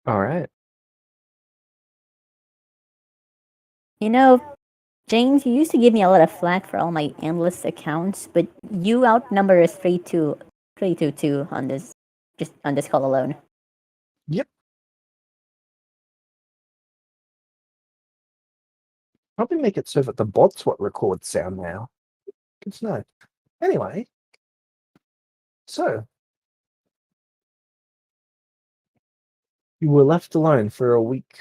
Alright. You know, James, you used to give me a lot of flack for all my endless accounts, but you outnumber us 3-2 on this, just on this call alone. Yep. Probably make it so that the bot's what records sound now. Good to know. Anyway, so you were left alone for a week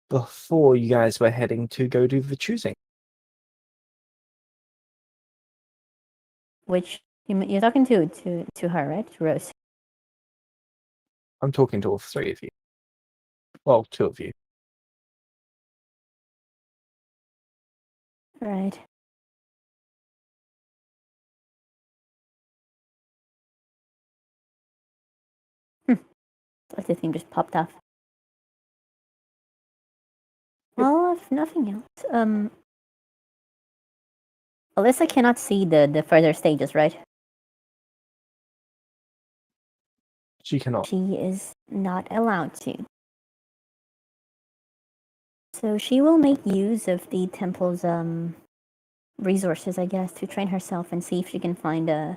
before you guys were heading to go do the choosing. Which you're talking to her, right? To Rose. I'm talking to all three of you. Well, two of you. Right. Like the thing just popped off. Well, if nothing else, Alyssa cannot see the further stages, right? She cannot. She is not allowed to. So she will make use of the temple's resources, I guess, to train herself and see if she can find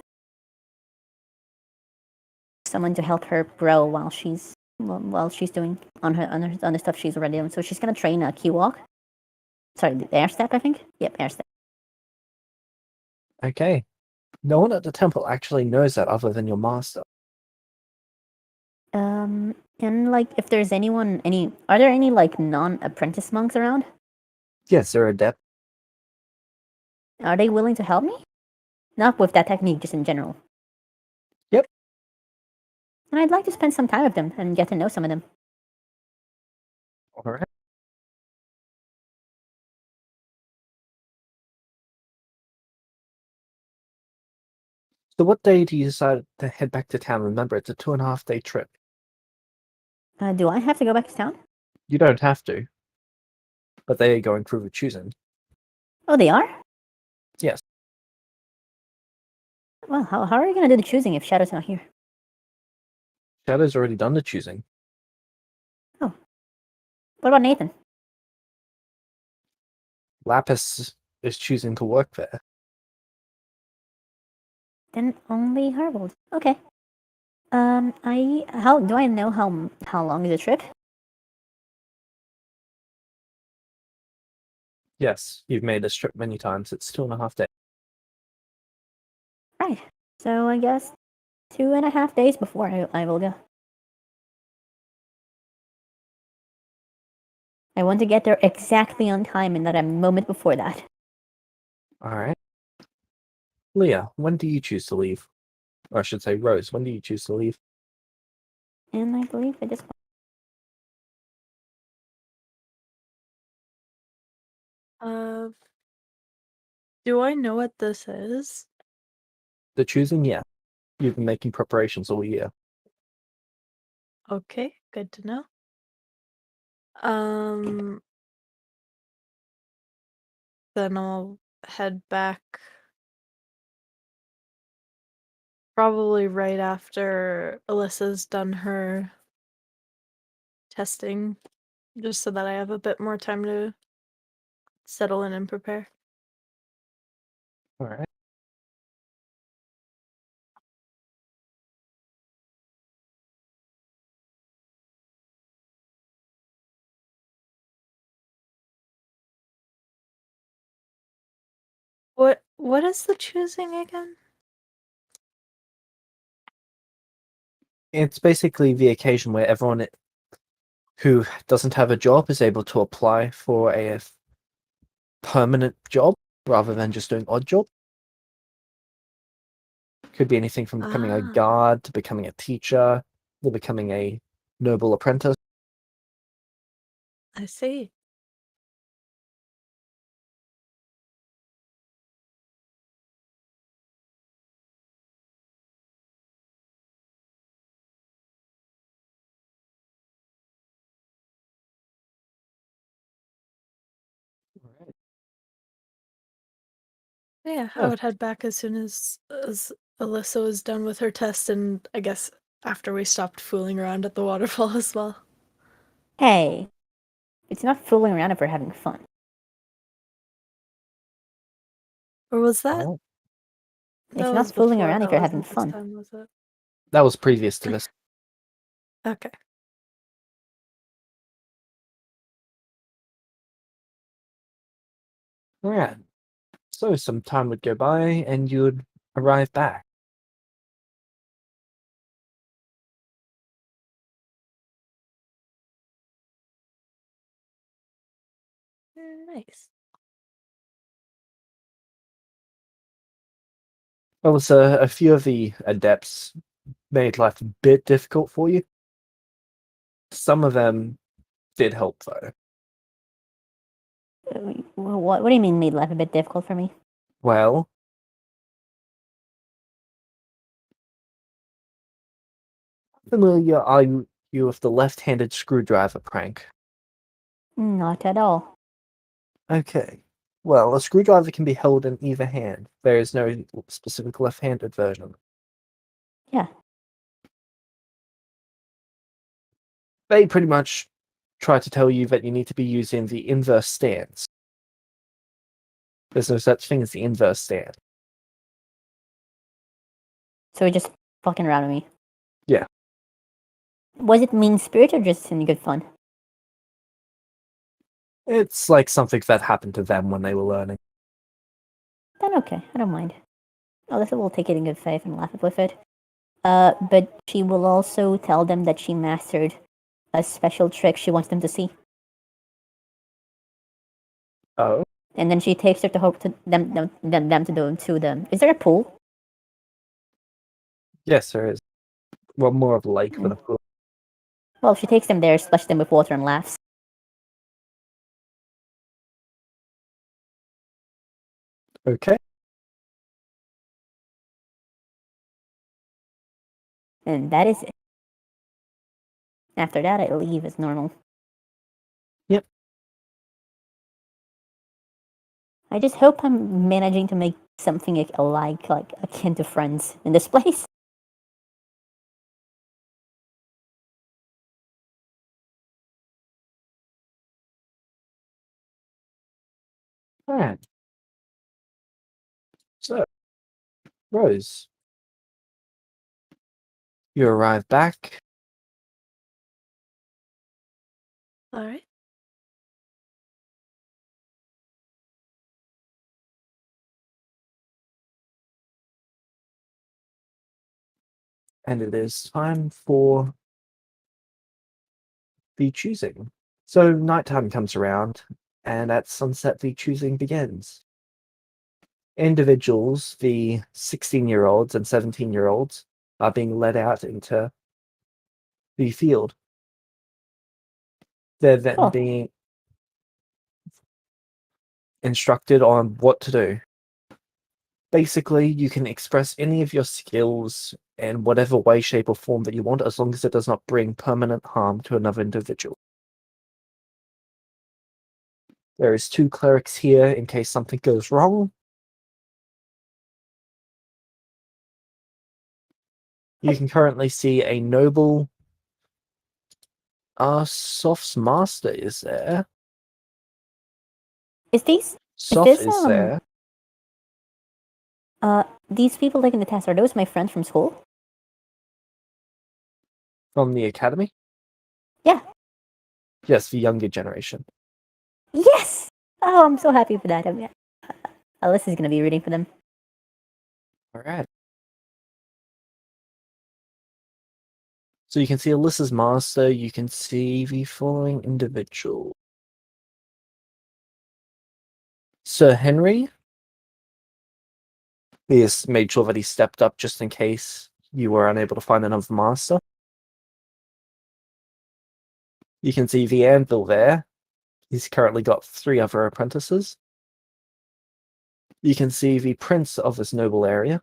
someone to help her grow while she's doing on the stuff she's already doing. So she's gonna train a key walk. Sorry, the air step, I think. Yep, air step. Okay. No one at the temple actually knows that other than your master. And like, if there's are there any like non-apprentice monks around? Yes, they're adept. Are they willing to help me? Not with that technique, just in general. Yep. And I'd like to spend some time with them and get to know some of them. Alright. So what day do you decide to head back to town? Remember, it's a 2.5-day trip. Do I have to go back to town? You don't have to. But they are going through the choosing. Oh, they are? Yes. Well, how are we gonna do the choosing if Shadow's not here? Shadow's already done the choosing. Oh. What about Nathan? Lapis is choosing to work there. Then only Harvold. Okay. How do I know how long is the trip? Yes, you've made this trip many times. It's 2.5 days. Right. So I guess 2.5 days before I will go. I want to get there exactly on time and not a moment before that. Alright. Leah, when do you choose to leave? Or I should say, Rose, when do you choose to leave? And I believe I just. Do I know what this is? The choosing, yeah. You've been making preparations all year. Okay, good to know. Then I'll head back probably right after Alyssa's done her testing, just so that I have a bit more time to settle in and prepare. Alright. What is the choosing again? It's basically the occasion where everyone who doesn't have a job is able to apply for a permanent job rather than just doing odd job. Could be anything from becoming a guard to becoming a teacher to becoming a noble apprentice. I see. Yeah, I Oh, would head back as soon as Alyssa was done with her test, and I guess After we stopped fooling around at the waterfall as well. Hey, it's not fooling around if we're having fun. Or was that? Oh, It's That not was fooling before. around if That you're having wasn't this fun. time, was it? that was previous to this. Okay. Alright. So some time would go by and you would arrive back. Nice. Well, so a few of the adepts made life a bit difficult for you. Some of them did help, though. What do you mean made life a bit difficult for me? Well, familiar are you with the left-handed screwdriver prank? Not at all. Okay. Well, a screwdriver can be held in either hand. There is no specific left-handed version. Yeah. They pretty much try to tell you that you need to be using the inverse stance. There's no such thing as the inverse stance. So you're just fucking around with me. Yeah. Was it mean spirit or just in good fun? It's like something that happened to them when they were learning. Then okay, I don't mind. Alyssa will take it in good faith and laugh with it. But she will also tell them that she mastered a special trick she wants them to see. Oh? And then she takes her to hope to them to do to them. Is there a pool? Yes, there is. Well, more of a lake than a pool. Well, she takes them there, splashes them with water, and laughs. Okay. And that is it. After that, I leave as normal. Yep. I just hope I'm managing to make something like akin to friends in this place. Alright. So, Rose, you arrive back. All right. And it is time for the choosing. So nighttime comes around, and at sunset the choosing begins. Individuals, the 16-year-olds and 17-year-olds, are being led out into the field. They're then Cool. being instructed on what to do. Basically, you can express any of your skills in whatever way, shape, or form that you want, as long as it does not bring permanent harm to another individual. There is 2 clerics here in case something goes wrong. You can currently see a noble. Soft's master is there. Is these Soft this is there these people taking the test, are those my friends from school? from the academy. Yeah. Yes, the younger generation. Yes! Oh, I'm so happy for that. I mean, Alyssa's gonna be rooting for them. All right. So you can see Alyssa's master. You can see the following individual. Sir Henry. He has made sure that he stepped up just in case you were unable to find another master. You can see the anvil there. He's currently got 3 other apprentices. You can see the prince of this noble area.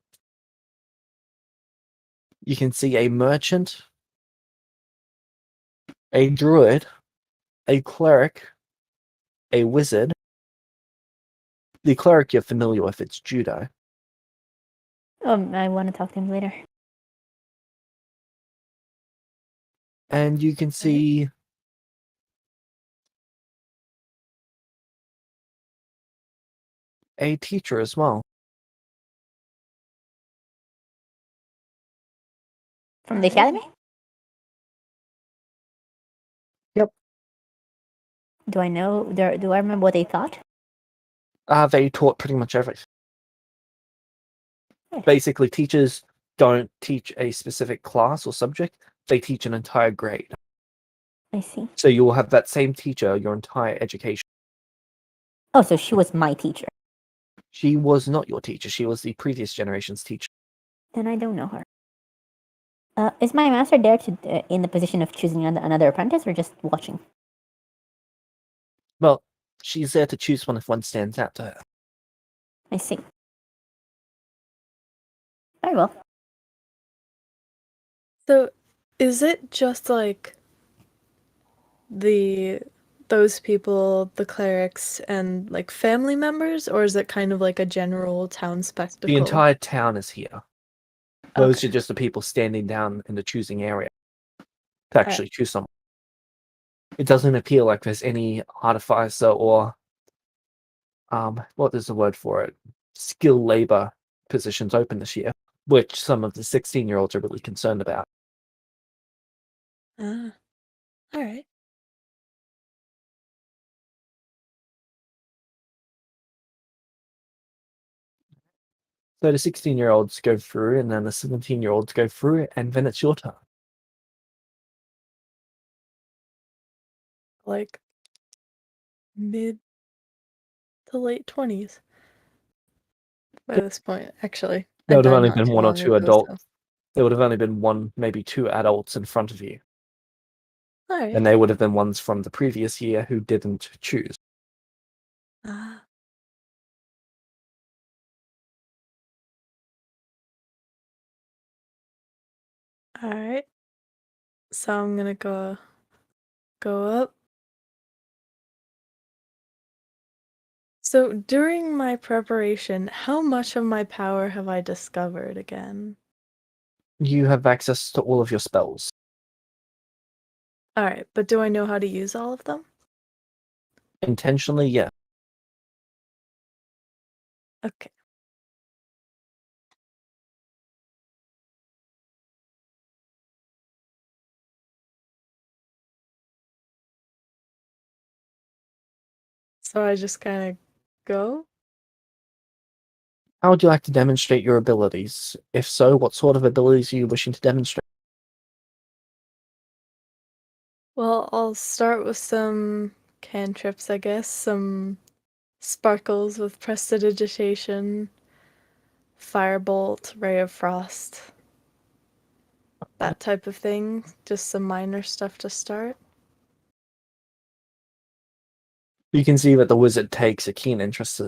You can see a merchant, a druid, a cleric, a wizard. The cleric you're familiar with, it's Judo. I want to talk to him later. And you can see a teacher as well. From the academy? Yep. Do I know? Do I remember what they thought? They taught pretty much everything. Right. Basically, teachers don't teach a specific class or subject, they teach an entire grade. I see. So you will have that same teacher your entire education. Oh, so she was my teacher. She was not your teacher, she was the previous generation's teacher. Then I don't know her. Is my master there to in the position of choosing another apprentice, or just watching? Well, she's there to choose one if one stands out to her. I see. Very well. So, is it just like those people, the clerics, and like family members, or is it kind of like a general town spectacle? The entire town is here. Those Okay. are just the people standing down in the choosing area to actually choose someone. It doesn't appear like there's any artificer or what is the word for it? Skilled labor positions open this year, which some of the 16-year-olds are really concerned about. All right. So the 16-year-olds go through, and then the 17-year-olds go through, and then it's your turn. Like mid to late 20s by this point, actually. There I would have died only not been too one or long two ago, so. adults. There would have only been one, maybe two adults in front of you. All right. And they would have been ones from the previous year who didn't choose. Ah. All right. So I'm gonna go up. So during my preparation, how much of my power have I discovered again? You have access to all of your spells. All right, but do I know how to use all of them? Intentionally, yeah. Okay. So I just kind of go? How would you like to demonstrate your abilities? If so, what sort of abilities are you wishing to demonstrate? Well, I'll start with some cantrips, I guess. Some sparkles with prestidigitation, firebolt, ray of frost. That type of thing. Just some minor stuff to start. You can see that the wizard takes a keen interest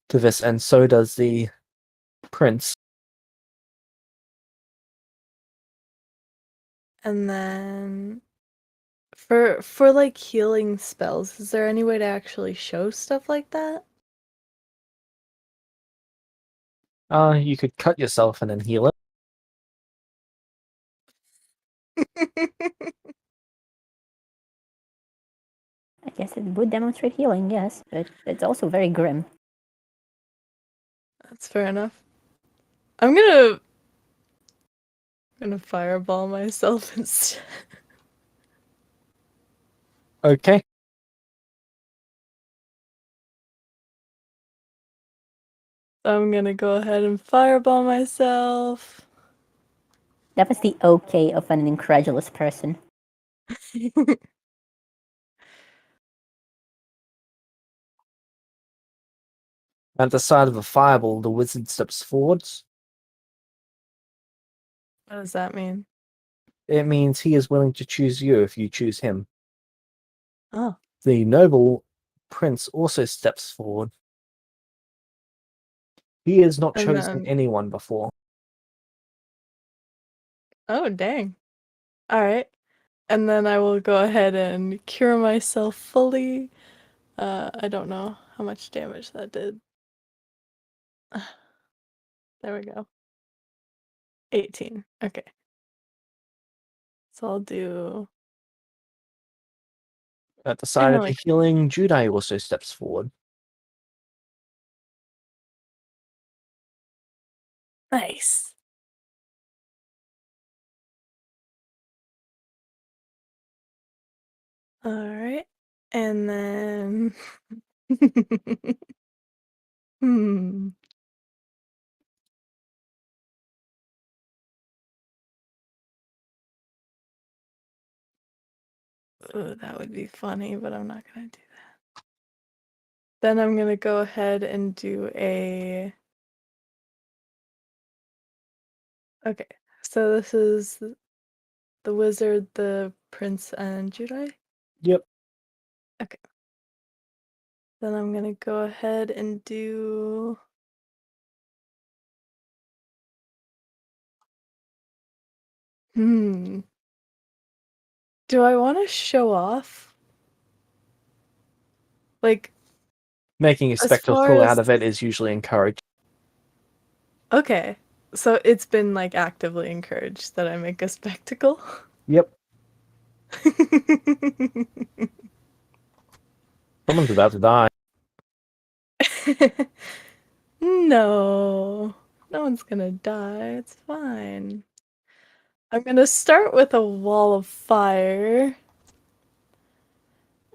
to this, and so does the prince. And then for like healing spells, is there any way to actually show stuff like that? You could cut yourself and then heal it. I guess it would demonstrate healing, yes, but it's also very grim. That's fair enough. I'm gonna fireball myself instead. Okay. I'm gonna go ahead and fireball myself. That was the okay of an incredulous person. At the sight of a fireball, the wizard steps forwards. What does that mean? It means he is willing to choose you if you choose him. Oh. The noble prince also steps forward. He has not And chosen then anyone before. oh dang. Alright. And then I will go ahead and cure myself fully. I don't know how much damage that did. There we go. 18. Okay. So I'll do At the side of like the healing, Judai also steps forward. nice. All right, and then hmm. Ooh, that would be funny, but I'm not gonna do that. Then I'm gonna go ahead and do a. Okay, so this is the wizard, the prince, and Judai. Yep. Okay. Then I'm gonna go ahead and do. Hmm. Do I want to show off? Like, Making a as far spectacle as. out of it is usually encouraged. Okay. So it's been like actively encouraged that I make a spectacle. Yep. Someone's about to die. No. No one's gonna die. It's fine. I'm gonna start with a wall of fire.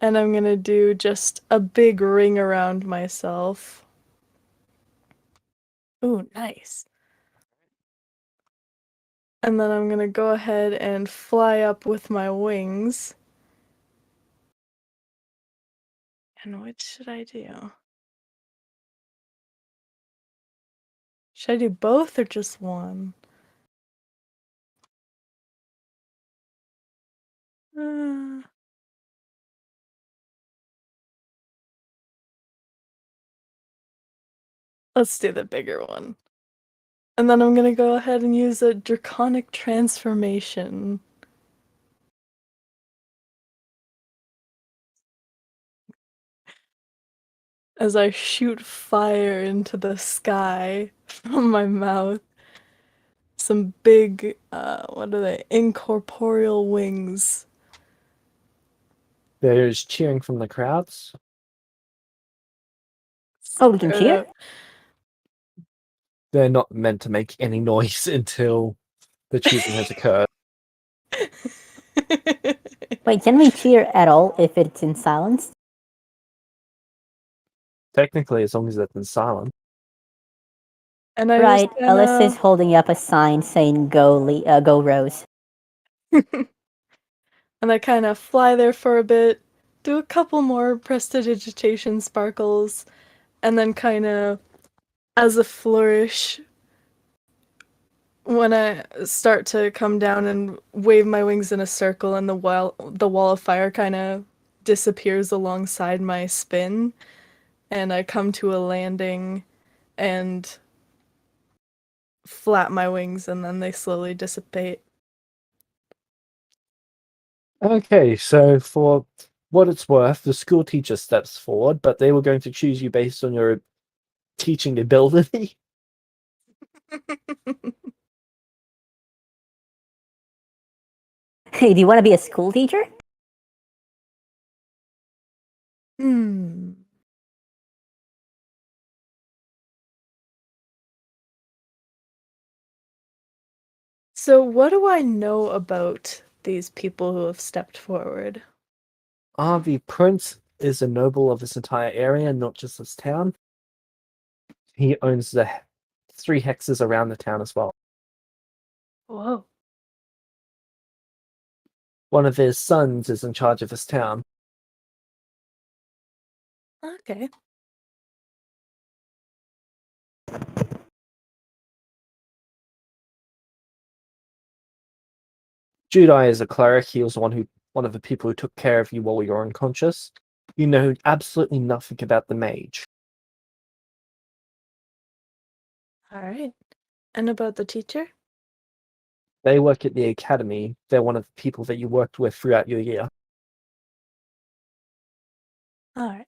And I'm gonna do just a big ring around myself. Ooh, nice. And then I'm gonna go ahead and fly up with my wings. And which should I do? Should I do both or just one? Uh, let's do the bigger one. And then I'm gonna go ahead and use a draconic transformation. As I shoot fire into the sky from my mouth. Some big, what are they? Incorporeal wings. There's cheering from the crowds. Oh, we can cheer? They're not meant to make any noise until the choosing has occurred. Wait, can we cheer at all if it's in silence? Technically, as long as it's in silent. And I Right, just Alyssa is kinda... holding up a sign saying go Rose. And I kind of fly there for a bit, do a couple more prestidigitation sparkles, and then kind of, as a flourish, when I start to come down and wave my wings in a circle, and the wall of fire kind of disappears alongside my spin, and I come to a landing and flap my wings, and then they slowly dissipate. Okay, so for what it's worth, the school teacher steps forward, but they were going to choose you based on your teaching ability. Hey, do you want to be a school teacher? Hmm. So, what do I know about these people who have stepped forward? The prince is a noble of this entire area, not just this town. He owns the 3 hexes around the town as well. Whoa. One of his sons is in charge of this town. Okay. Judai is a cleric. He was one of the people who took care of you while you were unconscious. You know absolutely nothing about the mage. All right. And about the teacher? They work at the academy. They're one of the people that you worked with throughout your year. All right.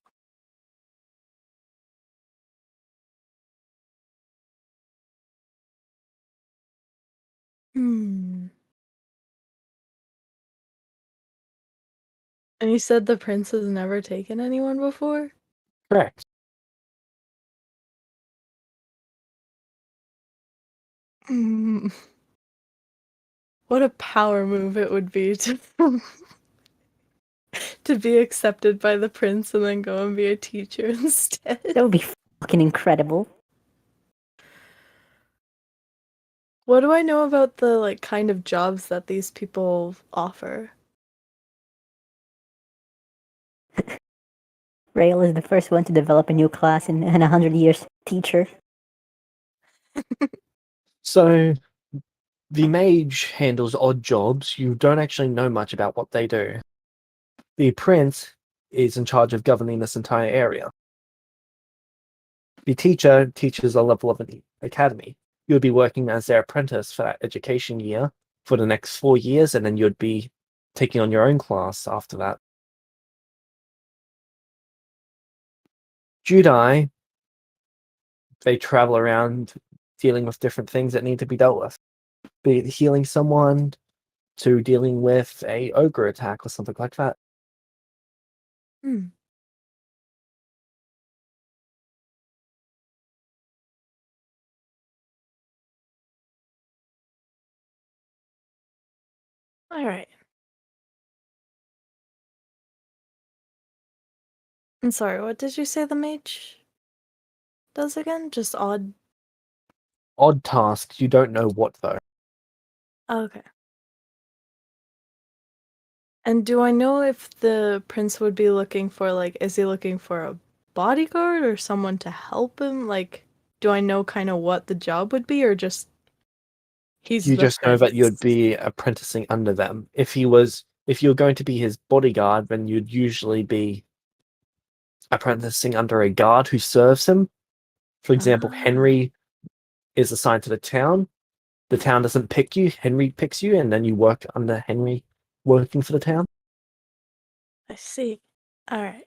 Hmm. And you said the prince has never taken anyone before? Correct. Mm. What a power move it would be to to be accepted by the prince and then go and be a teacher instead. That would be fucking incredible. What do I know about the like kind of jobs that these people offer? Rail is the first one to develop a new class in 100 years. Teacher. So the mage handles odd jobs. You don't actually know much about what they do. The prince is in charge of governing this entire area. The teacher teaches a level of an academy. You would be working as their apprentice for that education year for the next 4 years, and then you'd be taking on your own class after that. Jedi, they travel around dealing with different things that need to be dealt with. Be it healing someone to dealing with a ogre attack or something like that. Hmm. All right. I'm sorry, what did you say the mage does again? Just odd. Odd tasks, you don't know what though. Okay. And do I know if the prince would be looking for like, is he looking for a bodyguard or someone to help him? Like, do I know kind of what the job would be, or just he's You the just know that you'd prince? be apprenticing under them. If you're going to be his bodyguard, then you'd usually be apprenticing under a guard who serves him. For example, Ah, Henry is assigned to the town. The town doesn't pick you, Henry picks you, and then you work under Henry working for the town. I see. All right.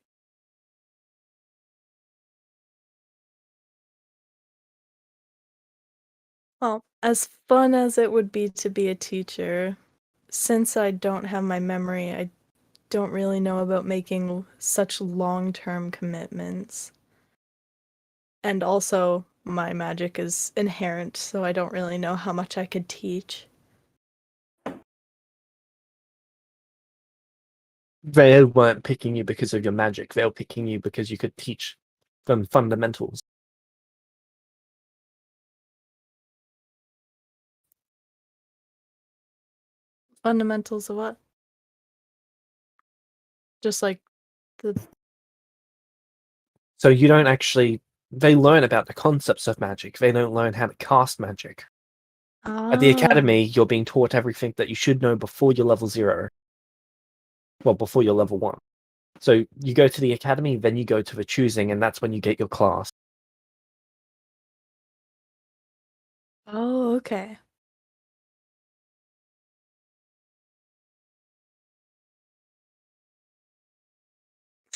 Well, as fun as it would be to be a teacher, since I don't have my memory, I don't really know about making such long-term commitments. And also, my magic is inherent, so I don't really know how much I could teach. They weren't picking you because of your magic. They were picking you because you could teach them fundamentals. Fundamentals of what? Just like the. So you don't actually. They learn about the concepts of magic. They don't learn how to cast magic. At the Ah, academy, you're being taught everything that you should know before you're level 0. Well, before you're level 1. So you go to the academy, then you go to the choosing, and that's when you get your class. oh, okay.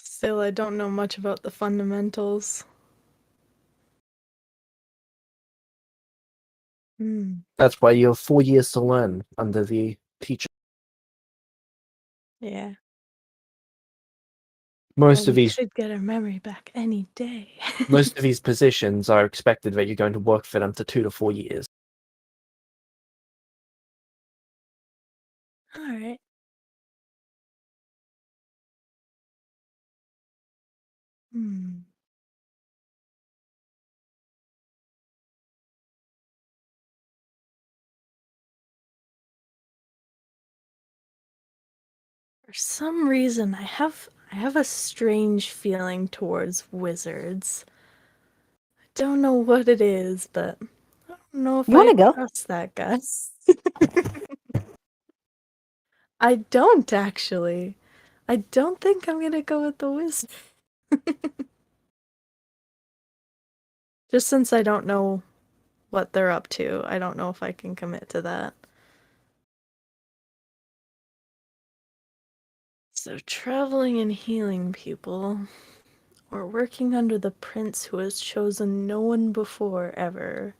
Still, I don't know much about the fundamentals. Hmm, That's why you have 4 years to learn under the teacher. yeah. Well, Most of we these should get our memory back any day. most of these positions are expected that you're going to work for them for 2 to 4 years. All right. Hmm. For some reason, I have a strange feeling towards wizards. I don't know what it is, but I don't know if You I wanna go? trust that guy. I don't actually. I don't think I'm gonna go with the wizard. Just since I don't know what they're up to, I don't know if I can commit to that. So, traveling and healing people, or working under the prince who has chosen no one before ever.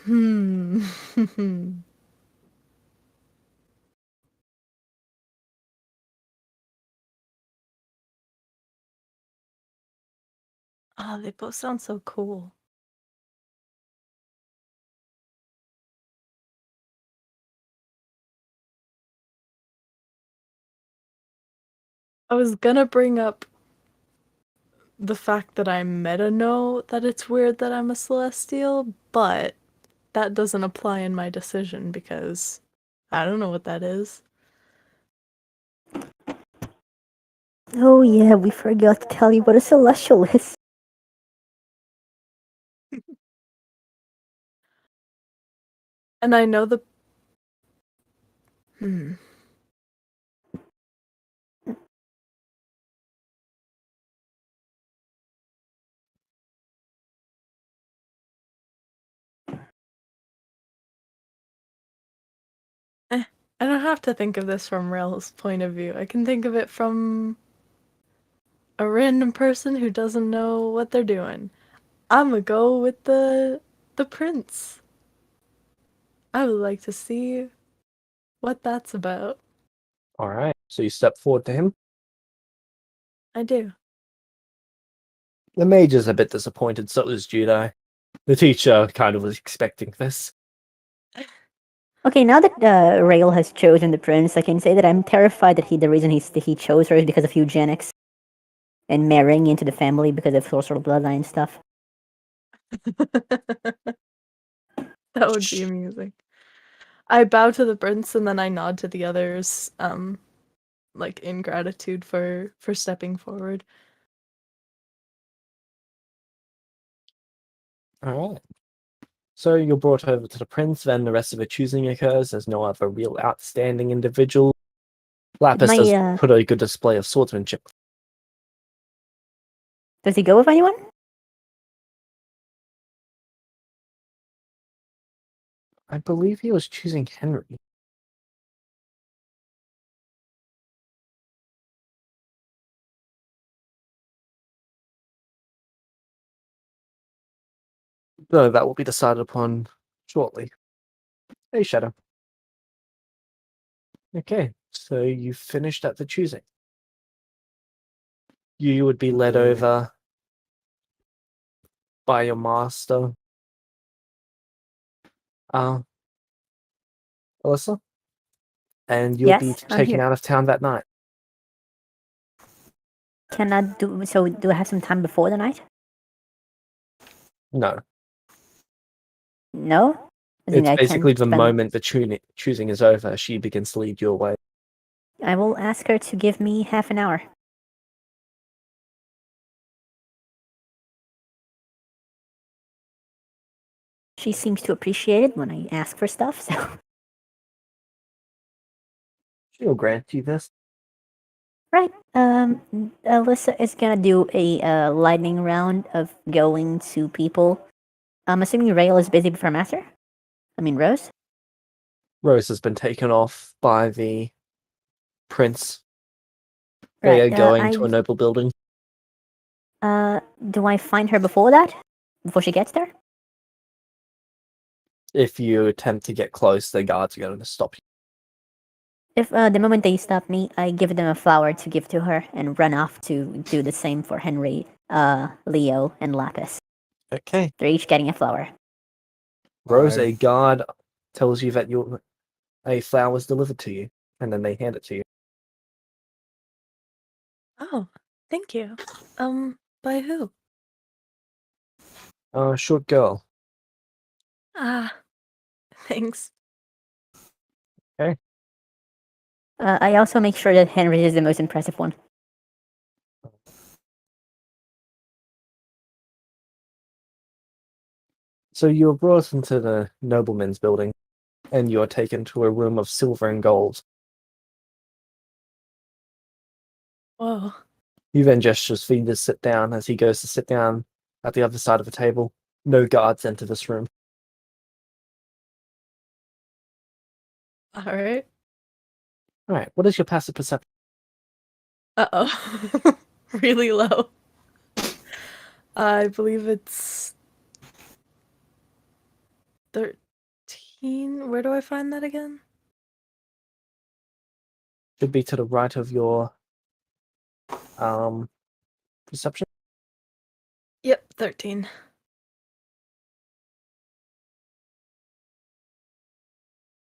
Hmm. Oh, they both sound so cool. I was gonna bring up the fact that I meta know that it's weird that I'm a Celestial, but that doesn't apply in my decision because I don't know what that is. Oh yeah, we forgot to tell you what a celestial is. And I know the. Hmm. I don't have to think of this from Rel's point of view. I can think of it from a random person who doesn't know what they're doing. I'ma go with the prince. I would like to see what that's about. All right. So you step forward to him. I do. The mage is a bit disappointed, so is Jedi. The teacher kind of was expecting this. Okay, now that Rail has chosen the prince, I can say that I'm terrified that the reason he chose her is because of eugenics and marrying into the family because of sorcerer bloodline stuff. That would be amusing. I bow to the prince and then I nod to the others, like in gratitude for stepping forward. All right. So you're brought over to the prince, then the rest of the choosing occurs. There's no other real outstanding individual. Lapis does put a good display of swordsmanship. Does he go with anyone? I believe he was choosing Henry. Though that will be decided upon shortly. Hey, Shadow. Okay, so you finished at the choosing. You would be led over by your master, Alyssa, and you'll be Yes, I'm taken here. out of town that night. Can I do so? Do I have some time before the night? No, No. it's I basically can't the spend. moment the choosing is over, she begins to lead you away. I will ask her to give me half an hour. She seems to appreciate it when I ask for stuff, so. She'll grant you this. Right. Alyssa is gonna do a lightning round of going to people. I'm assuming Rail is busy with her master? I mean, Rose? Rose has been taken off by the prince. They Right. are going to a noble building. Do I find her before that? Before she gets there? If you attempt to get close, the guards are going to stop you. If the moment they stop me, I give them a flower to give to her and run off to do the same for Henry, Leo, and Lapis. Okay. They're each getting a flower. Rose, a guard tells you that a flower was delivered to you, and then they hand it to you. Oh, thank you. By who? Short girl. Ah, thanks. Okay. I also make sure that Henry is the most impressive one. So you're brought into the nobleman's building, and you're taken to a room of silver and gold. Whoa. He then gestures for you to sit down. As he goes to sit down at the other side of the table, no guards enter this room. Alright. Alright, what is your passive perception? Uh-oh. Really low. I believe it's 13. Where do I find that again? Should be to the right of your perception. Yep, 13.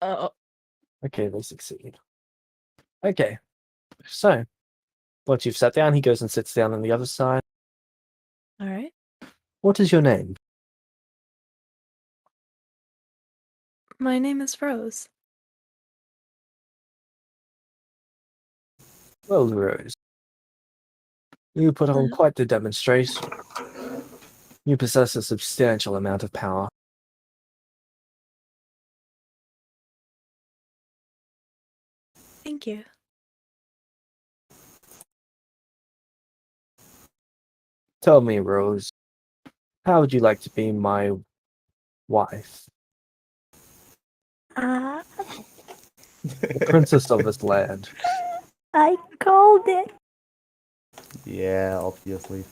Oh, Okay, they succeed. Okay, so once you've sat down, he goes and sits down on the other side. all right. What is your name? My name is Rose. Well, Rose, you put on Hello. quite the demonstration. You possess a substantial amount of power. Thank you. Tell me, Rose, how would you like to be my wife? Ah, The princess of this land. I called it. Yeah, obviously.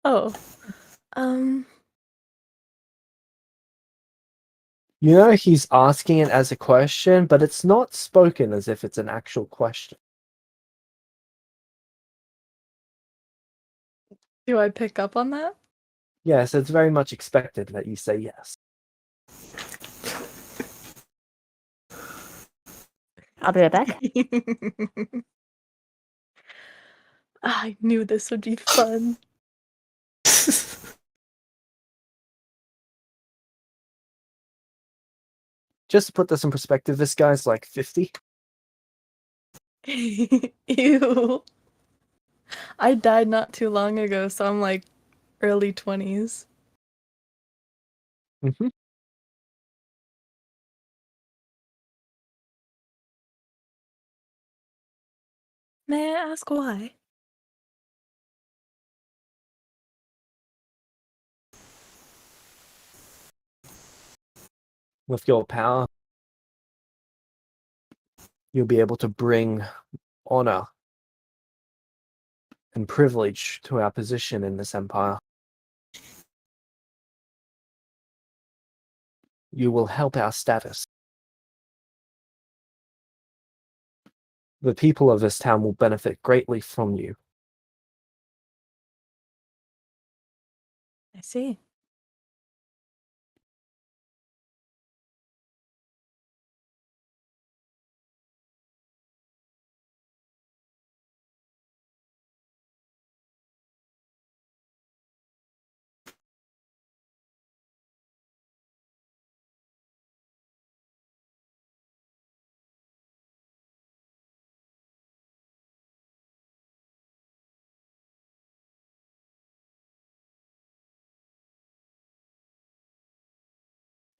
Oh, um, You know, he's asking it as a question, but it's not spoken as if it's an actual question. do I pick up on that? Yes, it's very much expected that you say yes. I'll be right back. I knew this would be fun. Just to put this in perspective, this guy's like 50. Ew. I died not too long ago, so I'm like early 20s. Mm-hmm. May I ask why? With your power, you'll be able to bring honor and privilege to our position in this empire. You will help our status. The people of this town will benefit greatly from you. I see.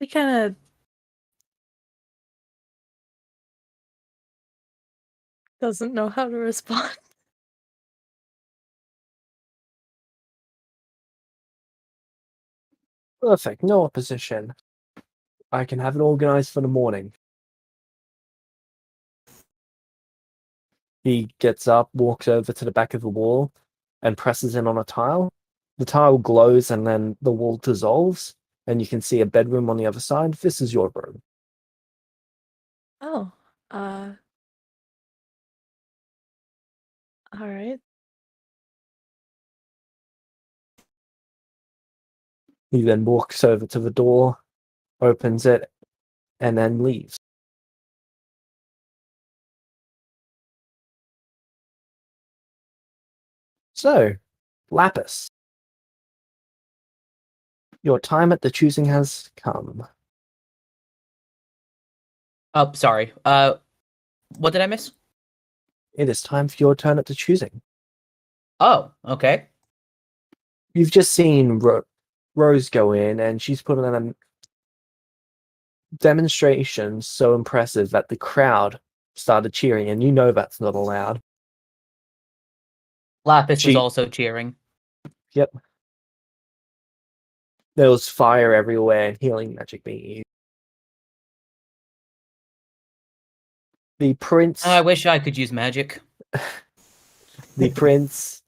He kind of doesn't know how to respond. Perfect, no opposition. I can have it organized for the morning. He gets up, walks over to the back of the wall, and presses in on a tile. The tile glows and then the wall dissolves, and you can see a bedroom on the other side. This is your room. Oh, uh, all right. He then walks over to the door, opens it, and then leaves. So, Lapis, your time at the choosing has come. Oh, sorry. What did I miss? It is time for your turn at the choosing. Oh, okay. You've just seen Rose go in, and she's put on a demonstration so impressive that the crowd started cheering, and you know that's not allowed. Lapis was She- also cheering. Yep. There was fire everywhere and healing magic being used. The prince, I wish I could use magic. the prince,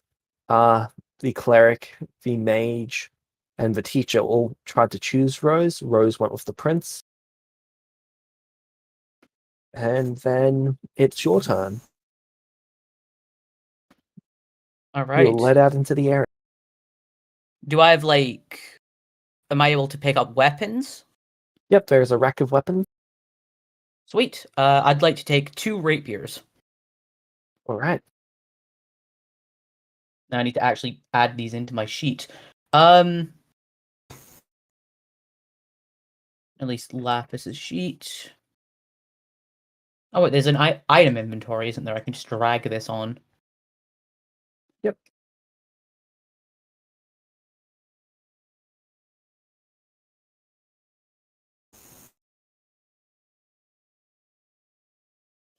the cleric, the mage, and the teacher all tried to choose Rose. Rose went with the prince. And then it's your turn. All You're right. led out into the area. do I have like? Am I able to pick up weapons? Yep, there's a rack of weapons. Sweet. I'd like to take 2 rapiers. All right. Now I need to actually add these into my sheet. At least Lapis's sheet. Oh wait, there's an item inventory, isn't there? I can just drag this on. Yep.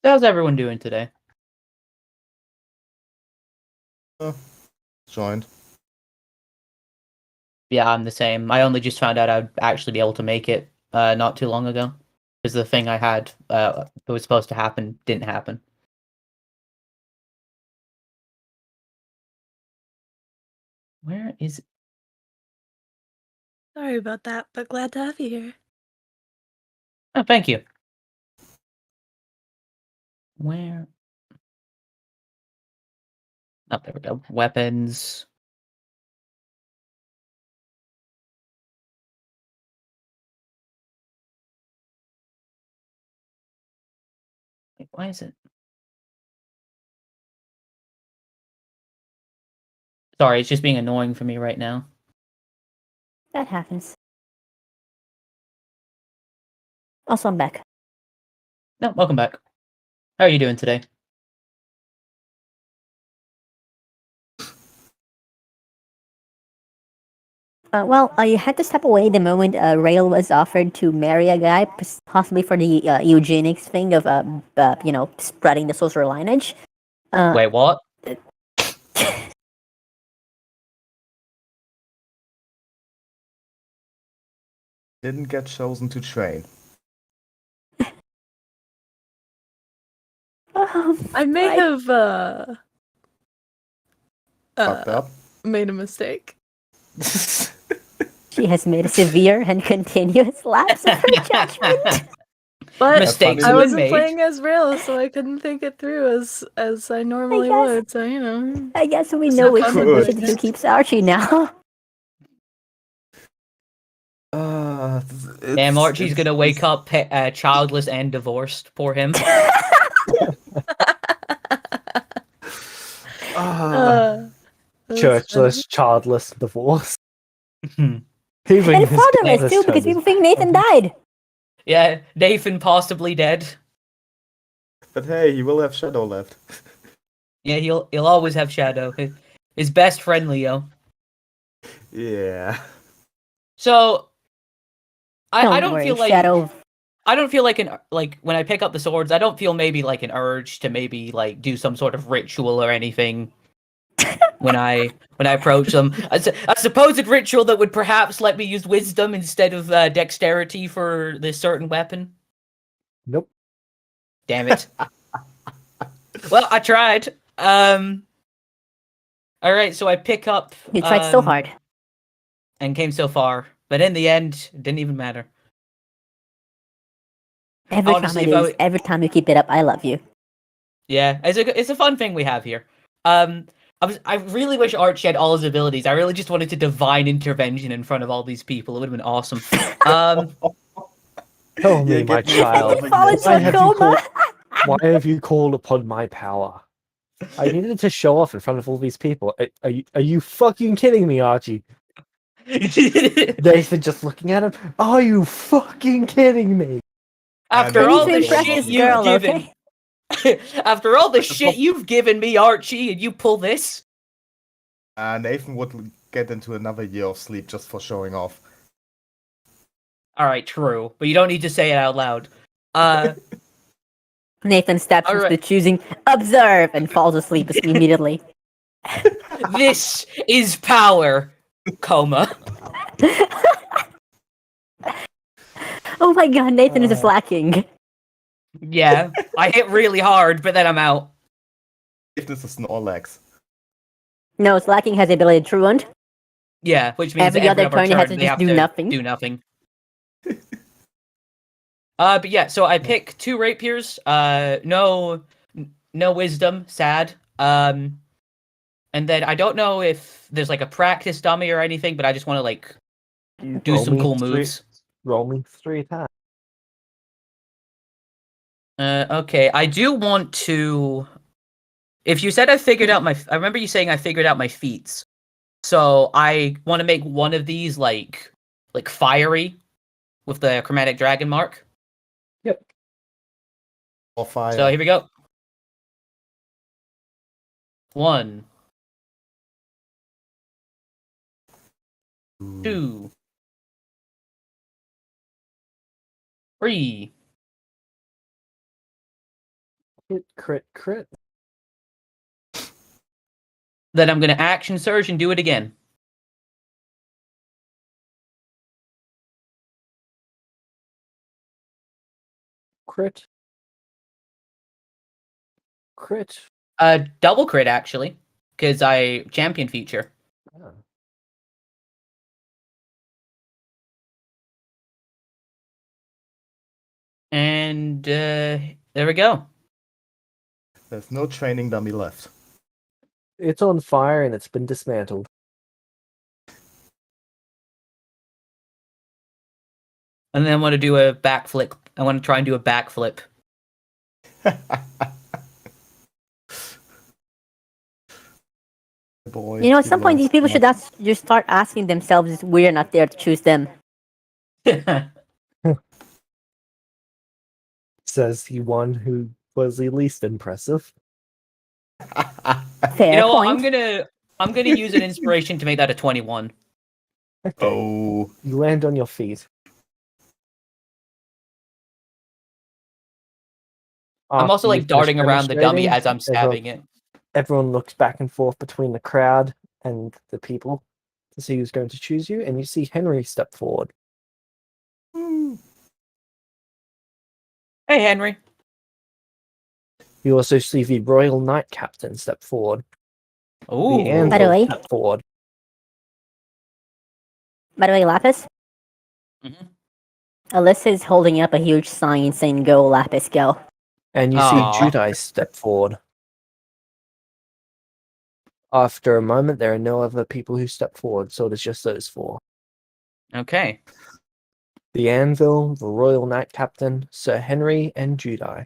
How's everyone doing today? Joined. Yeah, I'm the same. I only just found out I'd actually be able to make it not too long ago. Because the thing I had that was supposed to happen didn't happen. Where is it? Sorry about that, but glad to have you here. Oh, thank you. Where? Oh, there we go. Weapons. Wait, why is it? Sorry, it's just being annoying for me right now. That happens. Also, I'm back. No, welcome back. How are you doing today? Well, I had to step away the moment Rail was offered to marry a guy, possibly for the eugenics thing of, spreading the sorcerer lineage. Wait, what? Didn't get chosen to train. I may have Fucked up. made a mistake. She has made a severe and continuous lapse of her judgment. But Mistakes I have been wasn't made. playing as Rail, so I couldn't think it through as I normally guess- would. So you know, I guess we It's know not which fun of with the two keeps Archie now. Damn, Archie's gonna wake up childless and divorced. Poor him. that's Churchless, childless, divorced. Hmm. Even And his fatherless father's too, because turned people think Nathan died. Yeah, Nathan possibly dead. But hey, he will have Shadow left. Yeah, he'll always have Shadow, his best friend Leo. Yeah. So I don't worry, feel like Shadow. I don't feel like when I pick up the swords, I don't feel maybe like an urge to maybe like do some sort of ritual or anything when I approach them. A supposed ritual that would perhaps let me use wisdom instead of dexterity for this certain weapon. Nope. Damn it. Well, I tried. All right, so I pick up. You tried so hard. And came so far, but in the end, it didn't even matter. honestly, Every time you keep it up, I love you. Yeah, it's a fun thing we have here. I really wish Archie had all his abilities. I really just wanted to divine intervention in front of all these people. It would have been awesome. Tell me, Yeah, my get me child, falling Fall in. into a coma. why have you called upon my power? I needed to show off in front of all these people. Are you fucking kidding me, Archie? Nathan just looking at him. Are you fucking kidding me? After I all need the to impress shit this you've girl, given, after all the shit you've given me, Archie, and you pull this. Nathan would get into another year of sleep just for showing off. All right, true, but you don't need to say it out loud. Nathan steps into Alright. choosing observe and falls asleep immediately. This is power, coma. Oh my god, Nathan is slacking. Yeah, I hit really hard, but then I'm out. If this is Snorlax. No, slacking has the ability to truant. Yeah, which means Every other turn, he has to they just have do to nothing. do nothing. But yeah, so I pick 2 rapiers. No wisdom. Sad. And And then I don't know if there's like a practice dummy or anything, but I just want to like do Roll some me cool three- moves. Roll me 3 attacks. Okay, I do want to. If you said I figured out I remember you saying I figured out my feats. So I want to make one of these like fiery with the chromatic dragon mark. Yep. Or fire. So here we go. 1, 2, 3. Hit, crit, crit. Then I'm gonna action surge and do it again. Crit. Crit. Double crit actually, because I champion feature. Ah. And there we go. There's no training dummy left. It's on fire and it's been dismantled. And then I want to do a backflip. I want to try and do a backflip. Boy, You know, at some point, lost these people now. should just start asking themselves if we're not there to choose them. Says the one who was the least impressive. Fair You know what? point. I'm gonna use an inspiration to make that a 21. Okay. Oh, You land on your feet. I'm After also like you've darting finished around the dummy demonstrating, as I'm stabbing it. everyone looks back and forth between the crowd and the people to see who's going to choose you, and you see Henry step forward. Hey Henry. You also see the Royal Knight Captain step forward. Ooh. The Anvil By the way- step forward. By the way, Lapis, Mhm. Alyssa is holding up a huge sign saying "Go, Lapis, go." And you Aw. see Judice step forward. After a moment, there are no other people who step forward, so it is just those 4. Okay. The Anvil, the Royal Knight Captain, Sir Henry, and Judi.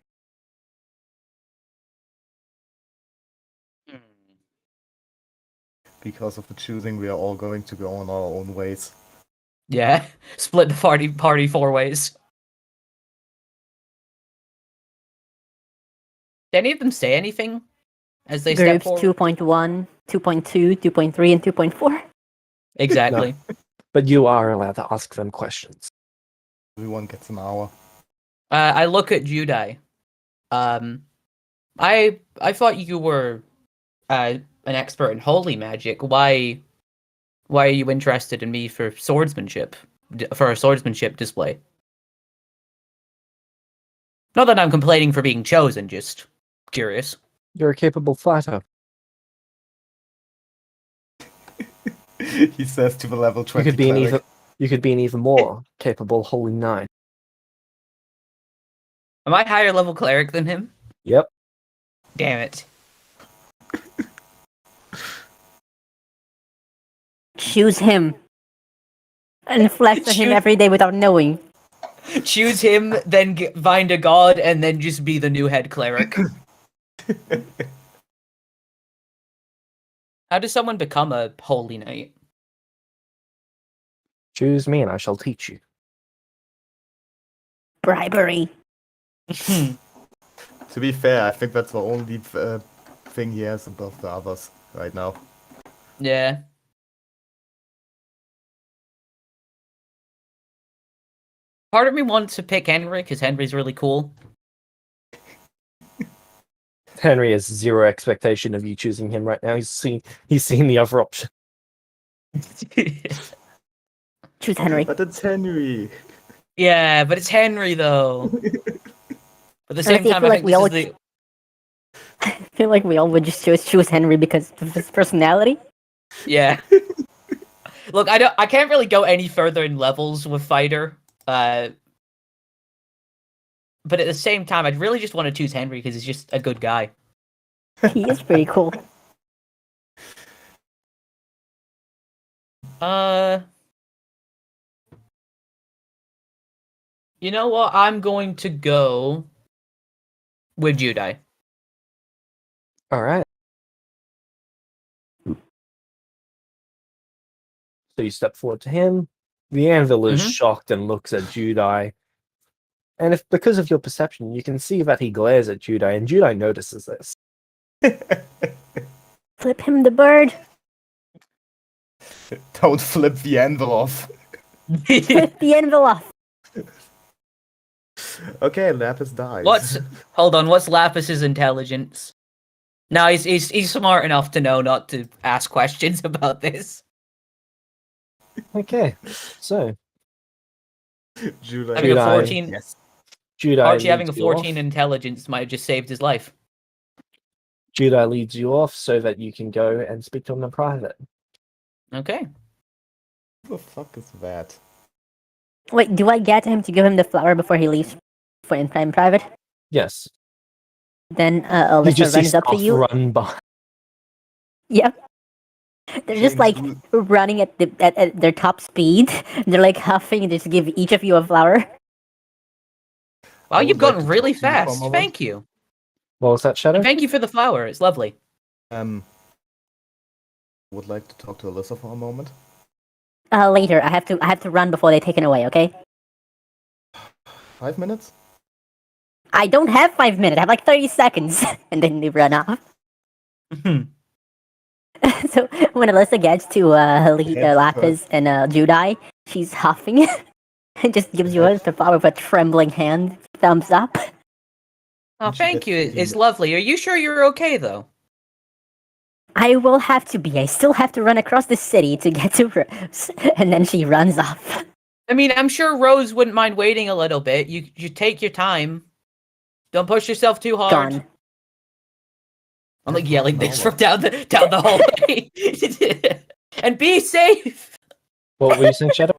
because of the choosing, we are all going to go on our own ways. Yeah. Split the party 4 ways. Did any of them say anything as they step Groups forward? 2.1, 2.2, 2.3, and 2.4. Exactly. But you are allowed to ask them questions. Everyone gets an hour. I look at Judai. I thought you were an expert in holy magic. Why are you interested in me for swordsmanship? For a swordsmanship display? Not that I'm complaining for being chosen, just curious. You're a capable fighter. He says to the level You 20 could be an cleric. even more capable holy knight. Am I higher level cleric than him? Yep. Damn it. Choose him. And flex on him every day without knowing. Choose him, then find a god, and then just be the new head cleric. How does someone become a holy knight? Choose me and I shall teach you. Bribery. To be fair, I think that's the only thing he has above the others right now. Yeah. Part of me wants to pick Henry, because Henry's really cool. Henry has zero expectation of you choosing him right now. He's seen the other option. Choose Henry. But it's Henry. Yeah, but it's Henry, though. At the same Honestly, I time, feel I like think we this all is the... I feel like we all would just choose Henry because of his personality. Yeah. Look, I can't really go any further in levels with fighter. But at the same time, I'd really just want to choose Henry because he's just a good guy. He is pretty cool. You know what? I'm going to go with Judai. All right. So you step forward to him. The anvil is Mhm. shocked and looks at Judai. And if because of your perception, you can see that he glares at Judai, and Judai notices this. Flip him the bird. Don't flip the anvil off. Flip the anvil off. Okay, Lapis dies. Hold on, what's Lapis's intelligence? No, he's smart enough to know not to ask questions about this. Okay, so Judah. Having a Judai. 14 Yes. Judai Archie having a leads you off. 14 intelligence might have just saved his life. Judai leads you off so that you can go and speak to him in private. Okay. What the fuck is that? Wait, do I get him to give him the flower before he leaves for in private? Yes. Then You Alyssa just see runs up to stuff you. run by. Yep. They're just like running at their top speed. They're like huffing and just give each of you a flower. Wow, I you've would like gotten to really talk to you for a fast. moment. Thank you. What was that, Shadow? And thank you for the flower. It's lovely. Would like to talk to Alyssa for a moment. Later. I have to run before they're taken away. Okay. 5 minutes? I don't have 5 minutes. I have like 30 seconds, and then they run off. So when Alyssa gets to Lapis and Judai, she's huffing and just gives you the flower with a trembling hand. Thumbs up. Oh, thank you. It's lovely. Are you sure you're okay, though? I will have to be. I still have to run across the city to get to Rose. And then she runs off. I mean, I'm sure Rose wouldn't mind waiting a little bit. You take your time. Don't push yourself too hard. Gone. I'm like yelling this from down the hallway. And be safe. What were you saying, Shadow?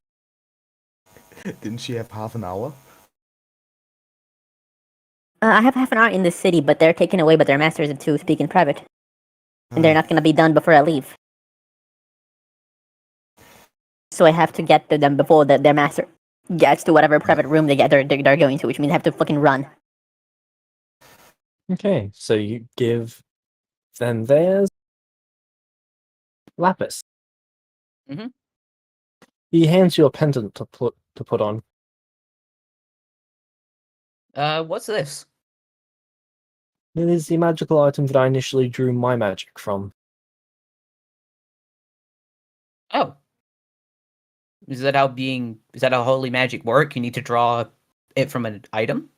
Didn't she have half an hour? I have half an hour in the city, but they're taken away by their masters to speak in private. And they're not going to be done before I leave. So I have to get to them before their master gets to whatever private room they're going to, which means I have to fucking run. Okay, so you give them theirs. Lapis. Mhm. He hands you a pendant to put on. What's this? It is the magical item that I initially drew my magic from. Oh. Is that how holy magic work? You need to draw it from an item?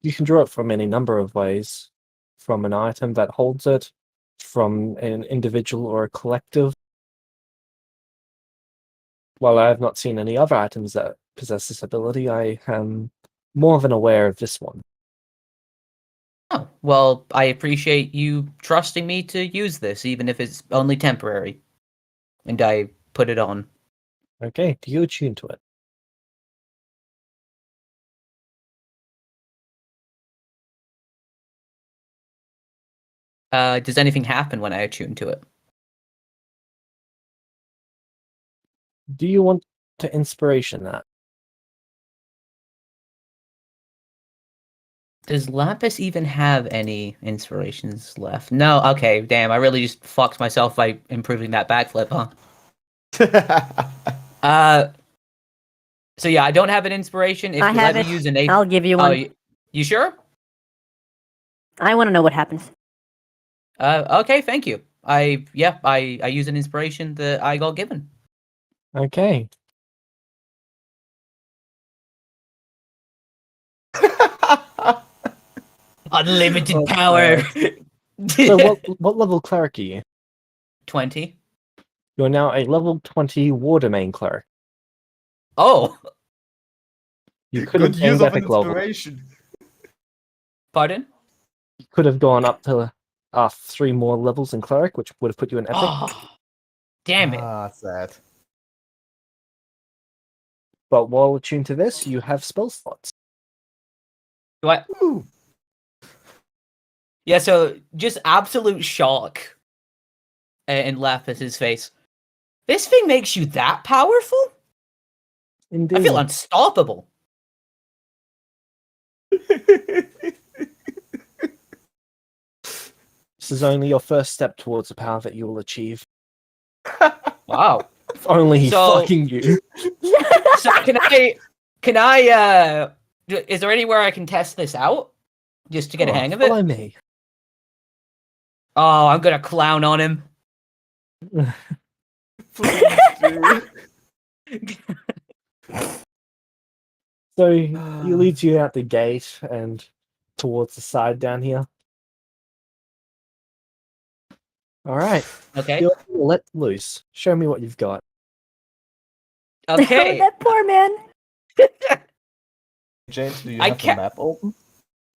You can draw it from any number of ways. From an item that holds it, from an individual or a collective. While I have not seen any other items that possess this ability, I am more than aware of this one. Oh, well, I appreciate you trusting me to use this, even if it's only temporary. And I put it on. Okay, do you attune to it? Does anything happen when I attune to it? Do you want to inspiration that? Does Lapis even have any inspirations left? No, okay, damn, I really just fucked myself by improving that backflip, huh? So yeah, I don't have an inspiration. If I you have let it. me use an eighth... I'll give you one. Oh, you sure? I want to know what happens. Okay, thank you. I use an inspiration that I got given. Okay. Unlimited Oh, power. So what level cleric are you? 20. You're now a level 20 Wardomain cleric. Oh, You could Good have use gained of epic level. inspiration. pardon? You could have gone up to 3 more levels in cleric, which would have put you in epic. Oh, damn it. Ah, sad. But while attuned to this, you have spell slots. Do I... Ooh. Yeah, so just absolute shock in Lapis's face. This thing makes you that powerful? Indeed. I feel unstoppable. This is only your first step towards the power that you will achieve. Wow. If only he So- fucking you. So can I is there anywhere I can test this out? Just to get a hang of it? Follow me. Oh, I'm gonna clown on him. Please do. So he leads you out the gate and towards the side down here. All right, Okay. you're let loose. Show me what you've got. Okay. That poor man. James, do you I have the can't- map open?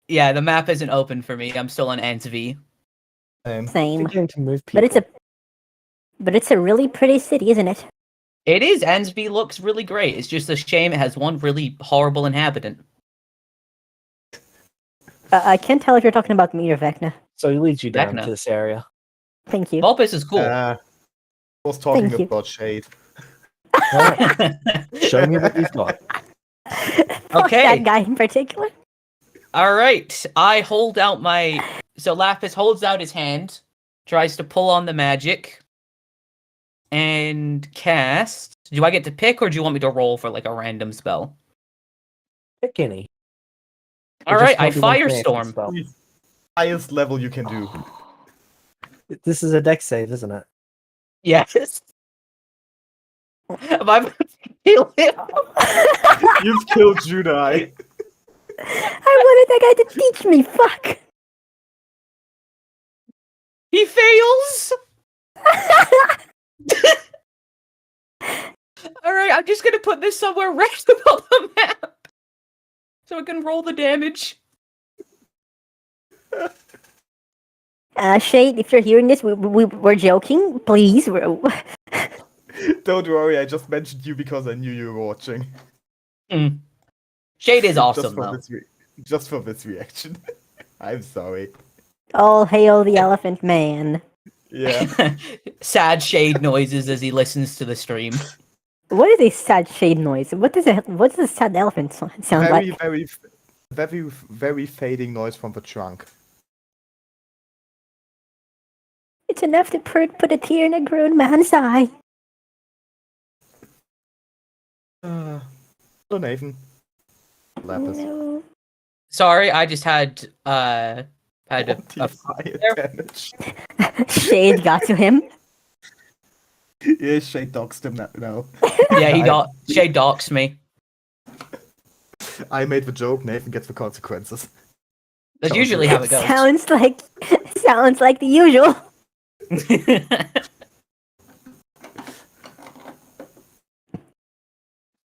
Yeah, the map isn't open for me. I'm still on NV. Same. You're Same. going to move people. But it's a really pretty city, isn't it? It is. Ansby looks really great. It's just a shame it has one really horrible inhabitant. I can't tell if you're talking about me or Vecna. So he leads you down Vecna. to this area. Thank you. Vulpes is cool. I was talking Thank you. about Shade. All right, show me what you've got. Fuck Okay. that guy in particular. All right. I hold out my. So Lapis holds out his hand, tries to pull on the magic, and cast. Do I get to pick, or do you want me to roll for like a random spell? Pick any. All Or right. just I maybe one creative firestorm. spell. Highest level you can do. This is a deck save, isn't it? Yes. Am I about to kill him? You've killed Judai. I wanted that guy to teach me. Fuck. He fails. All right, I'm just gonna put this somewhere random on the map, so I can roll the damage. Shade, if you're hearing this, we're joking. Please. Don't worry, I just mentioned you because I knew you were watching. Shade is Just awesome for though. just for this reaction. I'm sorry. All hail the elephant man. Yeah. Sad Shade noises as he listens to the stream. What is a sad shade noise? What does a sad elephant sound Very, like? very fading noise from the trunk. It's enough to put a tear in a grown man's eye. So Nathan. Lapis. No. Sorry, I just had a Fire damage. Shade got to him. Yeah, Shade doxed him now. yeah. Shade doxed me. I made the joke, Nathan gets the consequences. That's usually how it goes. Sounds like the usual.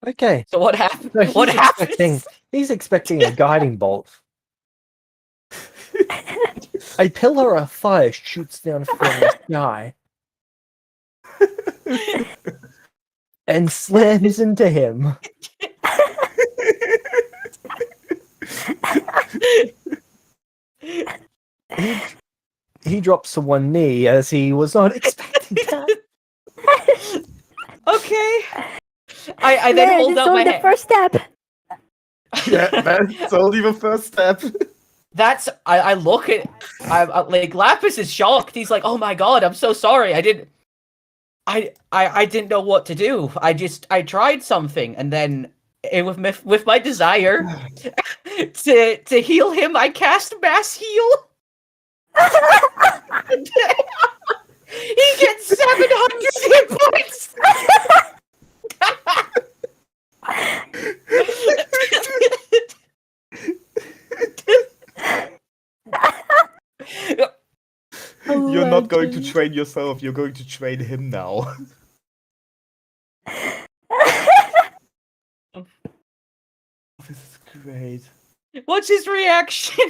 Okay. So what happened? So What happens? He's expecting a guiding bolt. A pillar of fire shoots down from the sky and slams into him. He drops to one knee as he was not expecting that. Okay. I then There, hold this is out my only the hand. first step. Yeah, that's only the first step. That's I look at I like Lapis is shocked. He's like, "Oh my god, I'm so sorry. I didn't know what to do. I tried something, and then with my desire to heal him, I cast mass heal. He gets 700 hit points. You're not going to train yourself, you're going to train him now. This is great. What's his reaction?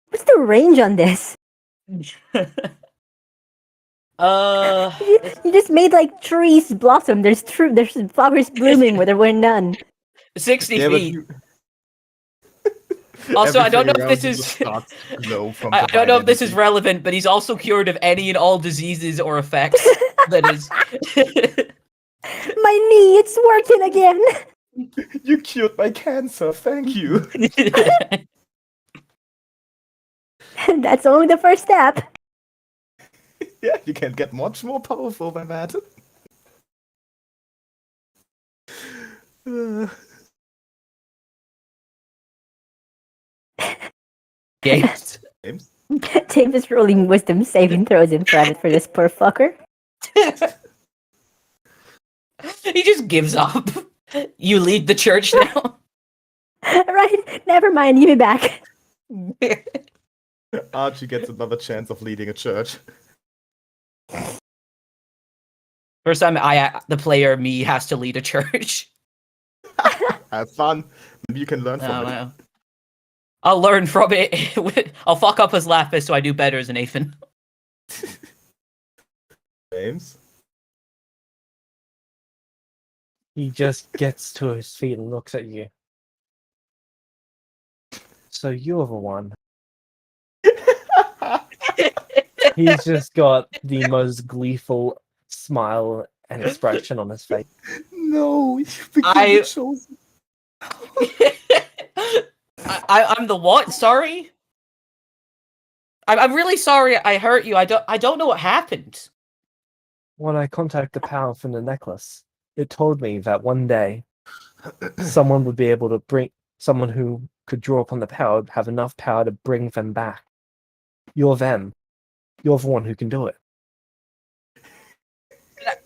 What's the range on this? You just made like trees blossom. There's flowers blooming where there were none. 60 Yeah, but feet. Also, I don't know Everything if this around you just is. starts to glow from I don't know if divine this is energy. relevant, but he's also cured of any and all diseases or effects. That is. My knee, it's working again. You cured my cancer, thank you. That's only the first step. Yeah, you can get much more powerful than that. Games. James? James is rolling wisdom saving throws in private for this poor fucker. He just gives up. You lead the church now. Right, never mind, give me back. Archie gets another chance of leading a church. First time the player me has to lead a church. Have fun. Maybe you can learn from Oh, it. wow. I'll learn from it. I'll fuck up as Lapis so I do better as an Nathan. James? He just gets to his feet and looks at you. So you're the one. He's just got the most gleeful smile and expression on his face. No, you became the chosen. I'm the what? Sorry? I'm really sorry I hurt you. I don't know what happened. When I contacted the power from the necklace, it told me that one day someone would be able to someone who could draw upon the power, have enough power to bring them back. You're them. You're the one who can do it.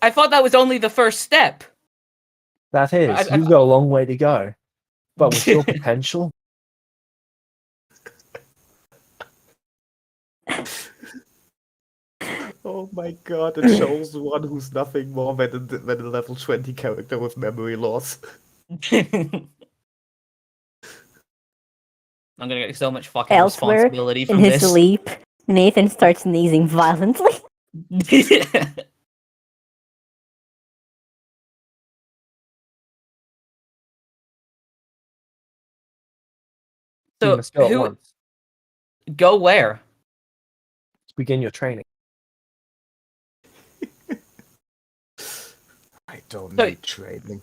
I thought that was only the first step. That is, you've got a long way to go. But with your potential, Oh my god, it shows one who's nothing more than a level 20 character with memory loss. I'm gonna get so much fucking Elsewhere, responsibility in from his this. sleep, Nathan starts sneezing violently. you So must go at who once go where? to begin your training. I don't So- need training.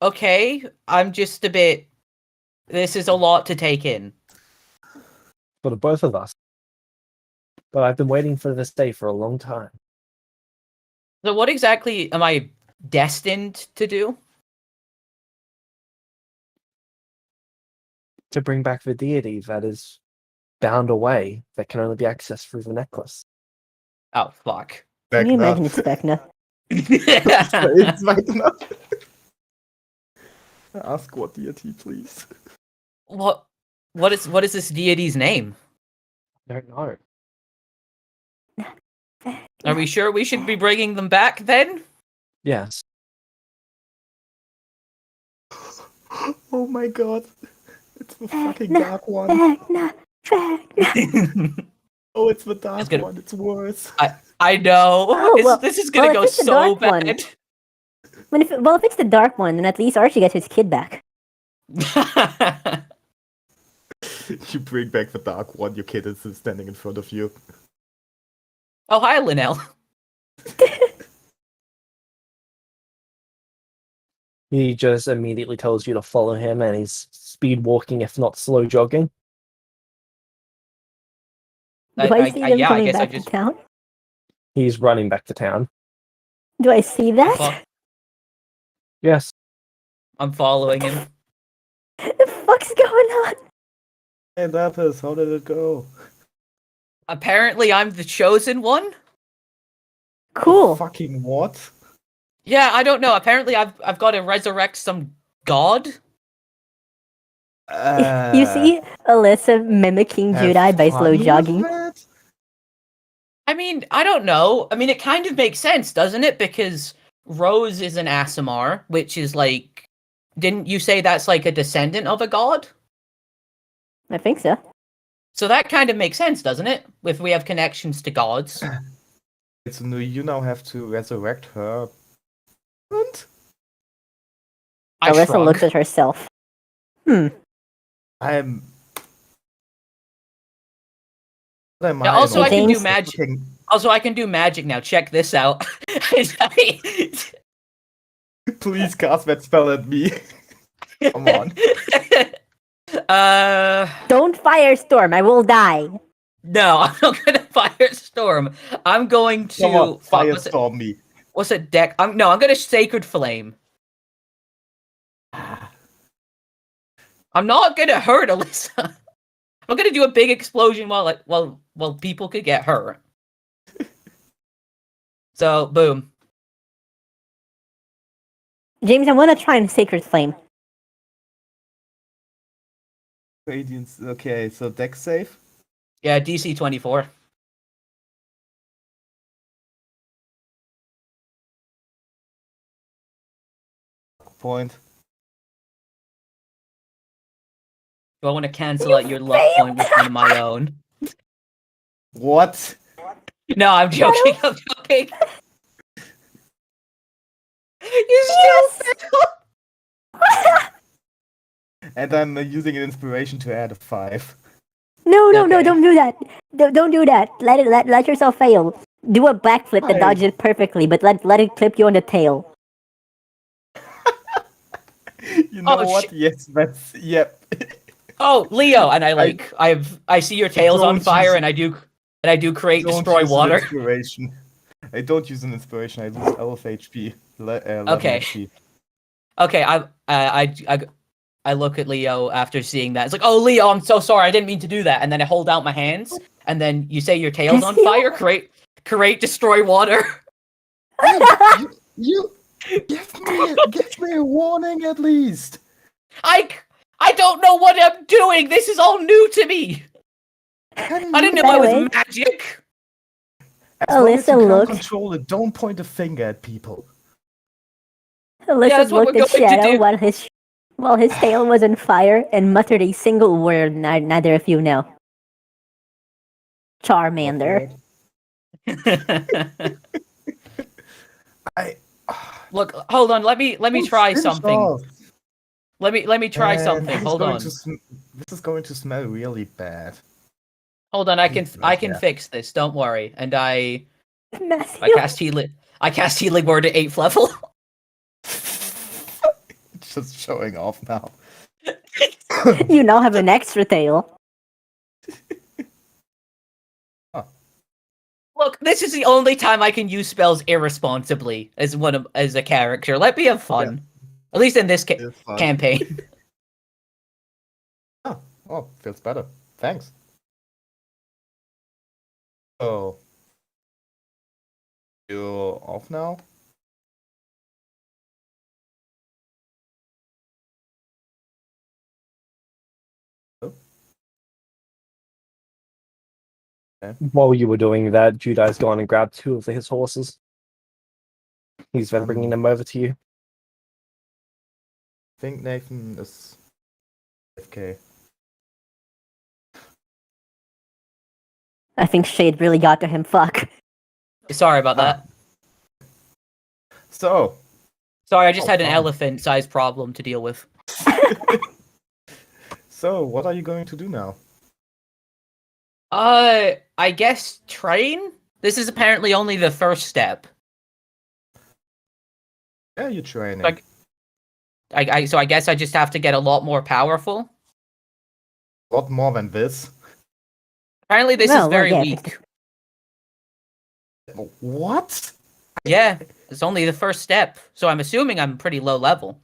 Okay. I'm just a bit. This is a lot to take in. For the both of us. But I've been waiting for this day for a long time. So what exactly am I destined to do? To bring back the deity that is bound away, that can only be accessed through the necklace. Oh fuck. Can you Vecna. imagine it's Vecna? It's Vecna. Ask what deity, please. What is this deity's name? I don't know. Are we sure we should be bringing them back then? Yes. Oh my god. It's the fucking Vecna, dark one. Vecna, Vecna. Oh, it's the dark It's gonna- one. It's worse. I know. Oh, well- this is gonna well, go if it's the so dark bad. one- If it's the dark one, then at least Archie gets his kid back. You bring back the dark one, your kid is standing in front of you. Oh, hi, Linnell. He just immediately tells you to follow him, and he's speed walking, if not slow jogging. Do I see them yeah, I coming guess I back just to town? He's running back to town. Do I see that? fuck, Yes. I'm following him. The fuck's going on? Hey, Lapis, how did it go? Apparently, I'm the chosen one. Cool. Fucking what? Yeah, I don't know. Apparently, I've got to resurrect some god. You see Alyssa mimicking have Jedi by fun slow with jogging. that? I mean, I don't know. I mean, it kind of makes sense, doesn't it? Because Rose is an Asimar, which is like, didn't you say that's like a descendant of a god? I think so. So that kind of makes sense, doesn't it? If we have connections to gods. So you now have to resurrect her. What? I Alyssa shrug. looks at herself. I'm. What am Yeah, I? also, I can do magic. Also, I can do magic now. Check this out. Please cast that spell at me. Come on. Don't firestorm. I will die. No, I'm not gonna firestorm. I'm going to Come on, fuck, what's it? firestorm me. What's it? Deck? I'm gonna sacred flame. I'm not gonna hurt Alyssa. I'm gonna do a big explosion while people could get hurt. So boom. James, I want to try and Sacred Flame. Radiance. Okay, so deck save. Yeah, DC 24. Point. Do I want to cancel out your luck point with one of my own? What? No, I'm joking. I'm joking. You still fail. And I'm using an inspiration to add a 5. No, Okay. don't do that. Don't do that. Let yourself fail. Do a backflip that Why? dodges it perfectly, but let it clip you on the tail. You know Oh, what? Yes, that's yep. Oh, Leo, and I see your tail's on don't fire, use- and I do create Don't destroy use an water. inspiration. I don't use an inspiration. I lose 11 HP. 11 Okay. HP. Okay, I look at Leo after seeing that. It's like, oh, Leo, I'm so sorry. I didn't mean to do that. And then I hold out my hands, and then you say your tail's on fire. Create destroy water. You give me a warning at least. I don't know what I'm doing. This is all new to me. I didn't know By it the was way- magic. As long as you Alyssa can't looked. control it, don't point a finger at people. Alyssa that's what looked we're at going to Shadow do. while his tail was on fire and muttered a single word neither of you know. Charmander. I Look, hold on. Let me try finish something. off. Let me try Man, something. this is Hold going on. This is going to smell really bad. Hold on. I can Yeah. fix this. Don't worry. And I Matthew. cast healing word at 8th level. Just showing off now. You now have an extra tail. Look, this is the only time I can use spells irresponsibly as a character. Let me have fun. At least in this It's fun. campaign. Oh, feels better. Thanks. Oh. You're off now? Oh. While you were doing that, Judai's gone and grabbed 2 of his horses. He's then bringing them over to you. I think Nathan is AFK. I think Shade really got to him. Fuck. Sorry about that. So, Sorry, I just Oh, had an fun. elephant-sized problem to deal with. so what are you going to do now? I guess train? This is apparently only the first step. Yeah, you're training. Like- So I guess I just have to get a lot more powerful. A lot more than this. Apparently this No, is very yeah, weak. What? Yeah, it's only the first step. So I'm assuming I'm pretty low level.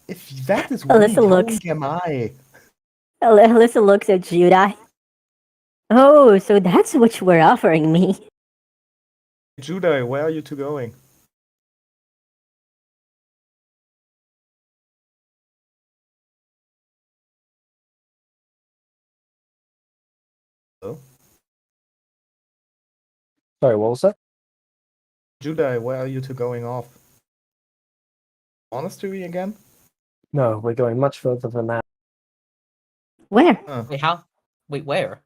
If that is Alyssa weak, looks- how weak am I? Alyssa looks at Judai. Oh, so that's what you were offering me. Judai, where are you two going? Hello? Sorry, what was that? Judai, where are you two going off? Monastery again? No, we're going much further than that. Where? Wait, how? Wait, where?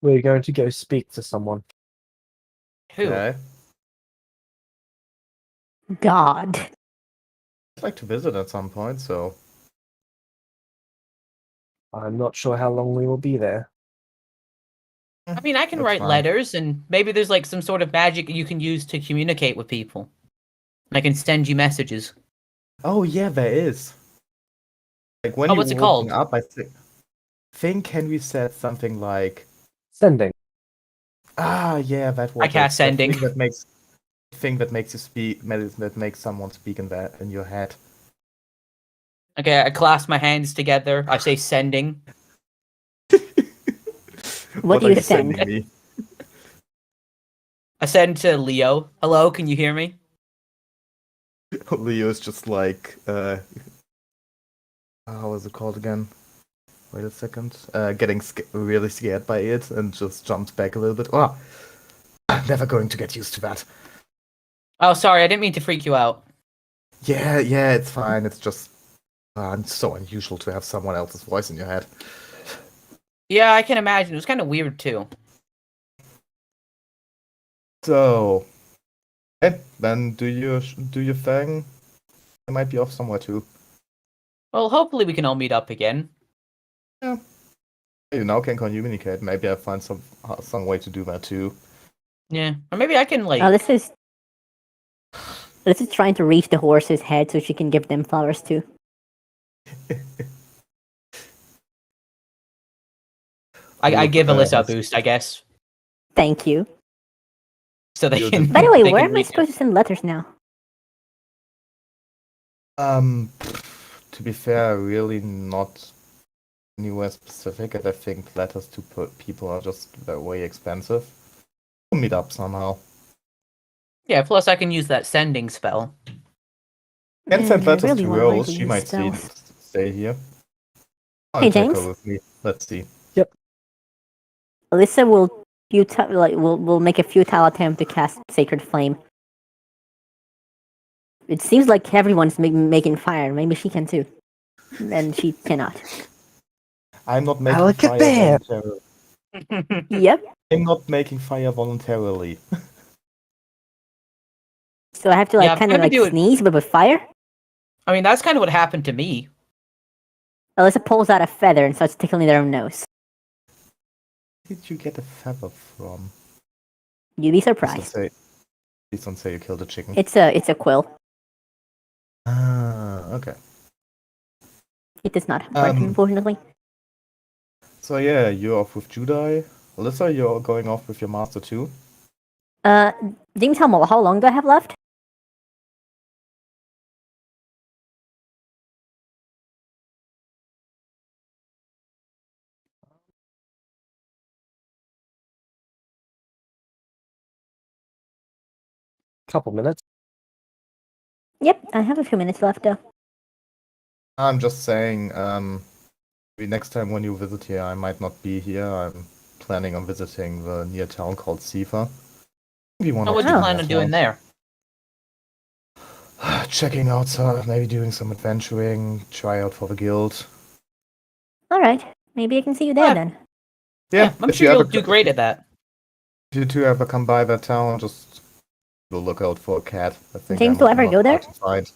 We're going to go speak to someone. Who? Okay. God. I'd like to visit at some point, so I'm not sure how long we will be there. I mean, I can that's write fine. letters, and maybe there's like some sort of magic you can use to communicate with people. I can send you messages. Oh yeah, there is. Like when Oh, you what's were it walking called? up, I think Henry said something like, Sending. "Ah, yeah, that I was it. cast sending. Thing that makes you speak, that makes someone speak in your head." Okay, I clasp my hands together. I say sending. What do are you you send? sending me? I send to Leo. Hello, can you hear me? Leo's just like, how was it called again? Wait a second. Getting really scared by it and just jumps back a little bit. Oh, never going to get used to that. Oh, sorry, I didn't mean to freak you out. Yeah, it's fine. It's just it's so unusual to have someone else's voice in your head. Yeah, I can imagine. It was kind of weird too. So, then do your thing. I might be off somewhere too. Well, hopefully we can all meet up again. Yeah. You now can communicate. Maybe I find some way to do that too. Yeah, or maybe I can like. Oh, this is trying to reach the horse's head so she can give them flowers too. I give Alyssa a has- boost, I guess, Thank you. so they You'll can. do- By the way, they where can am I read supposed to send letters now? To be fair, really not anywhere specific, and I think letters to put people are just way expensive. We'll meet up somehow. Yeah, plus I can use that sending spell. And send I letters really to want to learn Rose. to She use might spells. stay here. I'll Hey, take James? her with me. Let's see. Alyssa will make a futile attempt to cast Sacred Flame. It seems like everyone's making fire. Maybe she can too, and she cannot. I'm not making like a fire bear. voluntarily. Yep. I'm not making fire voluntarily. So I have to Yeah, like I'm kind of trying to like do it- sneeze, but with fire. I mean, that's kind of what happened to me. Alyssa pulls out a feather and starts tickling their own nose. Where did you get a feather from? You'd be Please don't surprised. say you killed a chicken. It's a quill. Ah, okay. It does not have a button, unfortunately. So yeah, you're off with Judai. Alyssa, you're going off with your master too? James, how long do I have left? Couple minutes. Yep, I have a few minutes left though. I'm just saying, maybe next time when you visit here, I might not be here. I'm planning on visiting the near town called Sifa. Maybe one Oh, or what do two you Oh. plan more on doing towns. there? Checking out maybe doing some adventuring, try out for the guild. All right, maybe I can see you there Ah, then. Yeah, I'm if sure you you'll ever do great at that. If you two ever come by that town, just look out for a cat. I think James, I'm do I ever not go there? hard to find.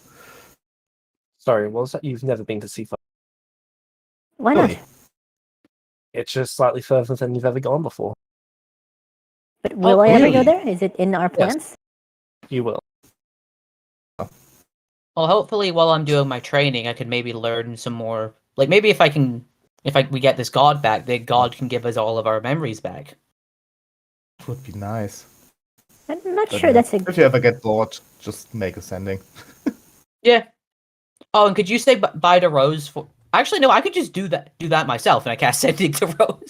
Sorry, what was that? You've never been to Seafire. Why not? Really? It's just slightly further than you've ever gone before. But will Oh, I ever go really? there? Is it in our plans? You will. Well, hopefully, while I'm doing my training, I could maybe learn some more. Like maybe we get this god back, the god can give us all of our memories back. It would be nice. I'm not But sure yeah, that's a. if you ever get bored, just make a sending. Yeah. Oh, and could you say bye to Rose for? Actually, no. I could just do that myself, and I cast sending to Rose.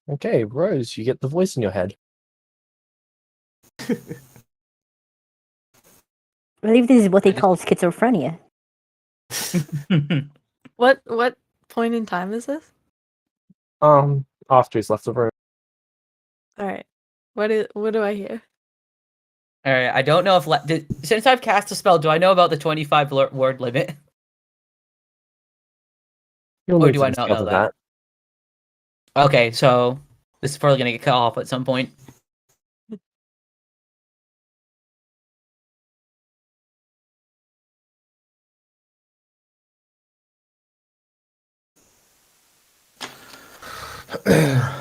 Okay, Rose, you get the voice in your head. I believe this is what they I just- call schizophrenia. What point in time is this? After he's left the room. All right. What do I hear? All right. I don't know if since I've cast a spell, do I know about the 25 word limit? You'll Or need do to I not discover know that? Okay, so this is probably gonna get cut off at some point. I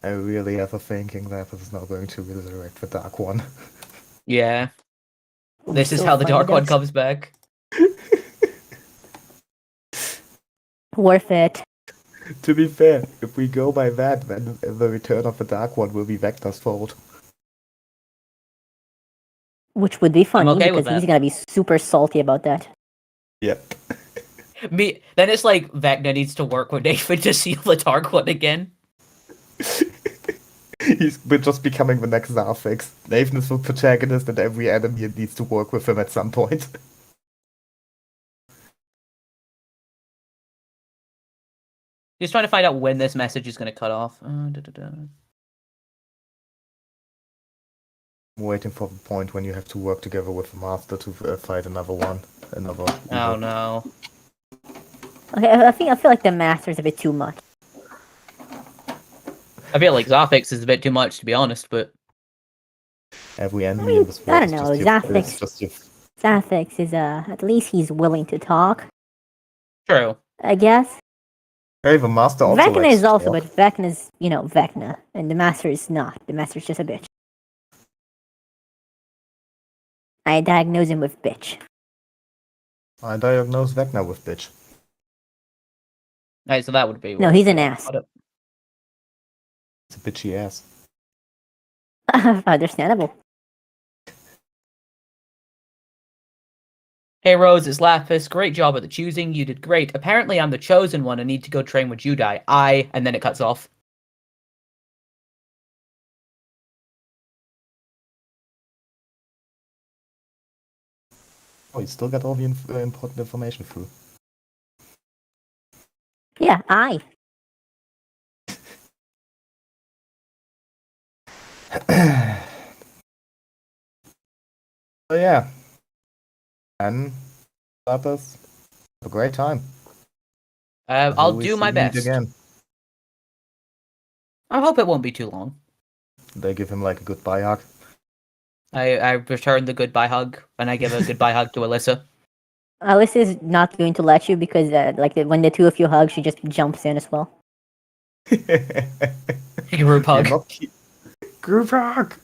really have a thinking that this is not going to resurrect the Dark One. Yeah. It'll be This is so how the funny, Dark One guys. comes back. Worth it. To be fair, if we go by that, then the return of the Dark One will be Vecna's fault. Which would be funny okay with because he's that. gonna be super salty about that. Yep. Then it's like Vecna needs to work with Nathan to seal the Dark One again. He's just becoming the next Zarfix. Nathan is the protagonist and every enemy needs to work with him at some point. Just trying to find out when this message is going to cut off. I'm waiting for the point when you have to work together with the master to fight another one. Another Oh evil. no. Okay, I feel like the master's a bit too much. I feel like Zarfix is a bit too much, to be honest, but Every enemy mean, in this I world don't is know, just your, Zarfix- it's just your Zafix is at least he's willing to talk, true. I guess. Hey, the master also Vecna likes is to also, talk. but Vecna's, Vecna, and the master is not. The master's just a bitch. I diagnose him with bitch. I diagnose Vecna with bitch. Alright, so that would be. No, what- he's an ass. It's a bitchy ass. Understandable. Hey Rose, it's Lapis. Great job at the choosing. You did great. Apparently, I'm the chosen one. I need to go train with Judai. And then it cuts off. Oh, you still got all the important information through. Yeah, I. So yeah. And Lapis, have a great time. I'll Until we do my meet best. again. I hope it won't be too long. They give him like a goodbye hug. I return the goodbye hug, and I give a goodbye hug to Alyssa. Alice is not going to let you because, when the two of you hug, she just jumps in as well. Group hug. Group hug!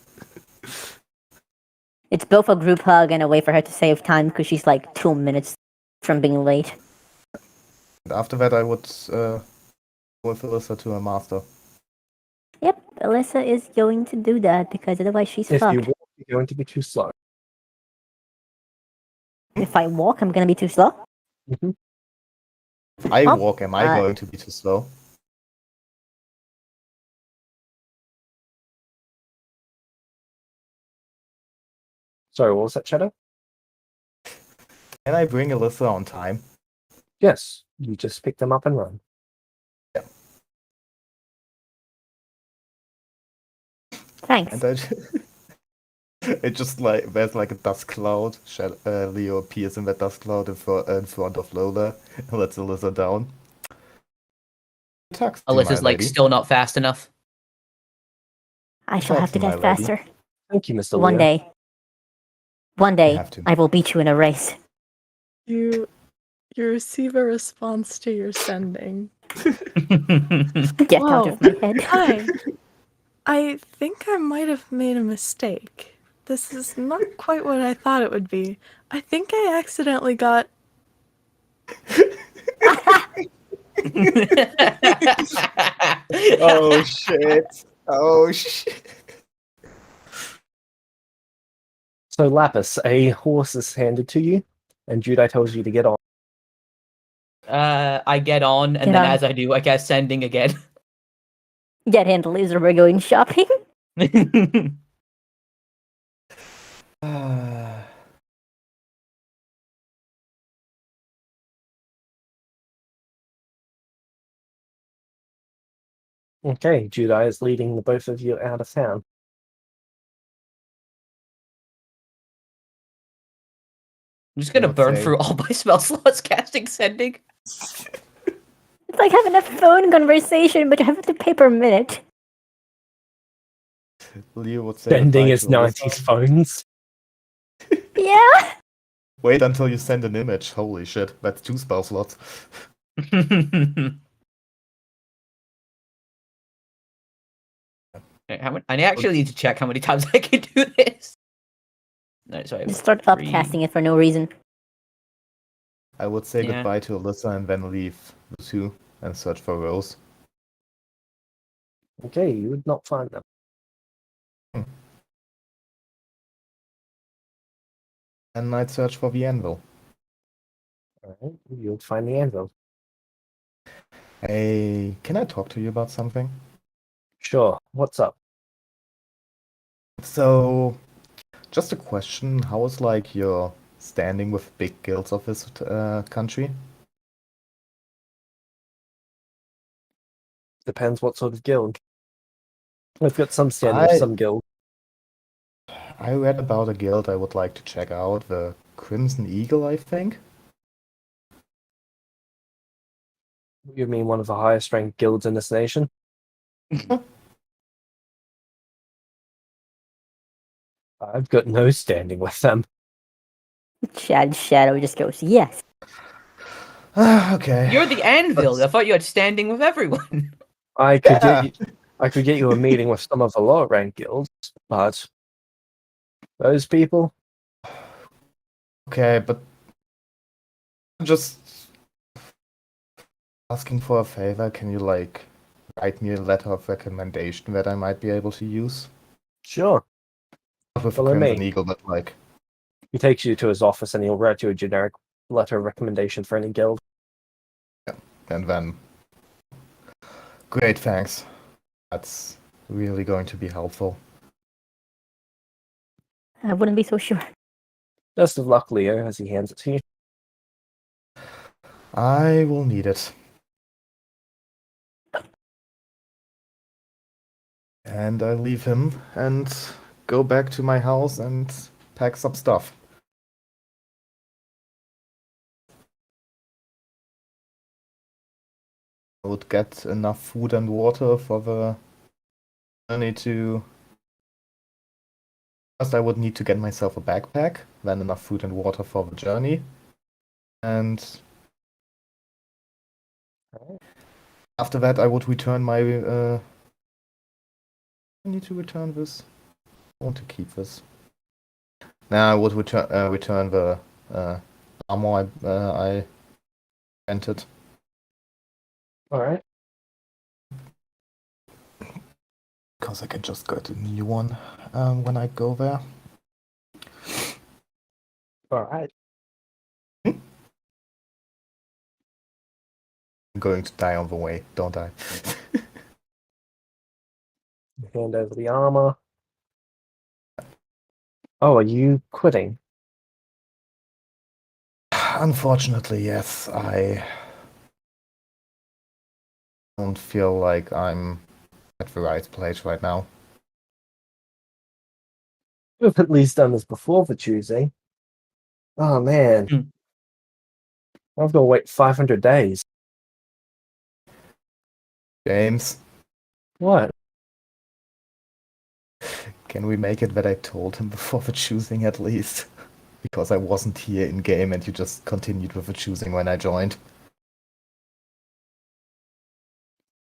It's both a group hug and a way for her to save time because she's like 2 minutes from being late. And after that I would go with Alyssa to a master. Yep, Alyssa is going to do that because otherwise she's If you fucked. walk, you're going to be too slow. If I walk, I'm gonna be too slow. Mhm. If I Oh, walk, am I going to be too slow? Sorry, what was that, Shadow? Can I bring Alyssa on time? Yes, you just pick them up and run. Thanks. And it just like there's like a dust cloud. Leo appears in that dust cloud in front of Lola and lets Alyssa down. Taxi, Alyssa's my like lady. still not fast enough. I shall have to Taxi, my get lady. faster. Thank you, Mr. One Leo. day. One day, have to. I will beat you in a race. You receive a response to your sending. Get out Whoa. of my head. Hi. I think I might have made a mistake. This is not quite what I thought it would be. I think I accidentally got. Oh shit! Oh shit! So, Lapis, a horse is handed to you, and Judai tells you to get on. I get on, and Get then on. as I do, I cast sending again. Get him, loser, we're going shopping. Okay, Judai is leading the both of you out of town. I'm just gonna would burn say- through all my spell slots casting sending. It's like having a phone conversation, but you have to pay per minute. Leo would say Bending goodbye is to Alyssa. 90s phones. Yeah. Wait until you send an image. Holy shit, that's 2 spell slots. I actually need to check how many times I can do this. No, sorry. Just start upcasting it for no reason. I would say Yeah. goodbye to Alyssa and then leave the 2 and search for Rose. Okay, you would not find them. And I'd search for the anvil. Alright, you would find the anvil. Hey, can I talk to you about something? Sure, what's up? So, just a question. How is like your standing with big guilds of this country? Depends what sort of guild. I've got some standing with some guild. I read about a guild I would like to check out, the Crimson Eagle, I think. You mean one of the highest ranked guilds in this nation? I've got no standing with them. Chad Shadow just goes, yes. Okay. You're the anvil. I thought you had standing with everyone. I could Yeah. get you a meeting with some of the lower ranked guilds, but those people, Okay, but I'm just asking for a favor. Can you like write me a letter of recommendation that I might be able to use? sure. Not with Follow Crimson me. Eagle, but like, He takes you to his office and he'll write you a generic letter of recommendation for any guild. and then. Great, thanks. That's really going to be helpful. I wouldn't be so sure. Best of luck, Leo, as he hands it to you. I will need it. And I leave him and go back to my house and pack some stuff. I would get enough food and water for the journey to... First I would need to get myself a backpack, then enough food and water for the journey. And after that I would return my... I need to return this. I want to keep this. Now I would return the armor I rented. Alright. Because I can just get a new one when I go there. Alright. I'm going to die on the way, don't I? Hand over the armor. Oh, are you quitting? Unfortunately, yes. I don't feel like I'm at the right place right now. You've at least done this before for choosing. Oh man. Hmm. I've got to wait 500 days. James, What? can we make it that I told him before the choosing at least? Because I wasn't here in game and you just continued with the choosing when I joined.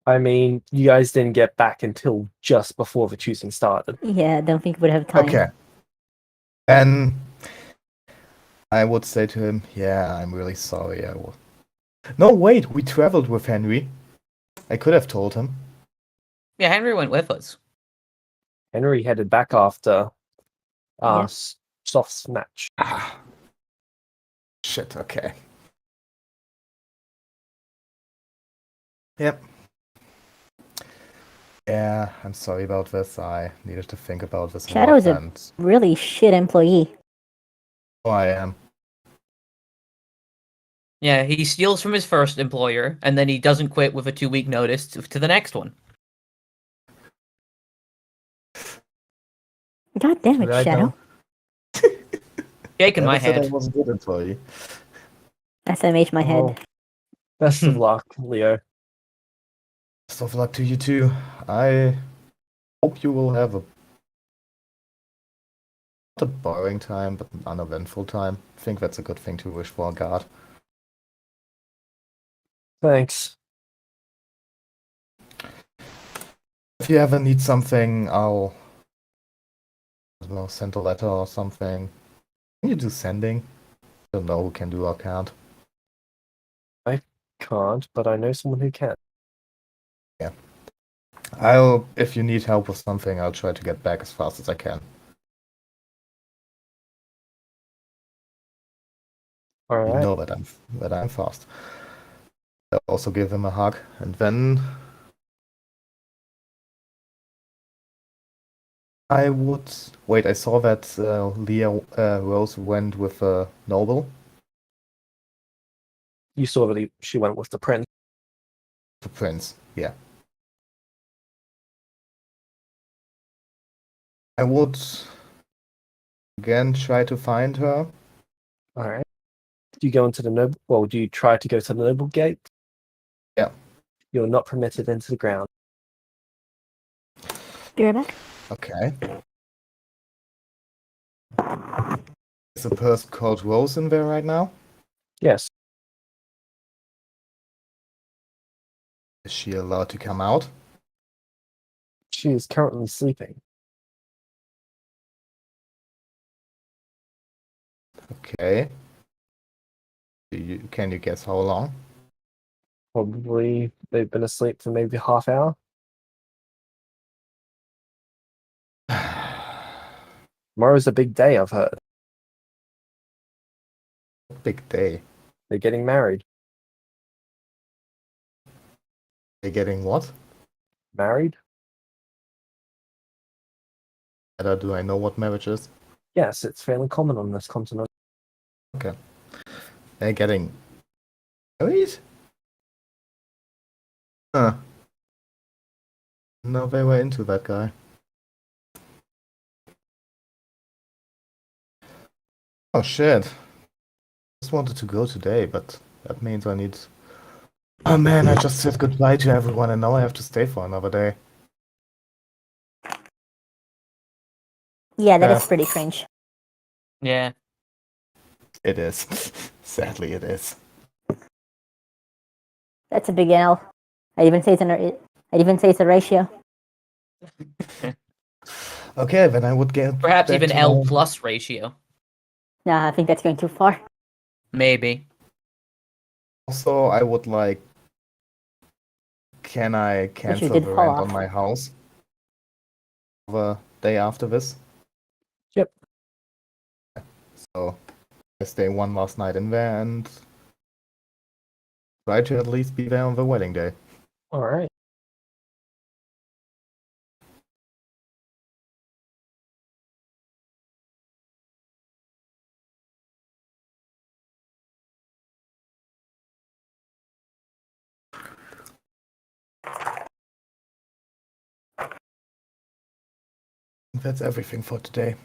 I mean, you guys didn't get back until just before the choosing started. Yeah, I don't think we'd have time. Okay. And I would say to him, yeah, I'm really sorry. No, wait, we traveled with Henry. I could have told him. Yeah, Henry went with us. Henry headed back after Yeah. Soft's match. Ah. Shit, okay. Yep. Yeah, I'm sorry about this. I needed to think about this a lot. Shadow's a And really shit employee. oh, I am. Yeah, he steals from his first employer, and then he doesn't quit with a 2-week notice to the next one. God damn it, Right Shadow. now. Shaking my Never said I head. was a good employee. SMH my Oh, head. best of luck, Leo. Best of luck to you too. I hope you will have a a boring time, but an uneventful time. I think that's a good thing to wish for a god. Thanks. If you ever need something, I don't know, send a letter or something. Can you do sending? I don't know who can do or can't. Can't, but I know someone who can. If you need help with something, I'll try to get back as fast as I can. All You right. know that I'm fast. I'll also give him a hug, and then I would wait. I saw that Leah Rose went with a noble. You saw that she went with the prince. The prince, yeah. I would again try to find her. All right. Do you go into the noble? Well, do you try to go to the noble gate? Yeah. You're not permitted into the ground. Be right back. Okay. Is a person called Rose in there right now? Yes. Is she allowed to come out? She is currently sleeping. Okay. Can you guess how long? Probably they've been asleep for maybe half hour. Tomorrow's a big day, I've heard. Big day. They're getting married. They're getting what? Married? Do I know what marriage is? Yes, it's fairly common on this continent. Okay. They're getting married? Huh. No, they were into that guy. Oh shit. Just wanted to go today, but that means I need... Oh man, I just said goodbye to everyone and now I have to stay for another day. Yeah, that Yeah. is pretty cringe. Yeah. It is. Sadly, it is. That's a big L. I'd even say it's a ratio. Okay, then I would get Perhaps back even to L my- plus ratio. Nah, I think that's going too far. Maybe. Also, I would like... Can I cancel did the fall rent on off. my house? The day after this? Yep. So, I stay one last night in there and try to at least be there on the wedding day. All right. That's everything for today.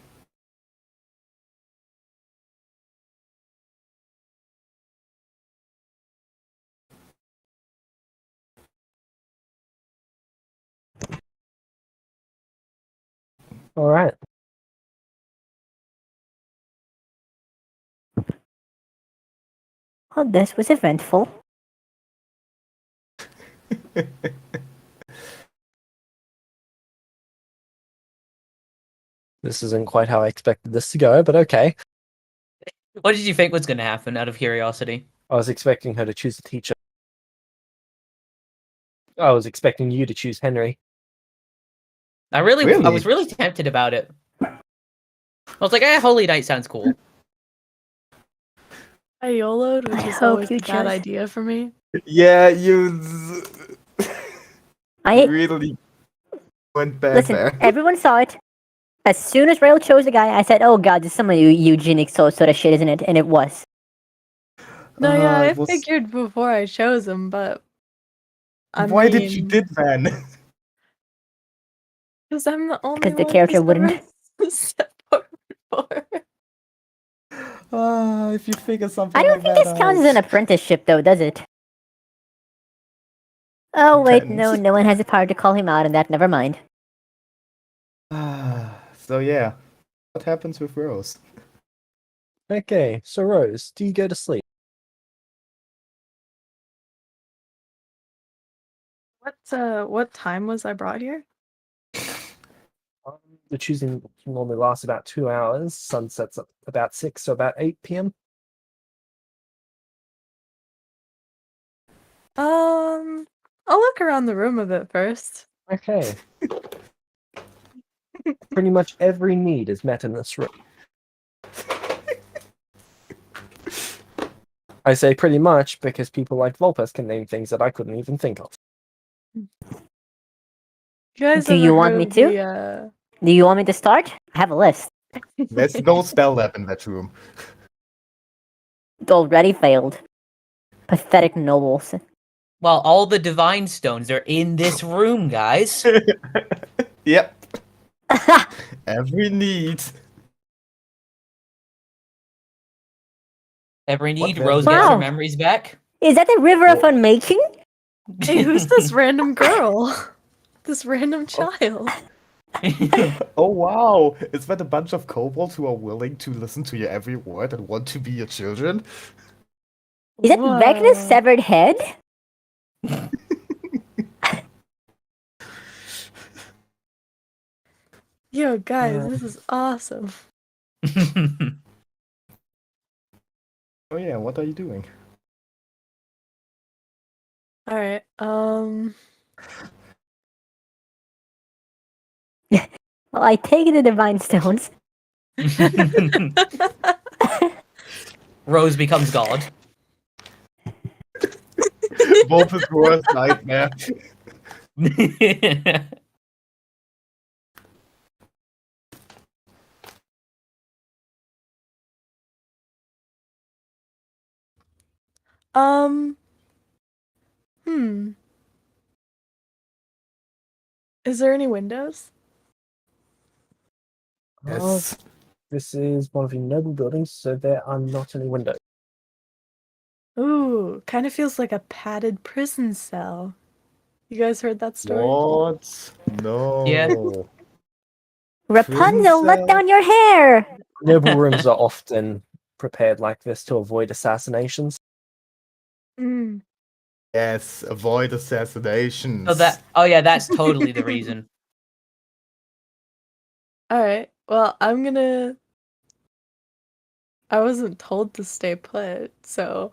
All right. Well, this was eventful. This isn't quite how I expected this to go, but okay. What did you think was going to happen out of curiosity? I was expecting her to choose a teacher. I was expecting you to choose Henry. I Really? was really tempted about it. I was like, Holy Knight sounds cool. I YOLO'd, which is hope always you a bad chose- idea for me. Yeah, you I really went back listen. there. Everyone saw it. As soon as Rail chose the guy, I said, "Oh God, this is some eugenic sort of shit, isn't it?" And it was. No, yeah, it I was- figured before I chose him, but Why did you did then? Because I'm the only Because the one character who's wouldn't. ever stepped forward before. If you figure something I don't like think that this counts as an apprenticeship, though, does it? Oh wait, no, Depends. no one has the power to call him out on that. Never mind. So yeah, What happens with Rose? Okay, so Rose, do you go to sleep? What time was I brought here? The choosing normally lasts about 2 hours. Sun sets up about 6, so about 8 p.m. I'll look around the room a bit first. Okay. Pretty much every need is met in this room. I say pretty much because people like Volpes can name things that I couldn't even think of. You guys Do ever you want heard me of to? the, Do you want me to start? I have a list. There's no spell lab in that room. Already failed. Pathetic nobles. Well, all the divine stones are in this room, guys. Yep. Every need. Every need, What Rose the- gets her Wow. memories back. Is that the river of unmaking? Hey, who's this random girl? This random child. Oh wow! Is that a bunch of kobolds who are willing to listen to your every word and want to be your children? Is that Vecna's Whoa. severed head? Yo, guys, this is awesome. Oh yeah, what are you doing? Alright, Well, I take the divine stones. Rose becomes God. Wolf's worst nightmare. um, hmm. Is there any windows? Yes. This is one of the noble buildings, so there are not any windows. Ooh, kind of feels like a padded prison cell. You guys heard that story? What? No. Yeah. Rapunzel, let cell? down your hair! Noble rooms are often prepared like this to avoid assassinations. Mm. Yes, avoid assassinations. Oh yeah, that's totally the reason. Alright, well, I wasn't told to stay put, so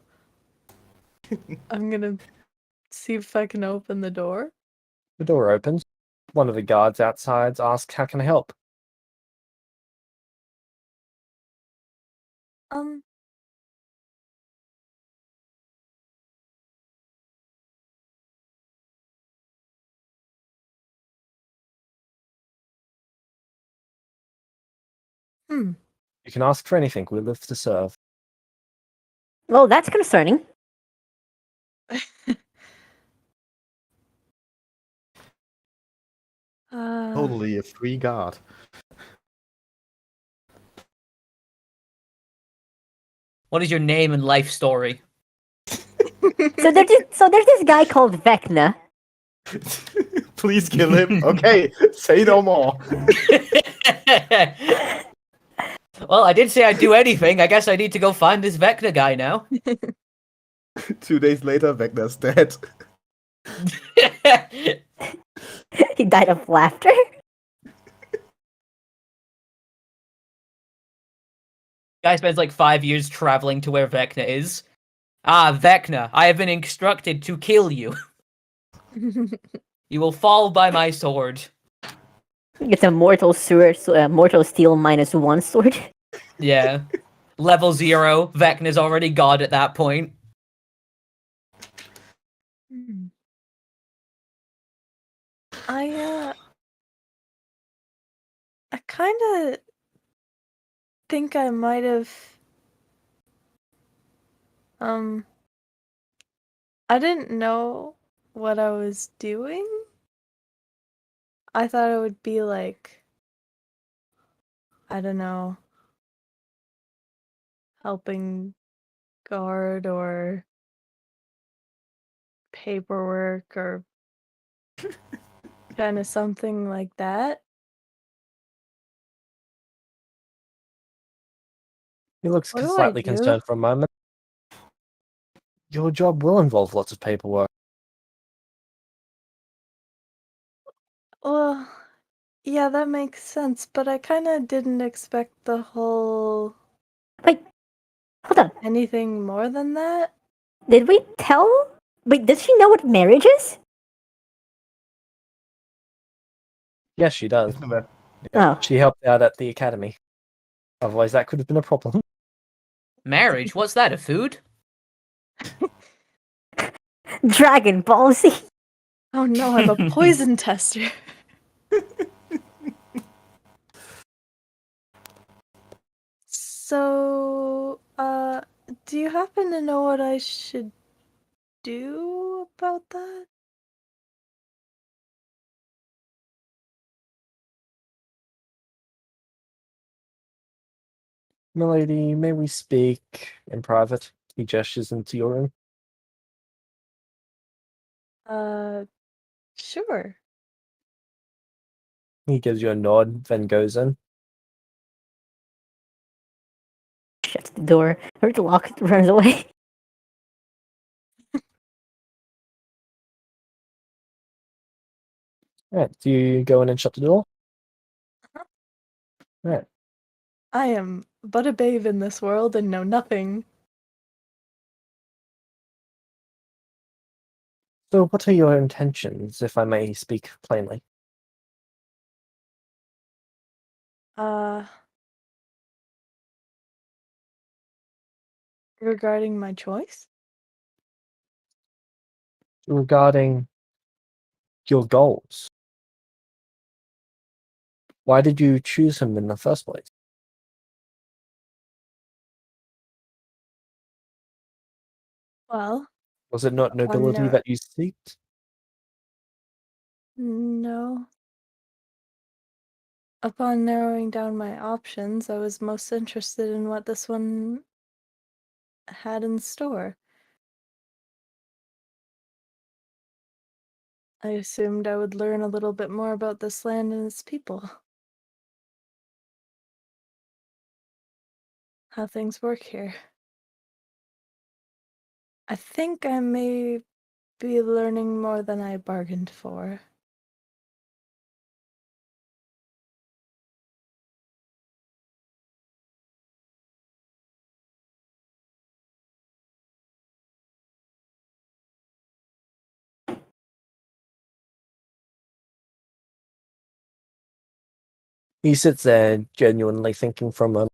I'm gonna see if I can open the door. The door opens. One of the guards outside asks, "How can I help?" Um, hmm. You can ask for anything. We live to serve. Well, that's concerning. Totally a free guard. What is your name and life story? So there's this guy called Vecna. Please kill him. Okay, say no more. Well, I did say I'd do anything. I guess I need to go find this Vecna guy now. 2 days later, Vecna's dead. He died of laughter. Guy spends like 5 years traveling to where Vecna is. Ah, Vecna, I have been instructed to kill you. You will fall by my sword. It's a mortal mortal steel -1 sword. Yeah. Level 0. Vecna's already god at that point. Hmm. I kind of think I might have, I didn't know what I was doing. I thought it would be like, I don't know, helping guard or paperwork or kind of something like that. He looks What do I slightly do? concerned for a moment. Your job will involve lots of paperwork. Well, yeah, that makes sense, but I kind of didn't expect the whole Wait, hold on. anything more than that. Did we tell? Wait, does she know what marriage is? Yes, she does. Isn't that? Oh, She helped out at the academy. Otherwise, that could have been a problem. Marriage? What's that? A food? Dragon Ball Z. Oh no, I'm a poison tester. So, do you happen to know what I should do about that? Milady, may we speak in private? He gestures into your room. Sure. He gives you a nod, then goes in. Shuts the door. Or the lock runs away. Right, do you go in and shut the door? Right. I am but a babe in this world and know nothing. So, what are your intentions, if I may speak plainly? Uh, regarding my choice? Regarding your goals, why did you choose him in the first place? Well, Was it not upon nobility that you seeked? no. Upon narrowing down my options, I was most interested in what this one had in store. I assumed I would learn a little bit more about this land and its people. How things work here. I think I may be learning more than I bargained for. He sits there genuinely thinking for a moment.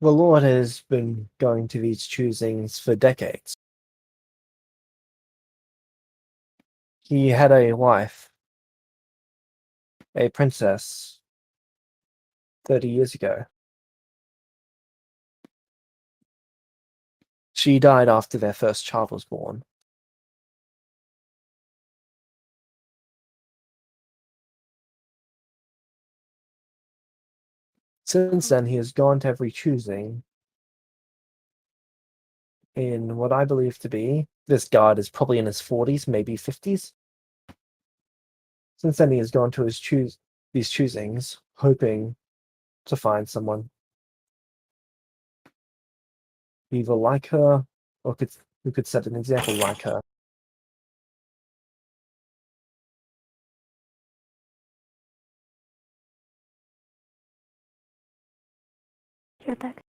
The Lord has been going to these choosings for decades. He had a wife, a princess, 30 years ago. She died after their first child was born. Since then, he has gone to every choosing in what I believe to be, this guard is probably in his 40s, maybe 50s. Since then, he has gone to these choosings, hoping to find someone either like her or who could set an example like her. You're back.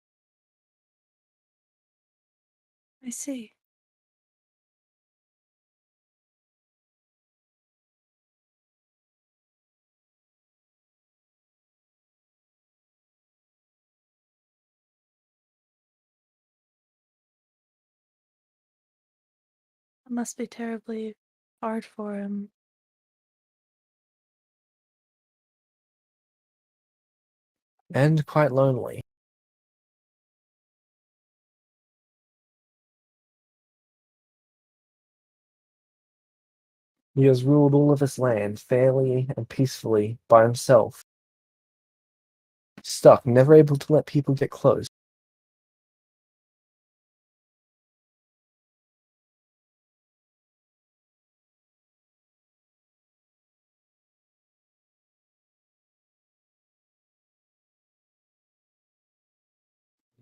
I see. must be terribly hard for him. And quite lonely. He has ruled all of his land fairly and peacefully by himself. Stuck, never able to let people get close.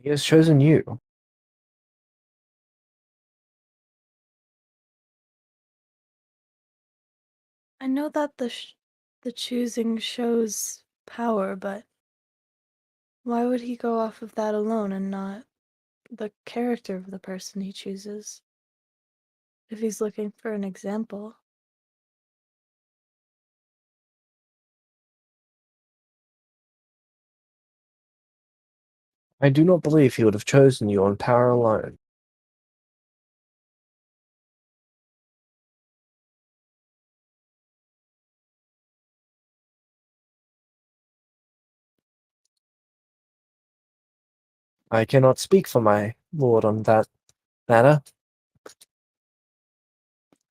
He has chosen you. I know that the choosing shows power, but why would he go off of that alone and not the character of the person he chooses? If he's looking for an example. I do not believe he would have chosen you on power alone. I cannot speak for my lord on that matter,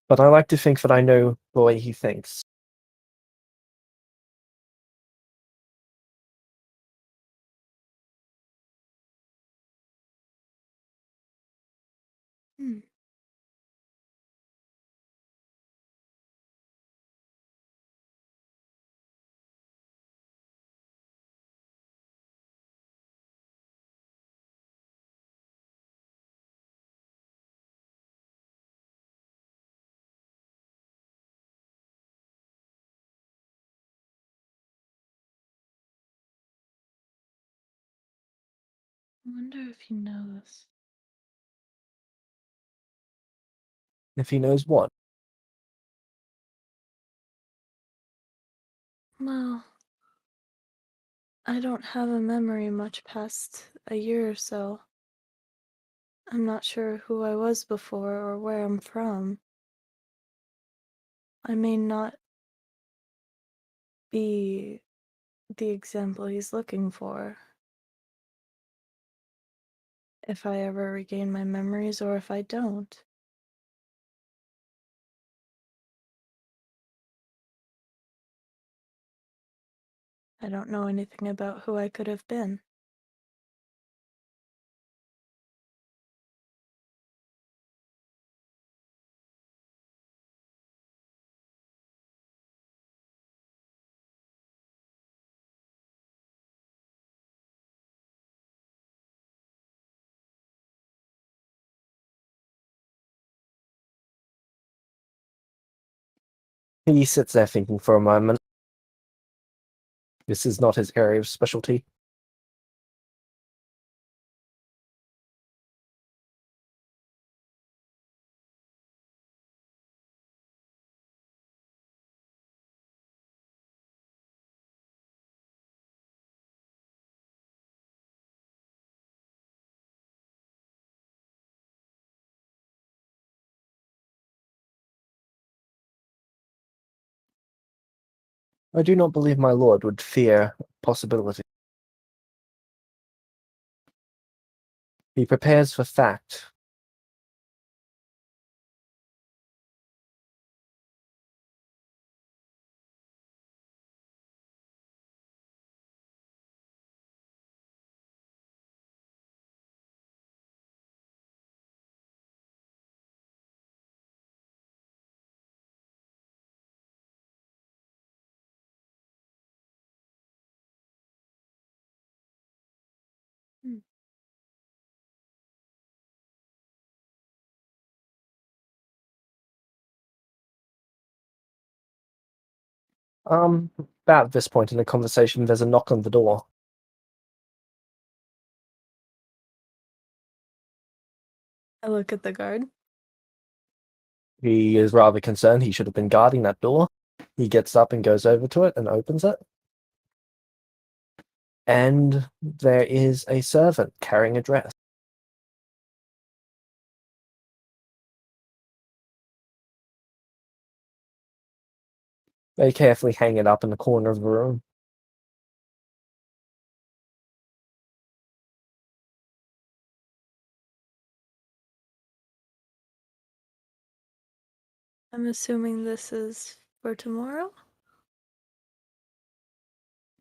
but I like to think that I know the way he thinks. Hmm. I wonder if he knows. If he knows what. Well, I don't have a memory much past a year or so. I'm not sure who I was before or where I'm from. I may not be the example he's looking for. If I ever regain my memories or if I don't. I don't know anything about who I could have been. He sits there thinking for a moment. This is not his area of specialty. I do not believe my lord would fear possibility. He prepares for fact. Hmm. About this point in the conversation, there's a knock on the door. I look at the guard. He is rather concerned. He should have been guarding that door. He gets up and goes over to it and opens it. And there is a servant carrying a dress. They carefully hang it up in the corner of the room. I'm assuming this is for tomorrow?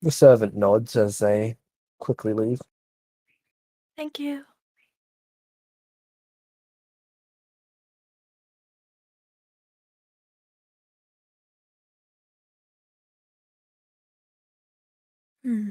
The servant nods as they quickly leave. Thank you. Hmm.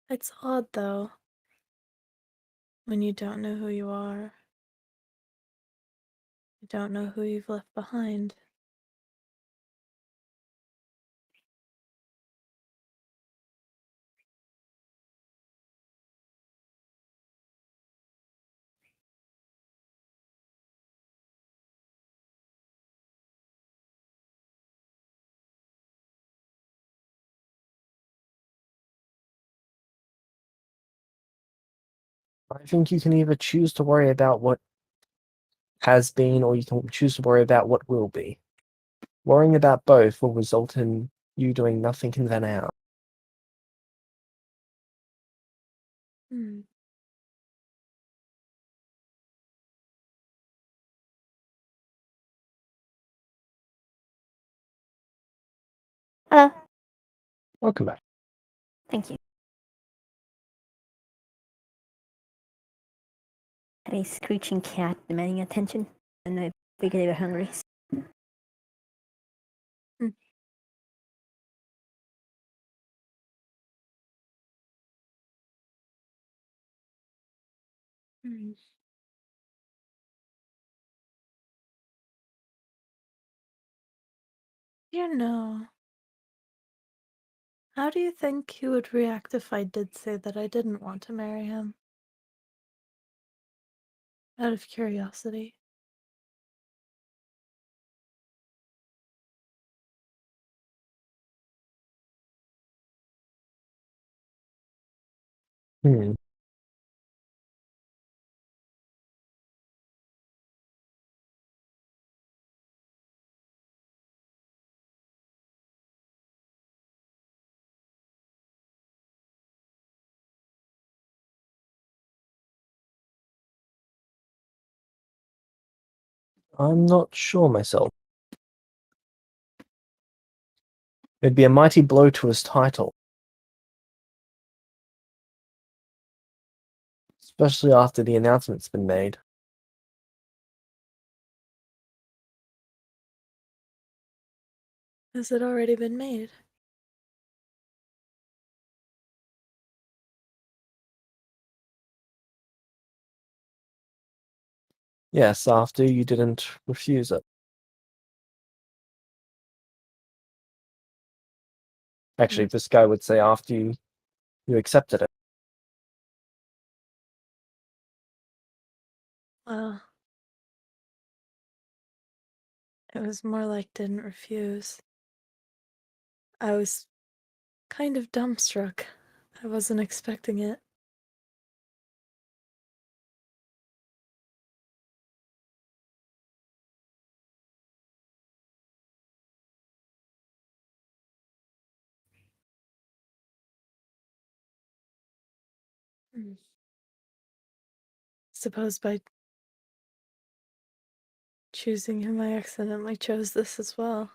It's odd, though, when you don't know who you are. You don't know who you've left behind. I think you can either choose to worry about what has been, or you can choose to worry about what will be. Worrying about both will result in you doing nothing in the now. Hmm. Hello. Welcome back. Thank you. Had a screeching cat demanding attention, and I figured they were hungry. Hmm. You know, how do you think he would react if I did say that I didn't want to marry him? Out of curiosity. Hmm. I'm not sure myself. It'd be a mighty blow to his title. Especially after the announcement's been made. Has it already been made? Yes, after you didn't refuse it. Actually, this guy would say after you accepted it. Well, it was more like didn't refuse. I was kind of dumbstruck. I wasn't expecting it. Hmm. Suppose by choosing him, I accidentally chose this as well.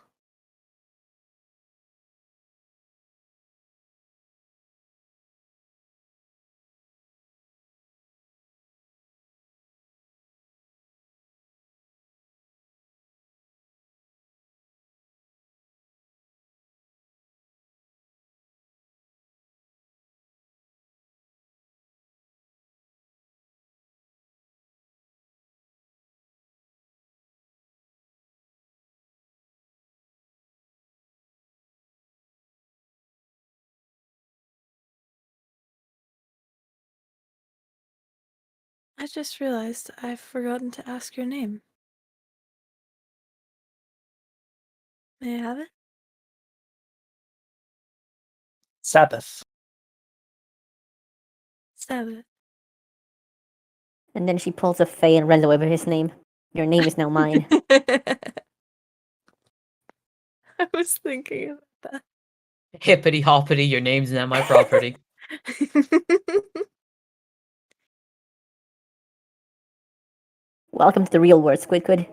I just realized I've forgotten to ask your name. May I have it? Sabbath. Sabbath. And then she pulls a Fae and runs away with his name. Your name is now mine. I was thinking about that. Hippity hoppity, your name's now my property. Welcome to the real world, Squidquid.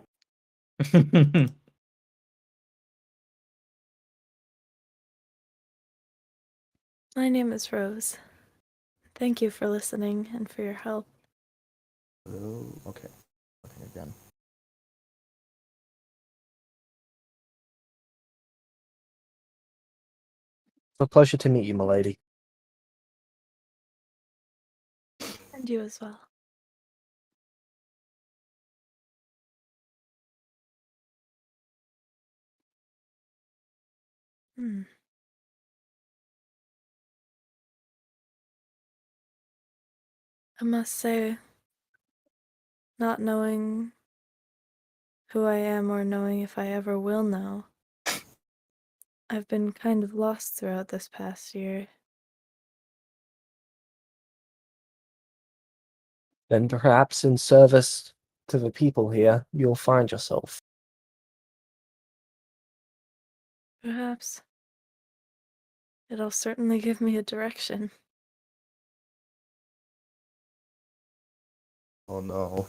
My name is Rose. Thank you for listening and for your help. Oh, okay. Okay, again. It's a pleasure to meet you, milady. And you as well. Hmm. I must say, not knowing who I am or knowing if I ever will know, I've been kind of lost throughout this past year. Then perhaps in service to the people here, you'll find yourself. Perhaps. It'll certainly give me a direction. Oh no.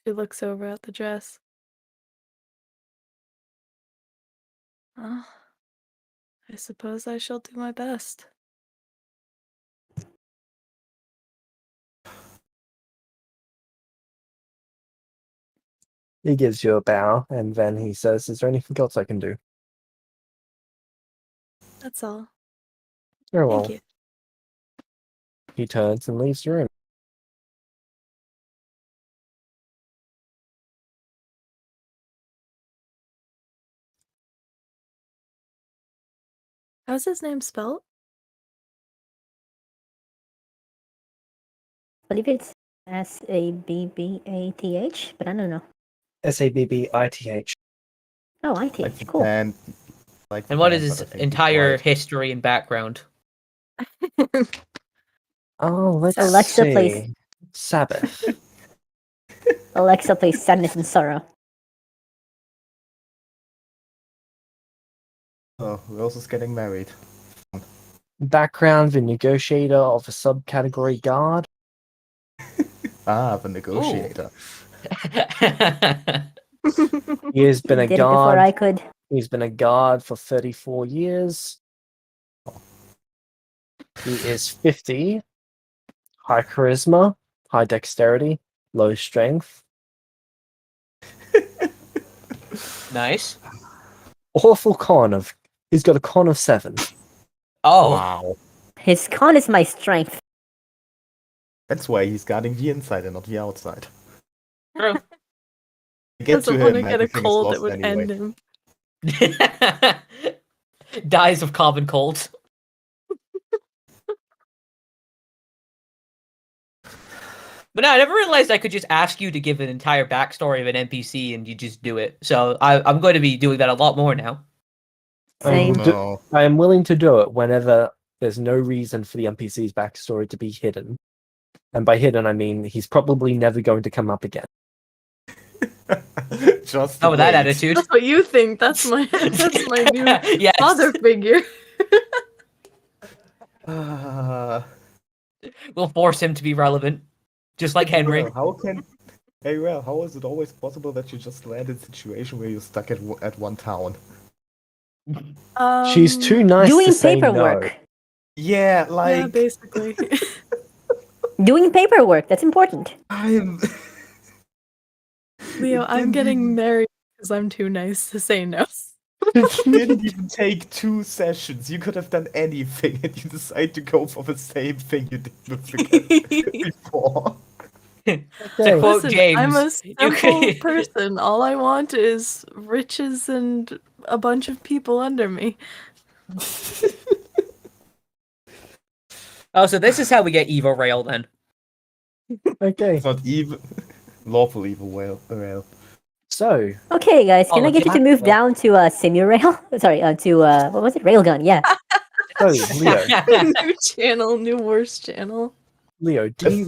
She looks over at the dress. Well, I suppose I shall do my best. He gives you a bow, and then he says, "Is there anything else I can do?" That's all. Very Thank well. you. He turns and leaves the room. How's his name spelled? I believe it's Sabbath, but I don't know. Sabbith. Oh, Like ITH. the Cool. band, like the And what band, is but his I think he's entire white. history and background? Oh, let's Alexa see. plays- Sabbath. Alexa plays Sadness and Sorrow. Oh, Rose is getting married. Background: the negotiator of a subcategory guard. Ah, the negotiator. He has been He a did it before guard. I could. He's been a guard for 34 years. He is 50. High charisma, high dexterity, low strength. Nice. Awful con of. He's got a con of 7. Oh, Wow. His con is my strength. That's why he's guarding the inside and not the outside. true. Get to Doesn't want him, to get a everything is cold lost that would anyway. end him. Dies of common colds. But no, I never realized I could just ask you to give an entire backstory of an NPC and you just do it. So I'm going to be doing that a lot more now. Same. No. I am willing to do it whenever there's no reason for the NPC's backstory to be hidden. And by hidden, I mean he's probably never going to come up again. Just Oh, with that wait. attitude. That's what you think. That's my new Yes. father figure. Ah, We'll force him to be relevant. Just like Henry. well, how can? Hey, well, how is it always possible that you just land in a situation where you're stuck at one town? She's too nice Doing to say paperwork. no. Yeah, like Yeah, basically. Doing paperwork. That's important. I'm. Leo, It I'm didn't getting even- married because I'm too nice to say no. didn't even take 2 sessions. You could have done anything, and you decide to go for the same thing you did with the before. To Okay. quote Listen, James, I'm a you simple could- person. All I want is riches and a bunch of people under me. Oh, so this is how we get Evo Rail then. Okay. It's not even. lawful evil rail. So, Okay, guys, can Oh, I get you to yeah. move down to Simurail? Sorry, to what was it? Railgun, yeah. so Leo, New channel, new worst channel. Leo, do you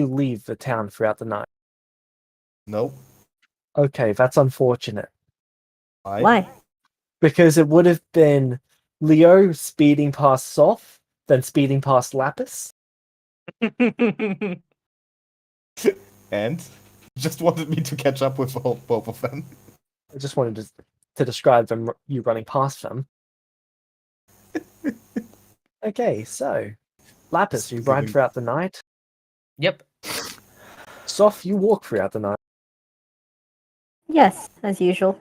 leave the town throughout the night? Nope. Okay, that's unfortunate. Why? Because it would have been Leo speeding past Soph, then speeding past Lapis. And just wanted me to catch up with both of them. I just wanted to describe you running past them. Okay, so Lapis, you ride Speeding. throughout the night. Yep. Soph, you walk throughout the night. Yes, as usual.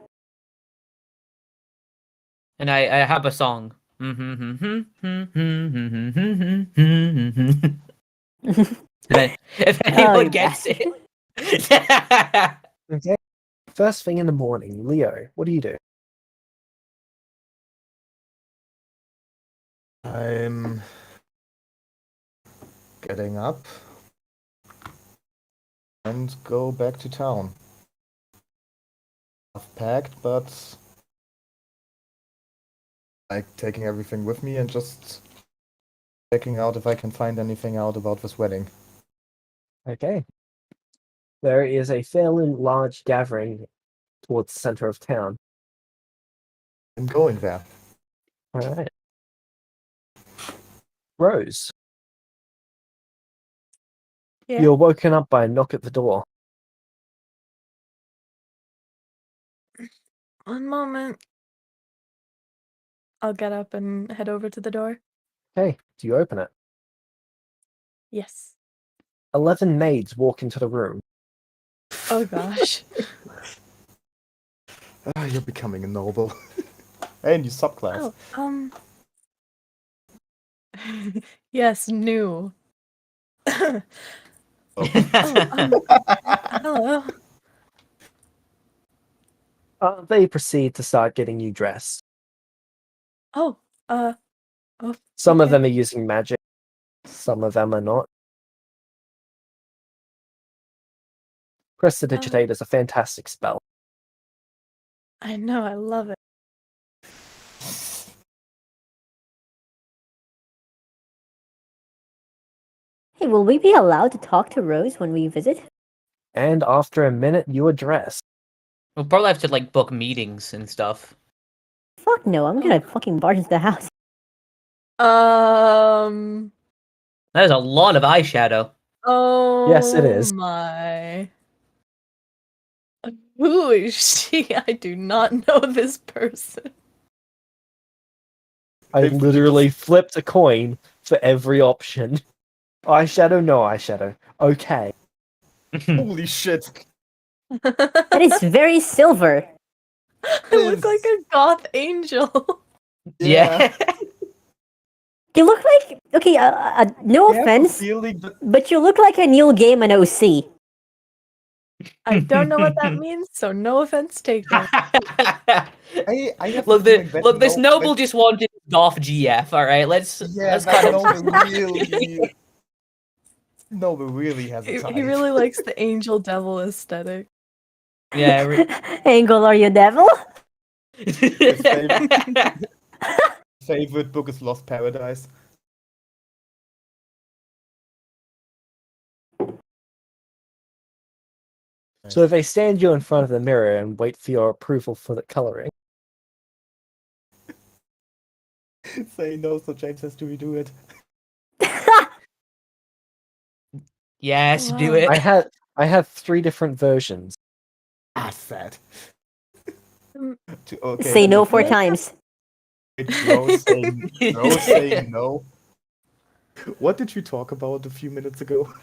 And I have a song. If Oh, anyone you gets bastard. it. Okay. First thing in the morning, Leo, what do you do? I'm getting up and go back to town. I've packed, but like taking everything with me and just checking out if I can find anything out about this wedding. Okay. There is a fairly large gathering towards the center of town. I'm going there. All right. Rose, Yeah. you're woken up by a knock at the door. One moment. I'll get up and head over to the door. Okay, do you open it? Yes. 11 maids walk into the room. Oh gosh. Ah, you're becoming a noble. And you subclass. Oh, yes, new. Oh. Hello. They proceed to start getting you dressed. Oh, oh, Some of okay. them are using magic, some of them are not. Prestidigitate is a fantastic spell. I know, I love it. Hey, will we be allowed to talk to Rose when we visit? And after a minute, you are dressed. We'll probably have to like book meetings and stuff. Fuck no, I'm gonna fucking barge into the house. That is a lot of eyeshadow. Oh Yes, it is. my. Who is she? I do not know this person. I literally flipped a coin for every option. Eyeshadow, no eyeshadow. Okay. Holy shit. That is very silver. I look like a goth angel. Yeah. You look like okay. No I have a offense, feeling that but you look like a Neil Gaiman OC. I don't know what that means, so no offense taken. I have Look, a feeling that this noble just wanted Goth GF. All right, let's that kind of Noble really has a He type. really likes the angel devil aesthetic. yeah. Angle, are you devil? Favorite book is Lost Paradise. So they stand you in front of the mirror and wait for your approval for the coloring. Say no, so James has to redo it. Yes, do Wow. it. I have 3 different versions. Ah, sad. Mm. Okay, Say then no it's 4 like- times. Rose saying no. What did you talk about a few minutes ago?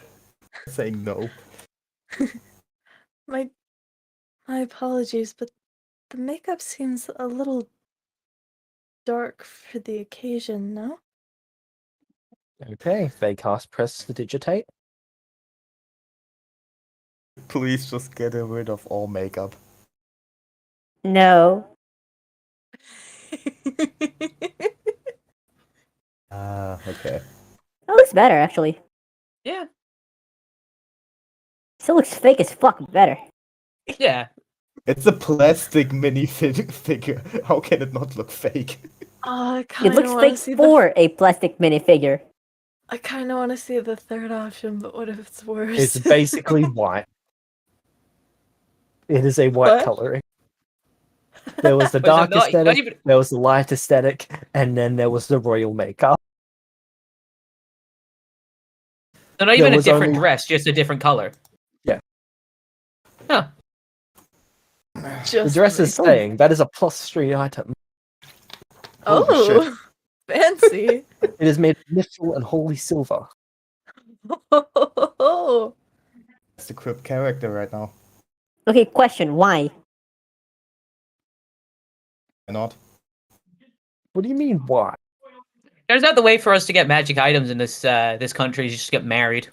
Saying no. My apologies, but the makeup seems a little dark for the occasion, no? Okay, they cast Prestidigitate. Please just get rid of all makeup. No. Ah, okay. That looks better, actually. Yeah. Still looks fake as fuck better. Yeah. It's a plastic mini figure. How can it not look fake? Oh, I It kind of looks want fake to see for a plastic minifigure. I kind of want to see the third option, but what if it's worse? It's basically white. It is a white What? coloring. There was the Wait, so dark not aesthetic, even there was the light aesthetic, and then there was the royal makeup. so not there even a was different only- dress, just a different color. Yeah. Huh. The Just dress is me. saying that is a +3 item. Holy shit. Oh, fancy. It is made of mithril and holy silver. Oh, It's the crip character right now. Okay, question, why? Why not? What do you mean, why? There's not the way for us to get magic items in this country is just get married.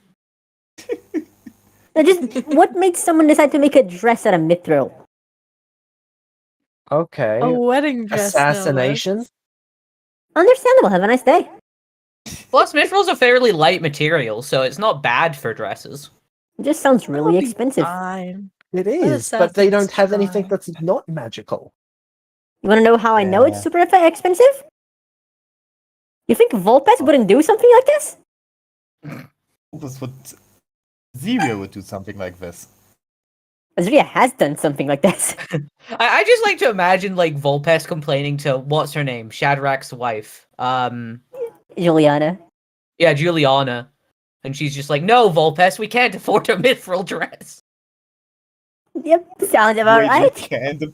Now just, what made someone decide to make a dress out of mithril? Okay. a wedding dress. no less. Assassination? Understandable, have a nice day. Plus, mithril's a fairly light material, so it's not bad for dresses. It just sounds really That'll be expensive. Fine. It Let is, but they don't assassins have anything try. that's not magical. You wanna know how I know it's Yeah. super expensive? You think Vulpes wouldn't do something like this? This would Zero would do something like this. Azria has done something like this. I just like to imagine like Vulpes complaining to what's her name, Shadrach's wife. Juliana. Yeah, Juliana, and she's just like, "No, Vulpes, we can't afford a mithril dress." Yep, sounds about Wait, you right.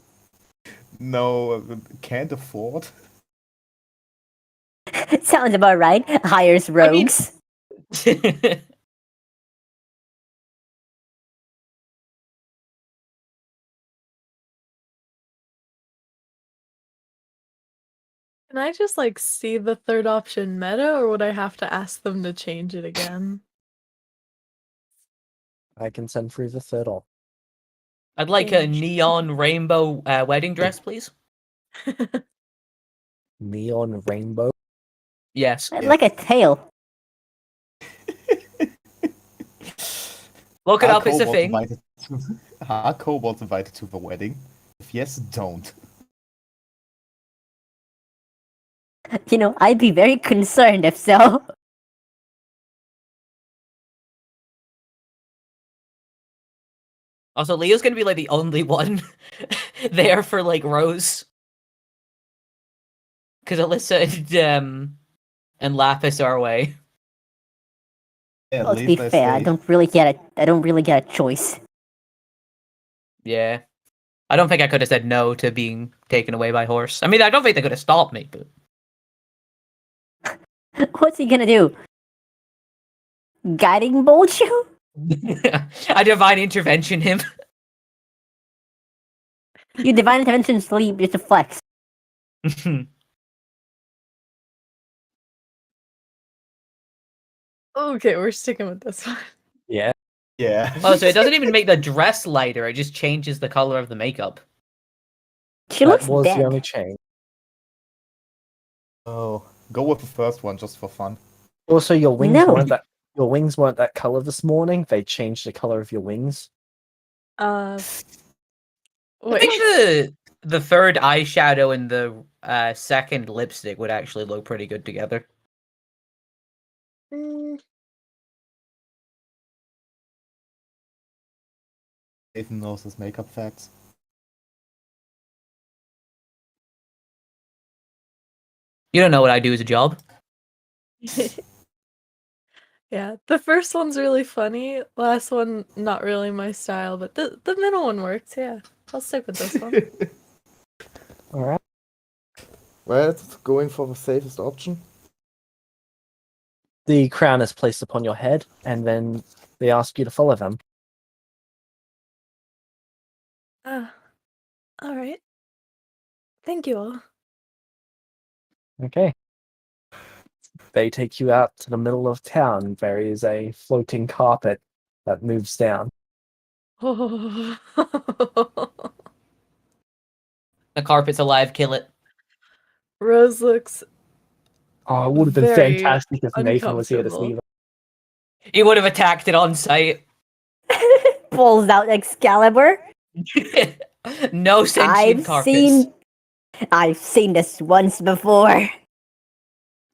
can't afford. Sounds about right. Hires I mean- rogues. Can I just like see the third option meta, or would I have to ask them to change it again? I can send through the third op. I'd like a Change. neon rainbow wedding dress, please. Neon rainbow. Yes. I'd like a tail. Look it Are up, it's a kobolds thing. invited Are kobolds invited to the wedding? If yes, don't. You know, I'd be very concerned if so. Also, Leo's gonna be like the only one there for like Rose. Because Alyssa and Lapis are away. Yeah, Well, to be fair, I don't really get a choice. Yeah. I don't think I could have said no to being taken away by horse. I mean, I don't think they could have stopped me, but What's he gonna do? Guiding bolt you? I divine intervention him. You divine intervention sleep just a flex. Okay, we're sticking with this one. Yeah. Yeah. Oh, so it doesn't even make the dress lighter, it just changes the color of the makeup. She That looks was dead. the only change. Oh, go with the first one just for fun. Also, your wings No. weren't that color this morning. They changed the color of your wings. I Wait. think the third eyeshadow and the second lipstick would actually look pretty good together. Mm, Nathan knows his makeup facts. You don't know what I do as a job. yeah, the first one's really funny. Last one, not really my style, but the middle one works. Yeah, I'll stick with this one. All right. Well, going for the safest option. The crown is placed upon your head, and then they ask you to follow them. Ah, all right. Thank you all. Okay. They take you out to the middle of town. There is a floating carpet that moves down. The carpet's alive, kill it. Rose looks. Oh, it would have been Very fantastic if Nathan was here to see uncomfortable. them. He would have attacked it on sight. pulls out Excalibur. No sentient carpets. I've seen this once before.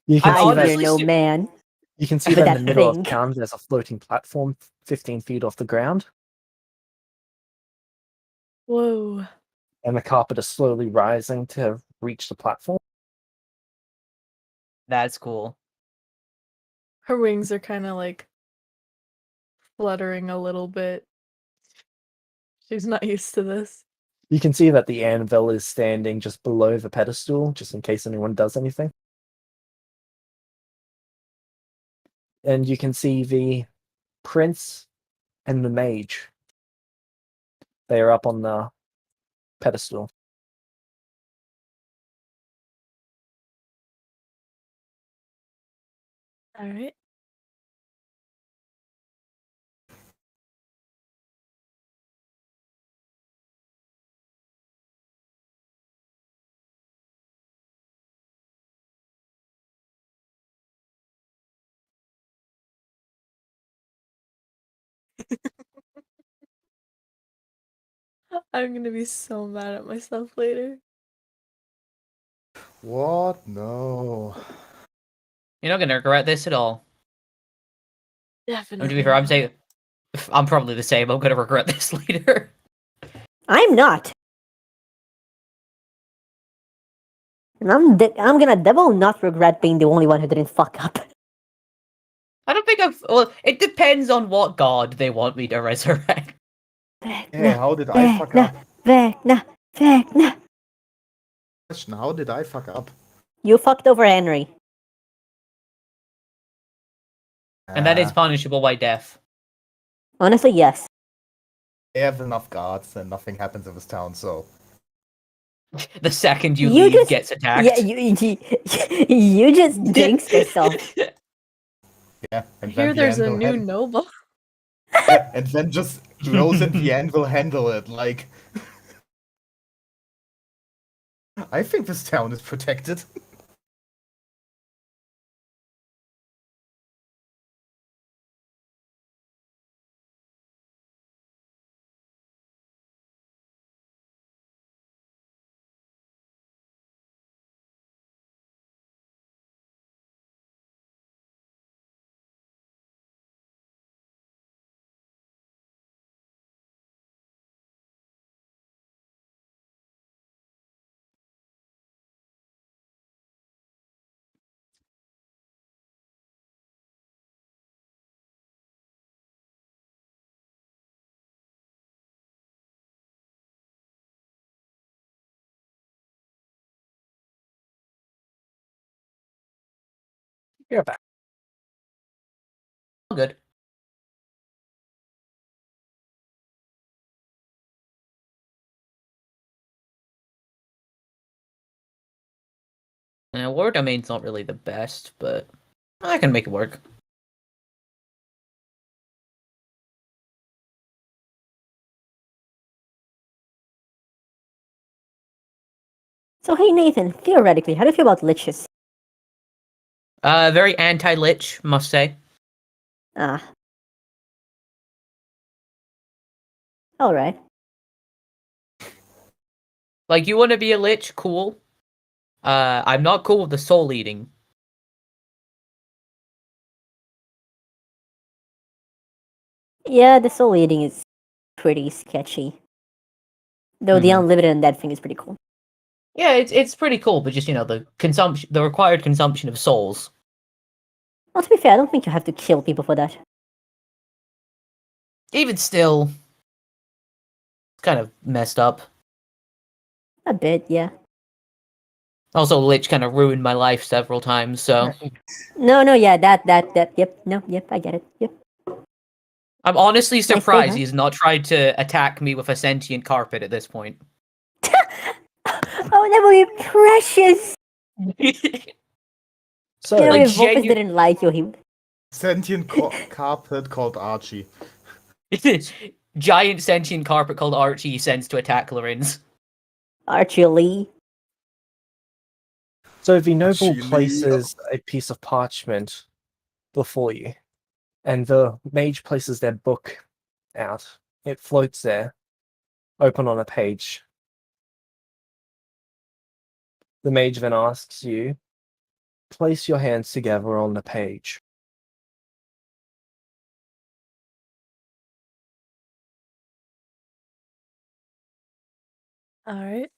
You can I'm see I that. fear no man. You can see But that in the that middle of thing- town. There's a floating platform, 15 feet off the ground, Whoa. and the carpet is slowly rising to reach the platform. That's cool. Her wings are kind of like fluttering a little bit. She's not used to this. You can see that the anvil is standing just below the pedestal, just in case anyone does anything. And you can see the prince and the mage. They are up on the pedestal. All right. I'm gonna be so mad at myself later. What? No. You're not gonna regret this at all. I mean, Definitely. to be fair, I'm not. saying I'm probably the same. I'm gonna regret this later. I'm not. And I'm gonna devil not regret being the only one who didn't fuck up. I don't think I've. Well, it depends on what god they want me to resurrect. Yeah, how did I fuck up? Vecna. Question, how did I fuck up? You fucked over Henry. And that is Ah, punishable by death. Honestly, yes. I have enough guards and nothing happens in this town, so. The second you You leave, just- gets attacked. Yeah, you just jinxed yourself. Yeah, I and hear then the there's a anvil new hand- noble. Yeah, and then just Rose and the anvil handle it, like. I think this town is protected. You're back. Good. War domain's not really the best, but I can make it work. So hey Nathan, theoretically, how do you feel about liches? Very anti-lich, must say. Ah. Alright. Like, you want to be a lich? Cool. I'm not cool with the soul eating. Yeah, the soul eating is pretty sketchy. Though the Mhm. unlimited and that thing is pretty cool. Yeah, it's pretty cool, but just, the required consumption of souls. Well, to be fair, I don't think you have to kill people for that. Even still, it's kind of messed up. A bit, yeah. Also, lich kind of ruined my life several times, so No, yeah, that, yep, I get it, yep. I'm honestly stay surprised high. he's not tried to attack me with a sentient carpet at this point. Oh, that would be precious! So, You know, Like, if Vulpes genu- didn't like you, he... Sentient carpet called Archie. Giant sentient carpet called Archie he sends to attack Lorenz. Archie Lee. so the noble Chile. places a piece of parchment before you, and the mage places their book out It floats there, open on a page. The mage then asks you, place your hands together on the page. All right,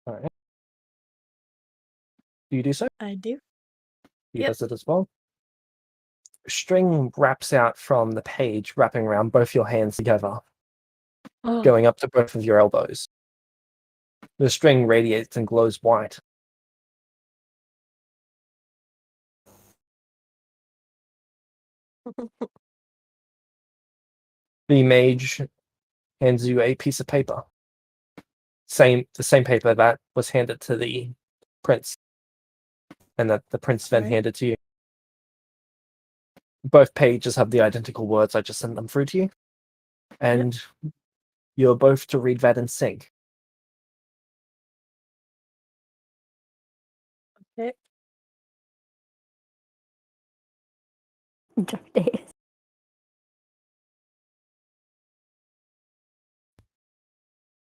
Alright. Do you do so? I do. He Yep. does it as well. String wraps out from the page, wrapping around both your hands together, Oh, going up to both of your elbows. The string radiates and glows white. The mage hands you a piece of paper. The same paper that was handed to the prince, and that the prince then Right. handed to you. Both pages have the identical words. I just sent them through to you, and you're both to read that in sync. okay. Dark days.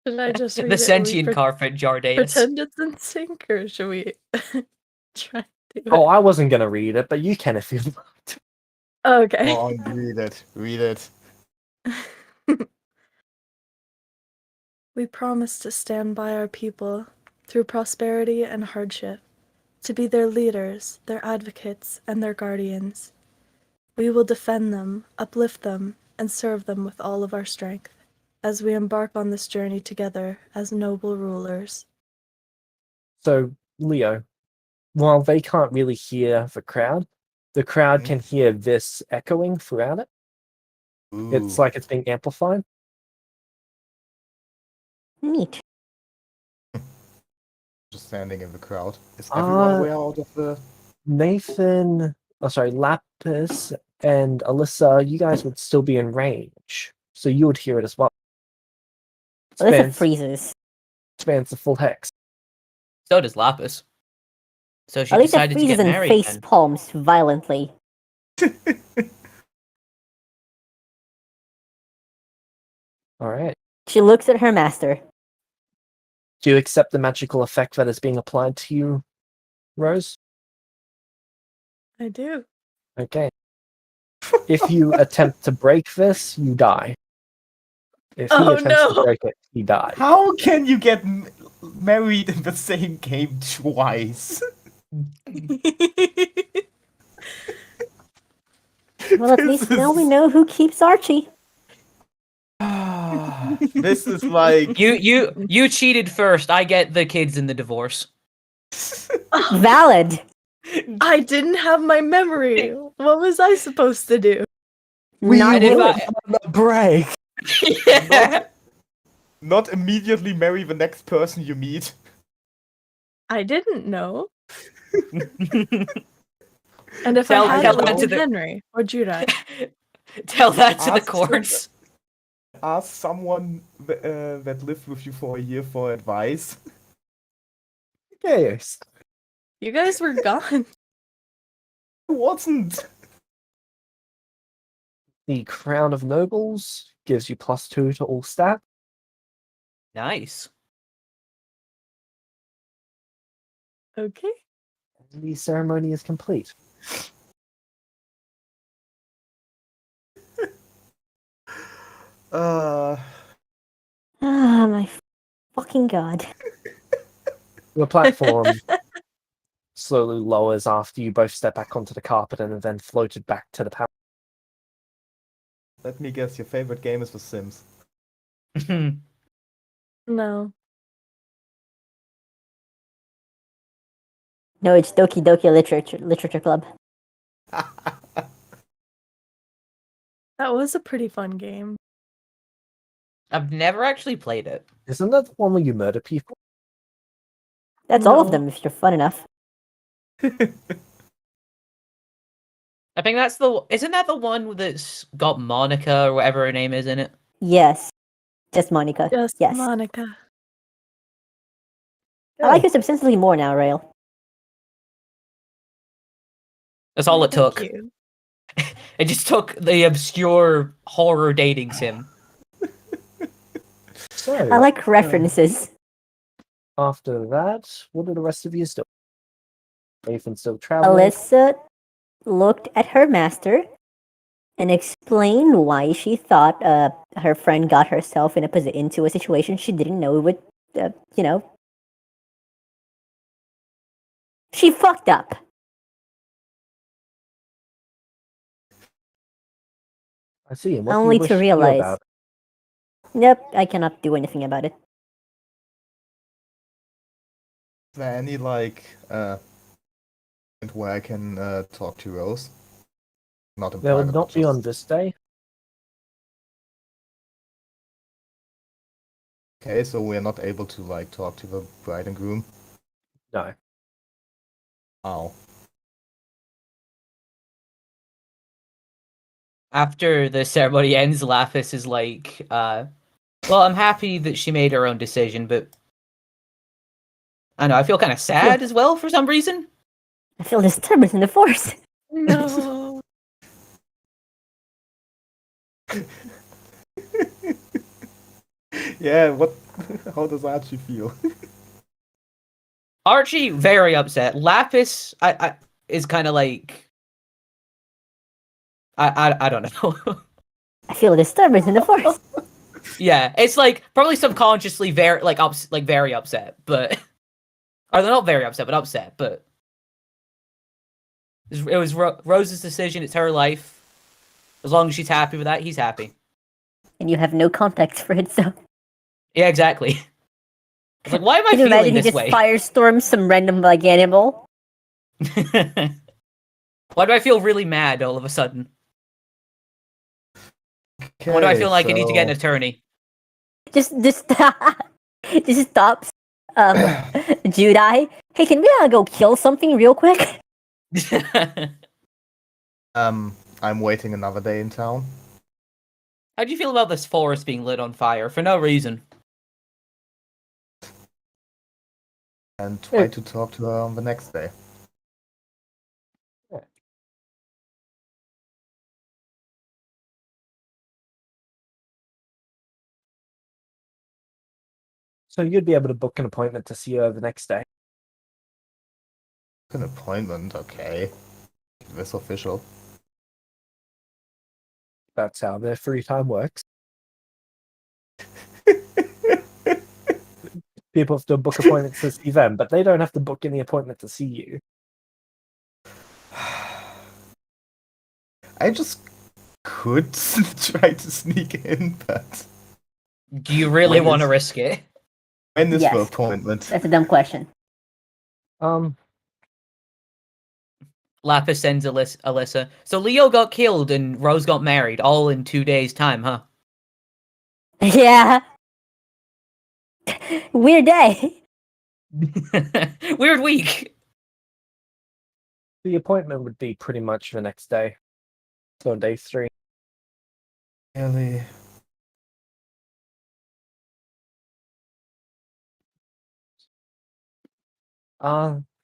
Should I just read The it? sentient carpet Jardeus. Pretend it's in sync, or should we try to do Oh, I wasn't gonna read it, but you can if you want. it? Okay. Oh, read it. Read it. We promise to stand by our people through prosperity and hardship, to be their leaders, their advocates, and their guardians. We will defend them, uplift them, and serve them with all of our strength, as we embark on this journey together as noble rulers. So, Leo, while they can't really hear the crowd Mhm. can hear this echoing throughout it. It's Ooh. like it's being amplified. Neat. Just standing in the crowd. Is everyone Uh, aware out of the... Lapis and Alyssa, you guys would still be in range, so you would hear it as well. Alyssa Spans, freezes. spans the full hex. So does Lapis. So she Alyssa decided to freezes get and married face then. palms violently. All right. She looks at her master. Do you accept the magical effect that is being applied to you, Rose? I do. Okay. If you attempt to break this, you die. If he Oh, attempts to no. break it, he dies. How can you get married in the same game twice? Well, at This least now we is- know who keeps Archie. This is like... You cheated first. I get the kids in the divorce. Valid. I didn't have my memory. What was I supposed to do? Not if do I- it. The break. Yeah. Not immediately marry the next person you meet. I didn't know. And if Tell- I had, tell it would that be to the- Henry or Judah. Tell that to the Ask courts. Ask someone that lived with you for a year for advice. Yes. You guys were gone. I wasn't. The Crown of Nobles gives you +2 to all stat. Nice. Okay. The ceremony is complete. Ah, my fucking god. The platform slowly lowers after you both step back onto the carpet and are then floated back to the palace. Let me guess, your favorite game is The Sims. No. No, it's Doki Doki Literature Club. That was a pretty fun game. I've never actually played it. Isn't that the one where you murder people? That's all of No. them if you're fun enough. I think that's the. Isn't that the one that's got Monica or whatever her name is in it? Yes. Just Monica. Just yes. Monica. I like her substantially more now, Rail. That's all it Thank took. you. It just took the obscure horror dating sim. So, I like references. after that, what are the rest of you still? Nathan still traveling? Alyssa looked at her master and explained why she thought her friend got herself into a situation she didn't know it would, she fucked up. I see. And what do Only you wish to to do realize. about it? Nope, I cannot do anything about it. Is there any like where I can talk to Rose? Not in They will private, not but be just... on this day. Okay, so we're not able to like talk to the bride and groom. No. Oh. After the ceremony ends, Lapis is like, well, I'm happy that she made her own decision, but I don't know, I feel kind of sad as well for some reason. I feel disturbance in the force. No. Yeah, what? How does Archie feel? Archie, very upset. Lapis, I is kind of like, I don't know. I feel disturbance in the force. Yeah, it's like probably subconsciously very like very upset, but or they're not very upset, but upset. But it was Rose's decision. It's her life. As long as she's happy with that, he's happy. And you have no context for it, so. Yeah, exactly. It's like, why am I Can you feeling imagine he this just way? firestorms some random like animal? Why do I feel really mad all of a sudden? Okay, Why do I feel like I need to get an attorney? Just just stops Judai. Hey, can we go kill something real quick? I'm waiting another day in town. How do you feel about this forest being lit on fire for no reason? And try to talk to her on the next day. So you'd be able to book an appointment to see her the next day. An appointment, okay. This official. That's how their free time works. People have to book appointments to see them, but they don't have to book any appointment to see you. I just could try to sneak in, but Do you really When want to is- risk it? when is the Yes. appointment? That's a dumb question. Lapis sends Alyssa. So Leo got killed and Rose got married, all in 2 days' time, huh? Yeah. Weird day. Weird week. The appointment would be pretty much the next day. So on day 3. Really?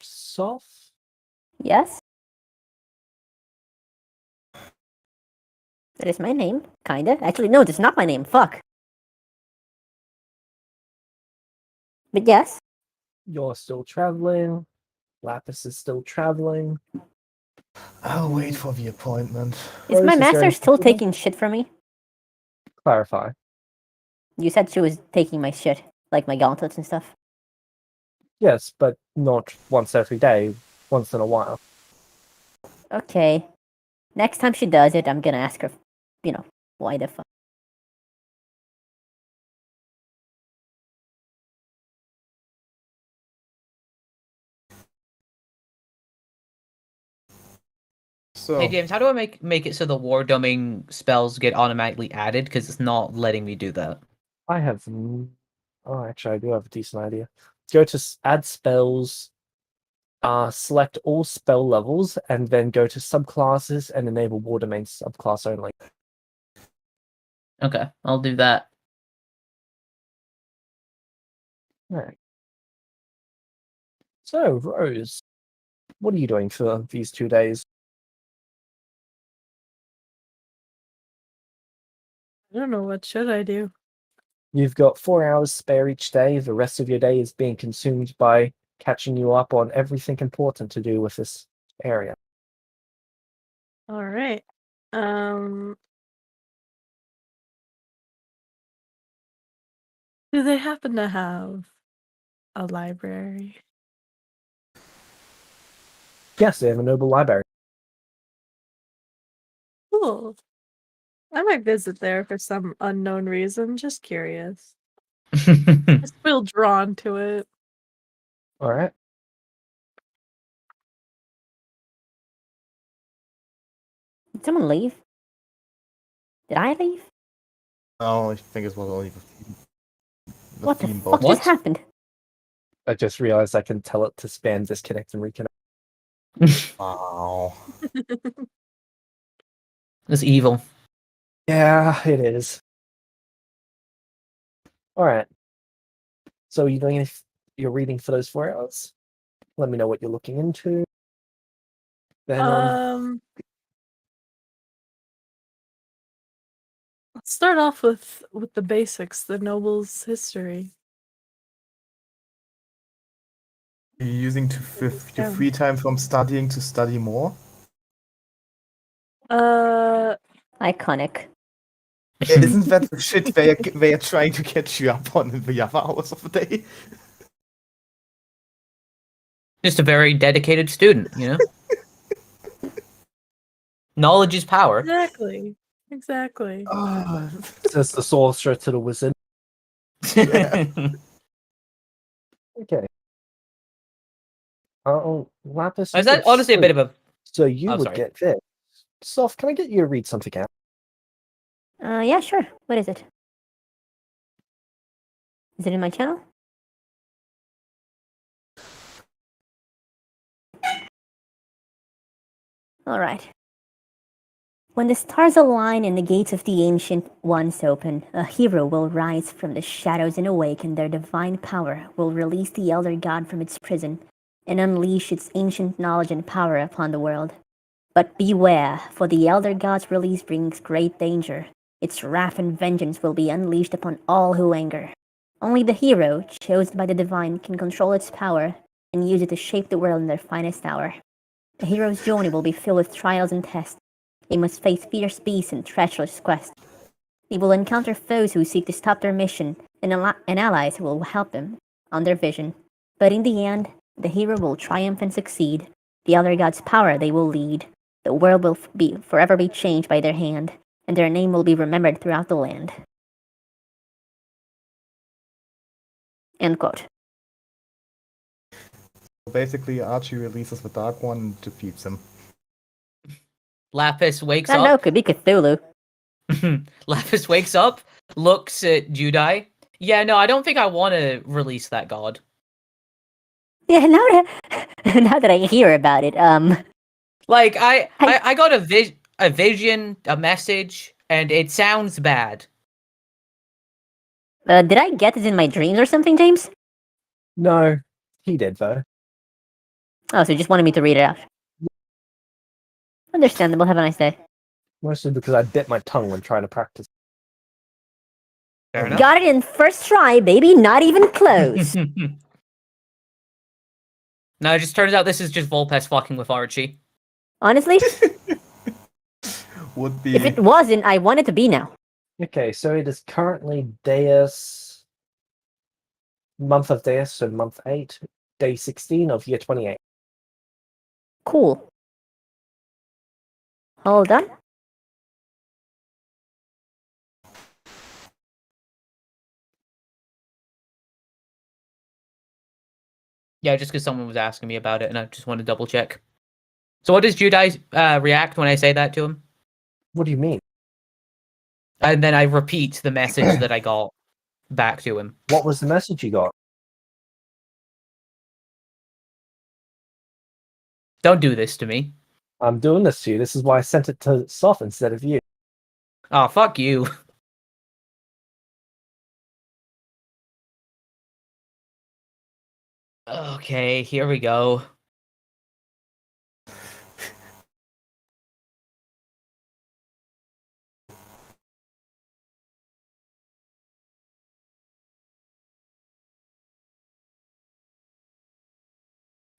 Soft? Yes. That is my name, kinda. Actually, no, that's not my name. Fuck. But yes. You're still traveling. Lapis is still traveling. I'll wait for the appointment. Is my Rose, there master anything still you want to taking shit from me? clarify? You said she was taking my shit, like my gauntlets and stuff. Yes, but not once every day, once in a while. Okay. Next time she does it, I'm gonna ask her, why the fuck? So, Hey James, how do I make it so the war dumbing spells get automatically added? Because it's not letting me do that. I have. Oh, actually, I do have a decent idea. Go to add spells, select all spell levels, and then go to subclasses and enable war domain subclass only. Okay, I'll do that. Alright. So, Rose, what are you doing for these 2 days? I don't know, what should I do? You've got 4 hours spare each day. The rest of your day is being consumed by catching you up on everything important to do with this area. Alright. Do they happen to have a library? Yes, they have a noble library. Cool. I might visit there for some unknown reason. Just curious. Just feel drawn to it. All right. Did someone leave? Did I leave? No, I think it was only the What the theme fuck bot. just What? happened? I just realized I can tell it to spam, disconnect, and reconnect. Wow. That's evil. Yeah, it is. All right. So you're doing you're reading for those 4 hours? Let me know what you're looking into. Then Let's start off with the basics, the noble's history. You're using your free time from studying to study more? Iconic. Isn't that the shit they are trying to catch you up on in the other hours of the day? Just a very dedicated student, you know? Knowledge is power. Exactly. Exactly. Ah, says the sorcerer to the wizard. Yeah. Okay. Oh, Lapis. Is you that go honestly a bit sleep. of a... So you Oh, would sorry. get this. Soph, can I get you to read something out? Yeah, sure. What is it? Is it in my channel? Alright. When the stars align and the gates of the Ancient Ones open, a hero will rise from the shadows and awaken their divine power, will release the Elder God from its prison, and unleash its ancient knowledge and power upon the world. But beware, for the Elder God's release brings great danger. Its wrath and vengeance will be unleashed upon all who anger. Only the hero, chosen by the divine, can control its power and use it to shape the world in their finest hour. The hero's journey will be filled with trials and tests. They must face fierce beasts and treacherous quests. They will encounter foes who seek to stop their mission, and allies who will help them on their vision. But in the end, the hero will triumph and succeed. The Elder God's power they will lead. The world will forever be changed by their hand, and their name will be remembered throughout the land. End quote. Basically, Archie releases the Dark One and defeats him. Lapis wakes That no up. could be Cthulhu. Lapis wakes up, looks at Judai. Yeah, no, I don't think I want to release that god. Yeah, now that I hear about it, Like, I got a vision, a message, and it sounds bad. did I get this in my dreams or something, James? No, he did though. Oh, so you just wanted me to read it out. Understandable. Have a nice day. Mostly because I bit my tongue when trying to practice. Fair enough. Got it in first try, baby. Not even close. No, it just turns out this is just Volpes fucking with Archie. Honestly, Would be. if it wasn't, I want it to be now. Okay, so it is currently Deus, month of Deus, so month 8, day 16 of year 28. Cool. Hold on. Yeah, just because someone was asking me about it, and I just want to double check. So what does Judai react when I say that to him? What do you mean? And then I repeat the message that I got back to him. What was the message you got? Don't do this to me. I'm doing this to you. This is why I sent it to Soph instead of you. Oh, fuck you. Okay, here we go.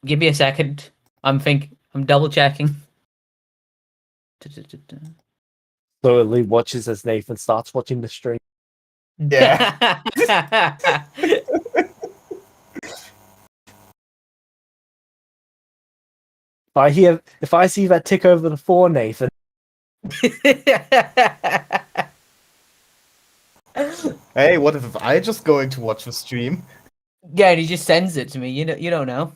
Give me a second. I'm double checking. Slowly watches as Nathan starts watching the stream. Yeah. If I see that tick over the 4, Nathan, Hey, what if I just going to watch the stream? Yeah, and he just sends it to me. You don't know.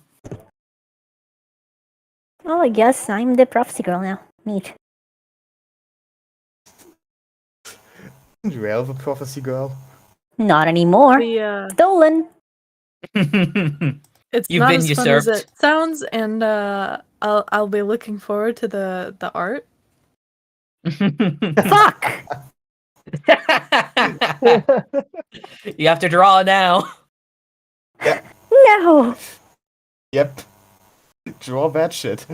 Oh, I guess I'm the prophecy girl now. Neat. You have a prophecy girl. Not anymore. Stolen. It's You've not been as fun as usurped. it sounds, and I'll be looking forward to the art. Fuck. You have to draw now. No. Yep. Draw that shit.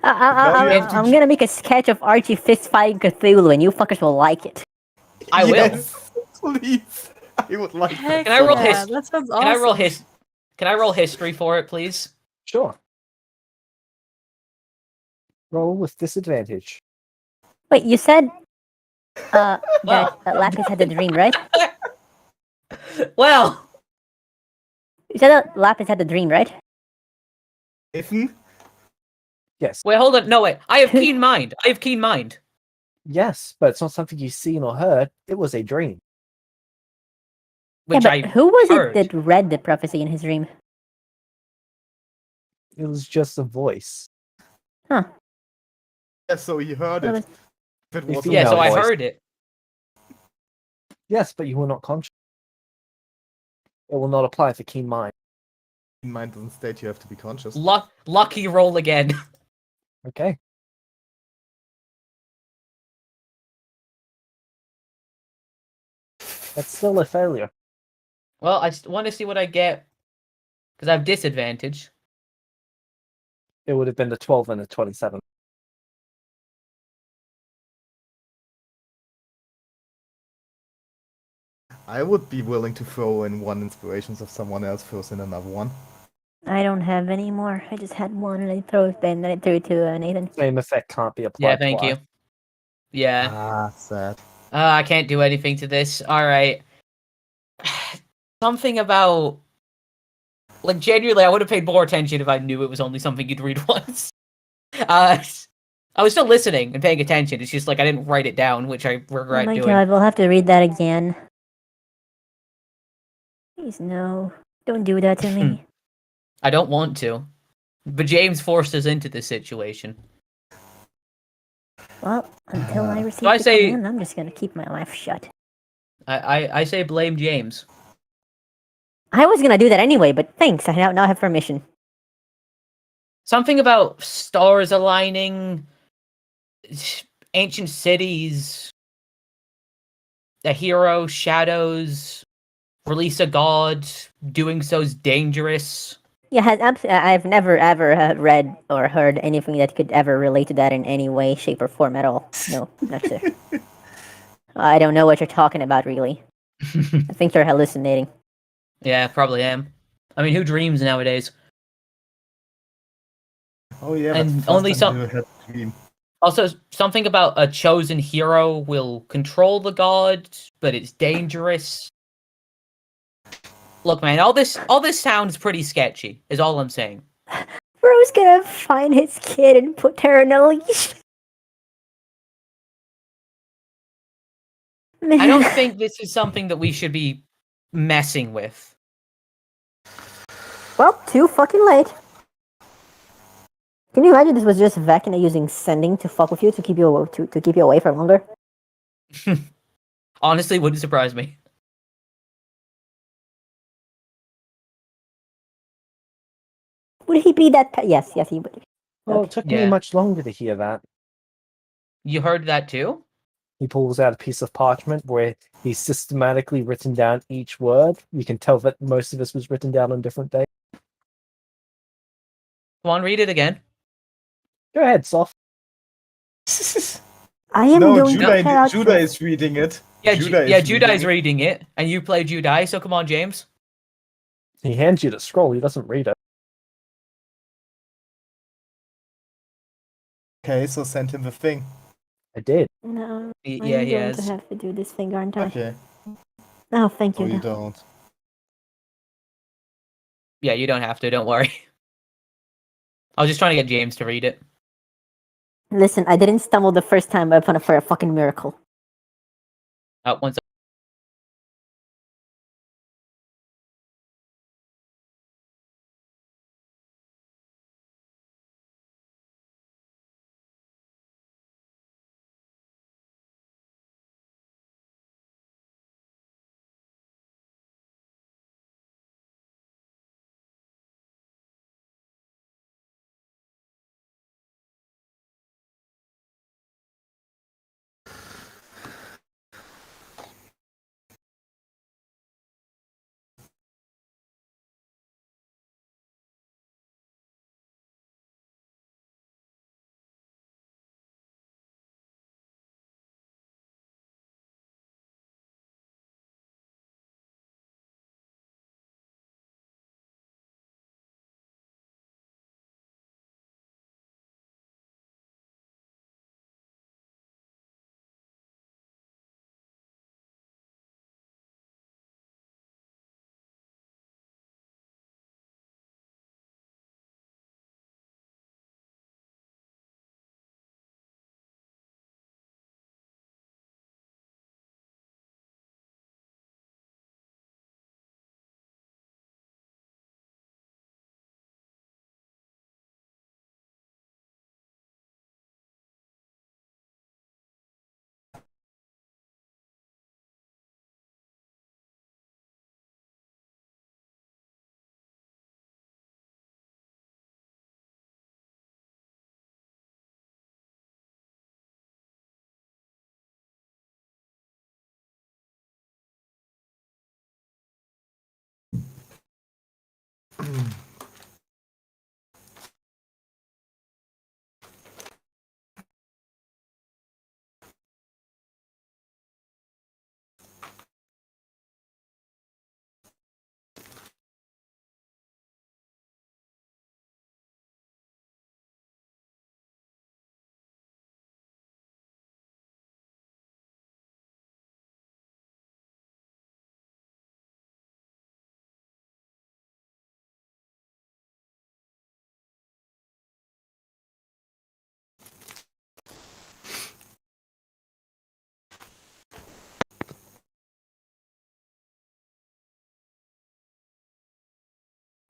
I'm gonna make a sketch of Archie fist fighting Cthulhu, and you fuckers will like it. I will. Yes, please. I would like that. Heck Can I roll yeah, that sounds awesome. Can I roll history for it, please? sure. Roll with disadvantage. Wait, you said that Well. Lapis had the dream, right? Well, You said that Lapis had the dream, right? Nathan? Yes. wait, hold on. No, wait. I have keen mind. Yes, but it's not something you've seen or heard. It was a dream. Which yeah, but who was heard. it that read the prophecy in his dream? It was just a voice. Huh. Yeah, so he heard What it. If it was Yeah, Yeah, so I voice. heard it. Yes, but you were not conscious. It will not apply for keen mind. mind doesn't state you have to be conscious. Lucky roll again. Okay. That's still a failure. Well, I just want to see what I get because I have disadvantage. It would have been a 12 and a 27. I would be willing to throw in one inspirations if someone else throws in another one. I don't have any more. I just had one, and I threw it, and then I threw it to Nathan. Same effect can't be applied. Yeah, thank twice. you. Yeah. Ah, sad. I can't do anything to this. All right. Something about, like, genuinely, I would have paid more attention if I knew it was only something you'd read once. I was still listening and paying attention. It's just like I didn't write it down, which I regret Oh my doing. god, we'll have to read that again. Please, no. Don't do that to me. I don't want to, but James forced us into this situation. Well, until I receive So I the say- command, I'm just gonna keep my mouth shut. I say blame James. I was gonna do that anyway, but thanks, I now have permission. Something about stars aligning, ancient cities, a hero, shadows, release a god, doing so's dangerous. Yeah, I've never ever read or heard anything that could ever relate to that in any way, shape, or form at all. No, not sure. I don't know what you're talking about, really. I think you're hallucinating. Yeah, probably am. I mean, who dreams nowadays? Oh yeah, And that's the only first time some- you had a dream. Also, something about a chosen hero will control the god, but it's dangerous. Look, man, all this sounds pretty sketchy. Is all I'm saying. Bro's gonna find his kid and put her on a leash. I don't think this is something that we should be messing with. Well, too fucking late. Can you imagine this was just Vecna using sending to fuck with you to keep you to keep you away for longer? Honestly, wouldn't surprise me. Would he be that? Yes, he would. Well, it took me Yeah. much longer to hear that. You heard that too? He pulls out a piece of parchment where he's systematically written down each word. You can tell that most of this was written down on different days. Come on, read it again. Go ahead, Soft. I am No, going to head out Judah for- is reading it. Yeah, Judah Judah is reading reading it, and you play Judah, so come on, James. He hands you the scroll. He doesn't read it. Okay, so send him the thing. I did. No, I'm Yeah, he going to has. have to do this thing, aren't I? Okay. Oh, thank Oh, you. you though. don't. Yeah, you don't have to. Don't worry. I was just trying to get James to read it. Listen, I didn't stumble the first time upon it for a fucking miracle. Once.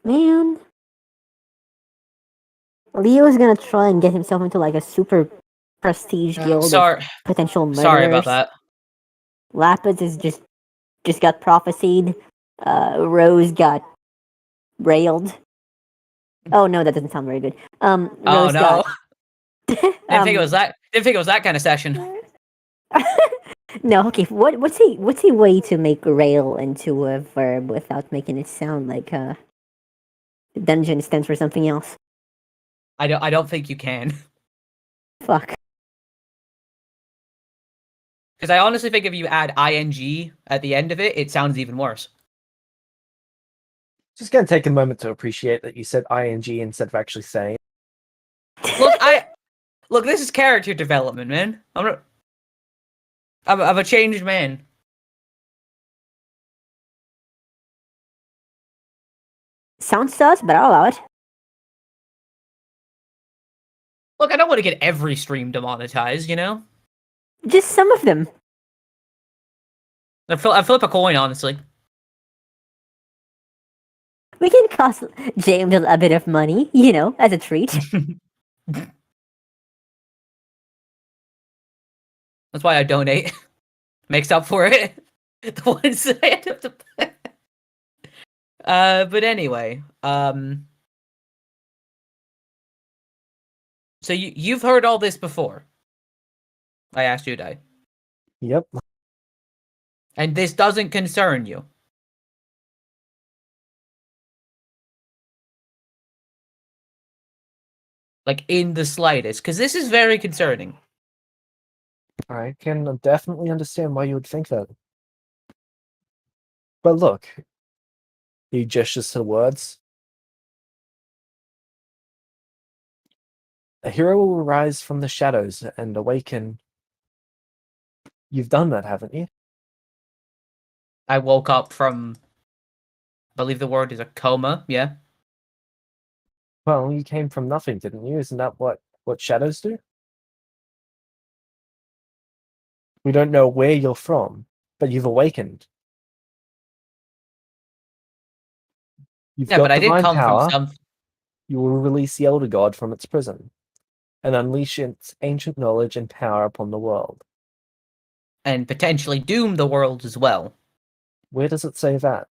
Man. Leo's gonna try and get himself into like a super prestige guild of Sorry, potential murderers. sorry about that. Lapis is just got prophesied. Rose got railed. Oh no, that doesn't sound very good. Oh Rose no! got. Didn't think it was that. Didn't think it was that kind of session. No, okay. What's a way to make rail into a verb without making it sound like dungeon stands for something else? I don't think you can. Fuck. Because I honestly think if you add ing at the end of it, it sounds even worse. Just gonna take a moment to appreciate that you said ing instead of actually saying. Look. This is character development, man. I'm a changed man. Sounds sus, but I'll allow it. Look, I don't want to get every stream demonetized, you know? Just some of them. I flip a coin, honestly. We can cost James a bit of money, you know, as a treat. That's why I donate. Makes up for it. The ones that I end up to play. But anyway, so you've heard all this before. I asked you, Dai. Yep. And this doesn't concern you. Like, in the slightest. Because this is very concerning. I can definitely understand why you would think that. But look, he gestures to the words. A hero will rise from the shadows and awaken. You've done that, haven't you? I woke up from, I believe the word is a coma, yeah? Well, you came from nothing, didn't you? Isn't that what shadows do? We don't know where you're from, but you've awakened. You've Yeah, but got I did divine come from power. some... You will release the Elder God from its prison and unleash its ancient knowledge and power upon the world. and potentially doom the world as well. Where does it say that?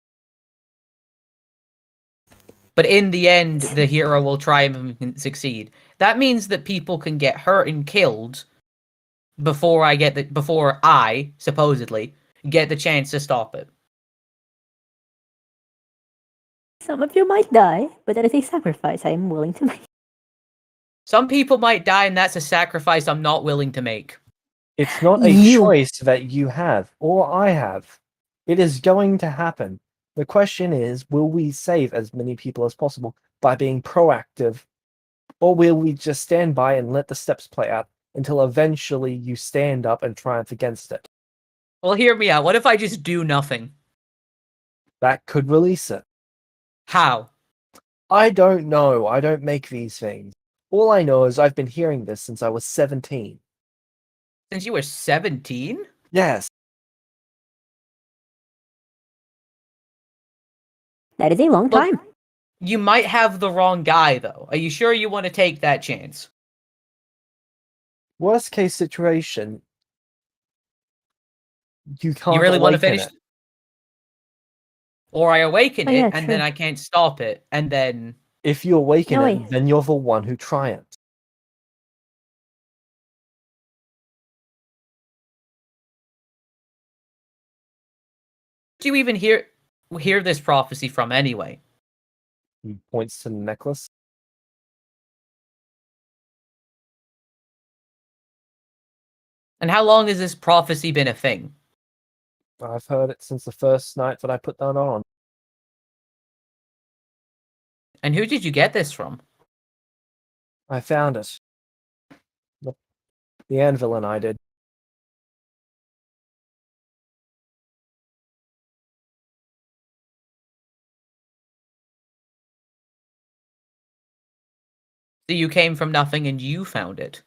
But in the end, the hero will triumph and succeed. That means that people can get hurt and killed before I supposedly get the chance to stop it. Some of you might die, but that is a sacrifice I am willing to make. Some people might die, and that's a sacrifice I'm not willing to make. It's not a You- choice that you have or I have. It is going to happen. The question is, will we save as many people as possible by being proactive, or will we just stand by and let the steps play out until eventually you stand up and triumph against it? Well, hear me out. What if I just do nothing? That could release it. How? I don't know. I don't make these things. All I know is I've been hearing this since I was 17. Since you were 17? Yes. That is a long Look, time. You might have the wrong guy, though. Are you sure you want to take that chance? Worst case situation, you can't You really want to awaken finish? it. Or I awaken Oh, it, yeah, and true. then I can't stop it, and then... If you awaken No, it, wait. then you're the one who triumphs. Did you even hear this prophecy from anyway? He points to the necklace. And how long has this prophecy been a thing? I've heard it since the first night that I put that on. And who did you get this from? I found it. The anvil and I did. So you came from nothing and you found it.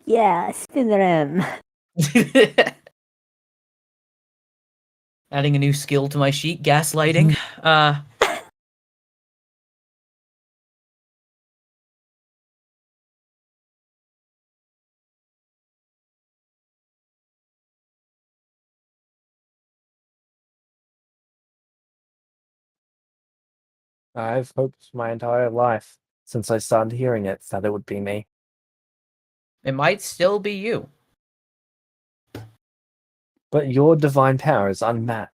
Yeah, spin the ram. Adding a new skill to my sheet, gaslighting. I've hoped my entire life, since I started hearing it, that it would be me. It might still be you. But your divine power is unmatched.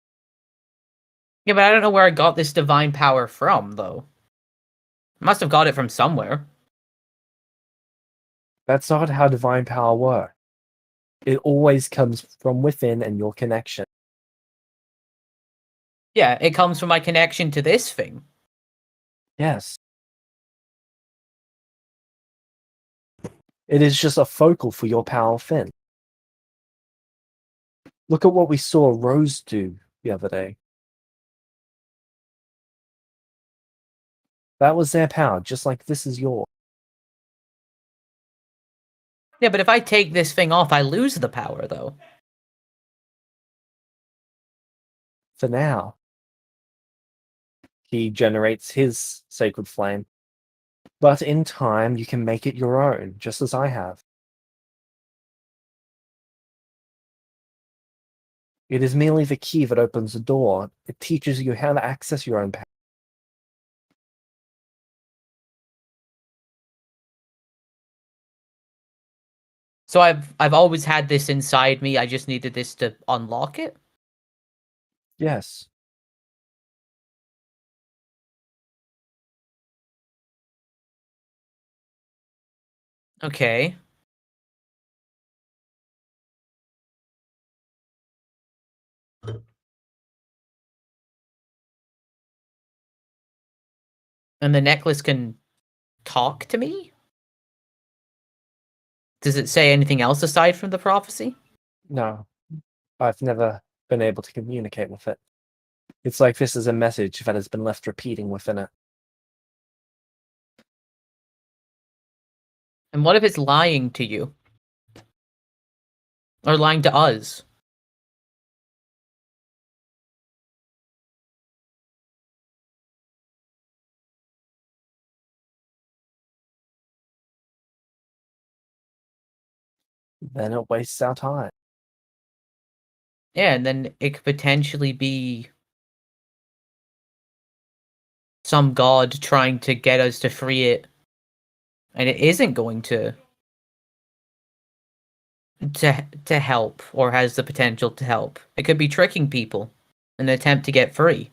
Yeah, but I don't know where I got this divine power from, though. I must have got it from somewhere. That's not how divine power works. It always comes from within and your connection. Yeah, it comes from my connection to this thing. Yes. It is just a focal for your power within. Look at what we saw Rose do the other day. That was their power, just like this is yours. Yeah, but if I take this thing off, I lose the power, though. For now. He generates his sacred flame. But in time, you can make it your own, just as I have. It is merely the key that opens the door. It teaches you how to access your own power. So I've always had this inside me. I just needed this to unlock it. Yes. Okay. And the necklace can talk to me? Does it say anything else aside from the prophecy? No, I've never been able to communicate with it. It's like this is a message that has been left repeating within it. And what if it's lying to you? Or lying to us? Then it wastes our time. Yeah, and then it could potentially be some god trying to get us to free it, and it isn't going to help, or has the potential to help. It could be tricking people in an attempt to get free.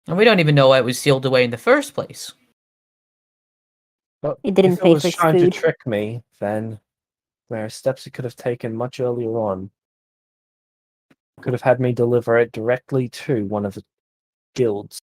And we don't even know why it was sealed away in the first place. But It didn't if it pay was for its trying food. to trick me, then there are steps it could have taken much earlier on. Could have had me deliver it directly to one of the guilds.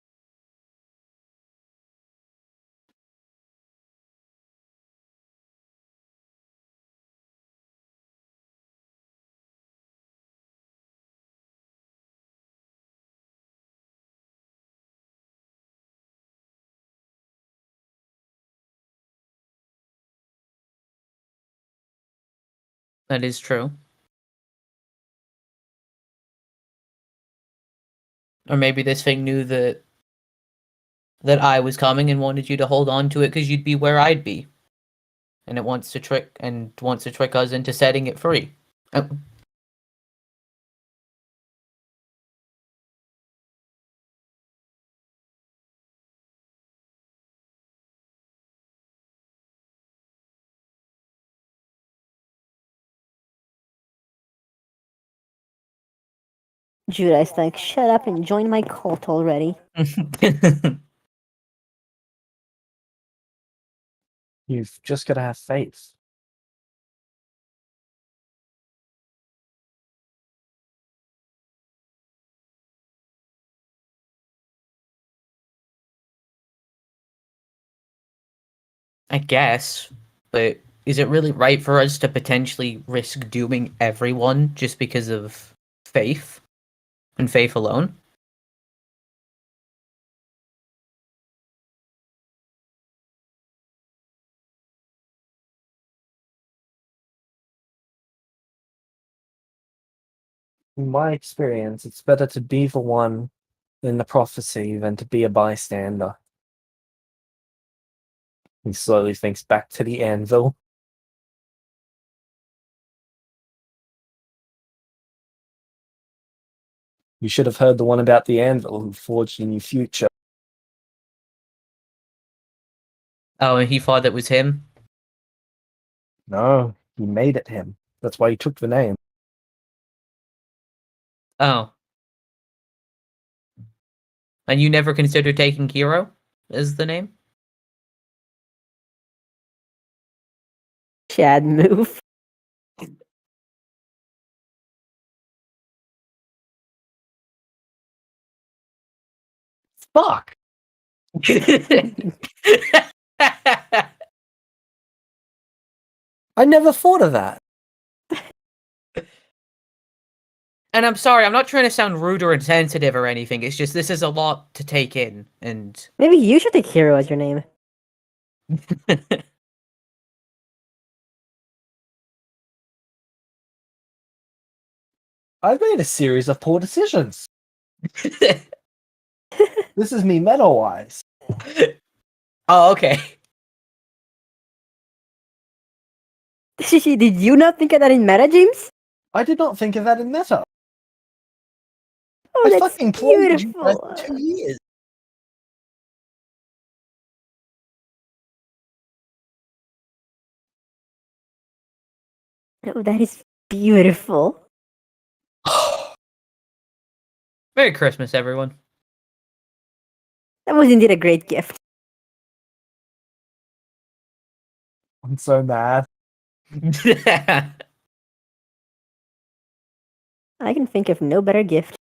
That is true. Or maybe this thing knew that I was coming and wanted you to hold on to it because you'd be where I'd be. And it wants to trick us into setting it free. Oh. Judas like, shut up and join my cult already. You've just got to have faith. I guess, but is it really right for us to potentially risk dooming everyone just because of faith and faith alone? In my experience, it's better to be the one in the prophecy than to be a bystander. He slowly thinks back to the anvil. You should have heard the one about the anvil who forged a new future. Oh, and he thought that was him? No, he made it him. That's why he took the name. Oh. And you never considered taking Kiro as the name? Chad move. Fuck! I never thought of that. And I'm sorry, I'm not trying to sound rude or insensitive or anything. It's just this is a lot to take in, and Maybe you should take Hero as your name. I've made a series of poor decisions. This is me meta-wise. Oh, okay. Did you not think of that in meta, James? I did not think of that in meta. Oh, I that's fucking played you guys beautiful. for 2 years. Oh, that is beautiful. Merry Christmas, everyone. That was indeed a great gift. I'm so mad. I can think of no better gift.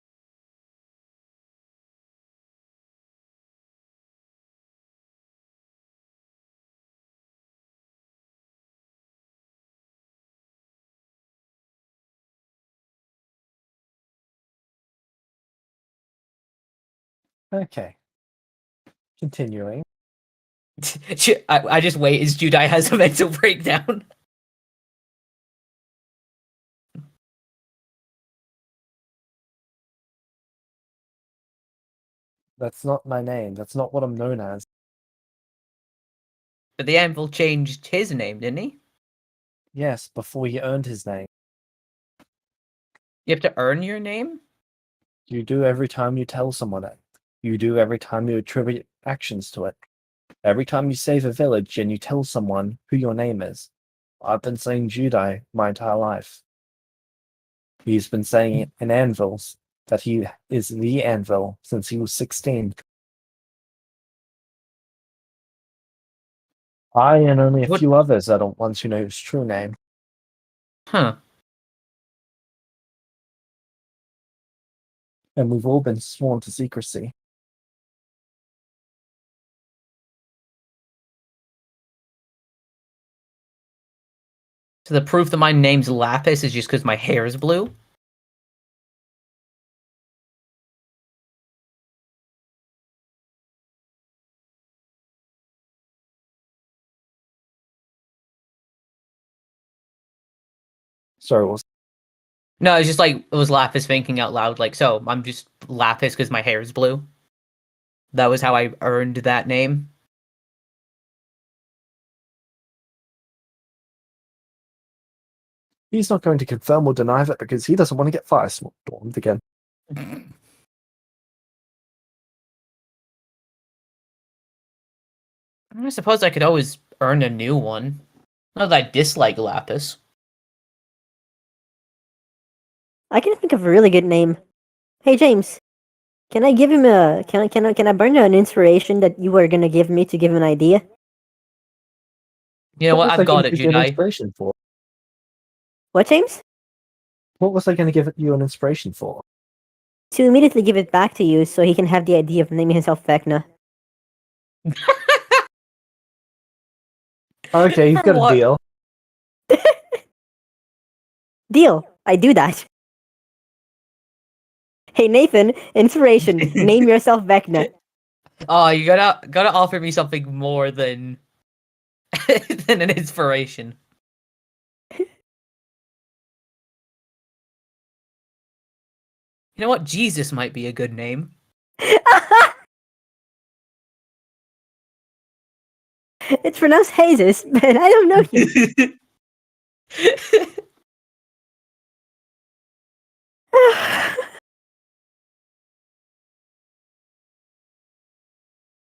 Okay. Continuing. I just wait as Judai has a mental breakdown. That's not my name. That's not what I'm known as. But the anvil changed his name, didn't he? Yes, before he earned his name. You have to earn your name? You do every time you tell someone it. You do every time you attribute actions to it. Every time you save a village and you tell someone who your name is. I've been saying Judai my entire life. He's been saying it in anvils that he is the anvil since he was 16. I and only a What- few others are the ones who know his true name. Huh. And we've all been sworn to secrecy. So the proof that my name's Lapis is just because my hair is blue? Sorry, what was No, it's just like, it was Lapis thinking out loud, like, so, I'm just Lapis because my hair is blue? That was how I earned that name? He's not going to confirm or deny that because he doesn't want to get firestormed again. I suppose I could always earn a new one. Not that I dislike Lapis. I can think of a really good name. Hey James, can I give him a can I burn an inspiration that you were gonna give me to give him an idea? You know what? was I I've got gonna it, give you an Judai. inspiration for? What, James? What was I going to give you an inspiration for? To immediately give it back to you so he can have the idea of naming himself Vecna. Okay, you've For got what? a deal. Deal. I do that. Hey Nathan, inspiration. Name yourself Vecna. Oh, you gotta offer me something more than than an inspiration. You know what? Jesus might be a good name. It's pronounced Jesus, but I don't know you.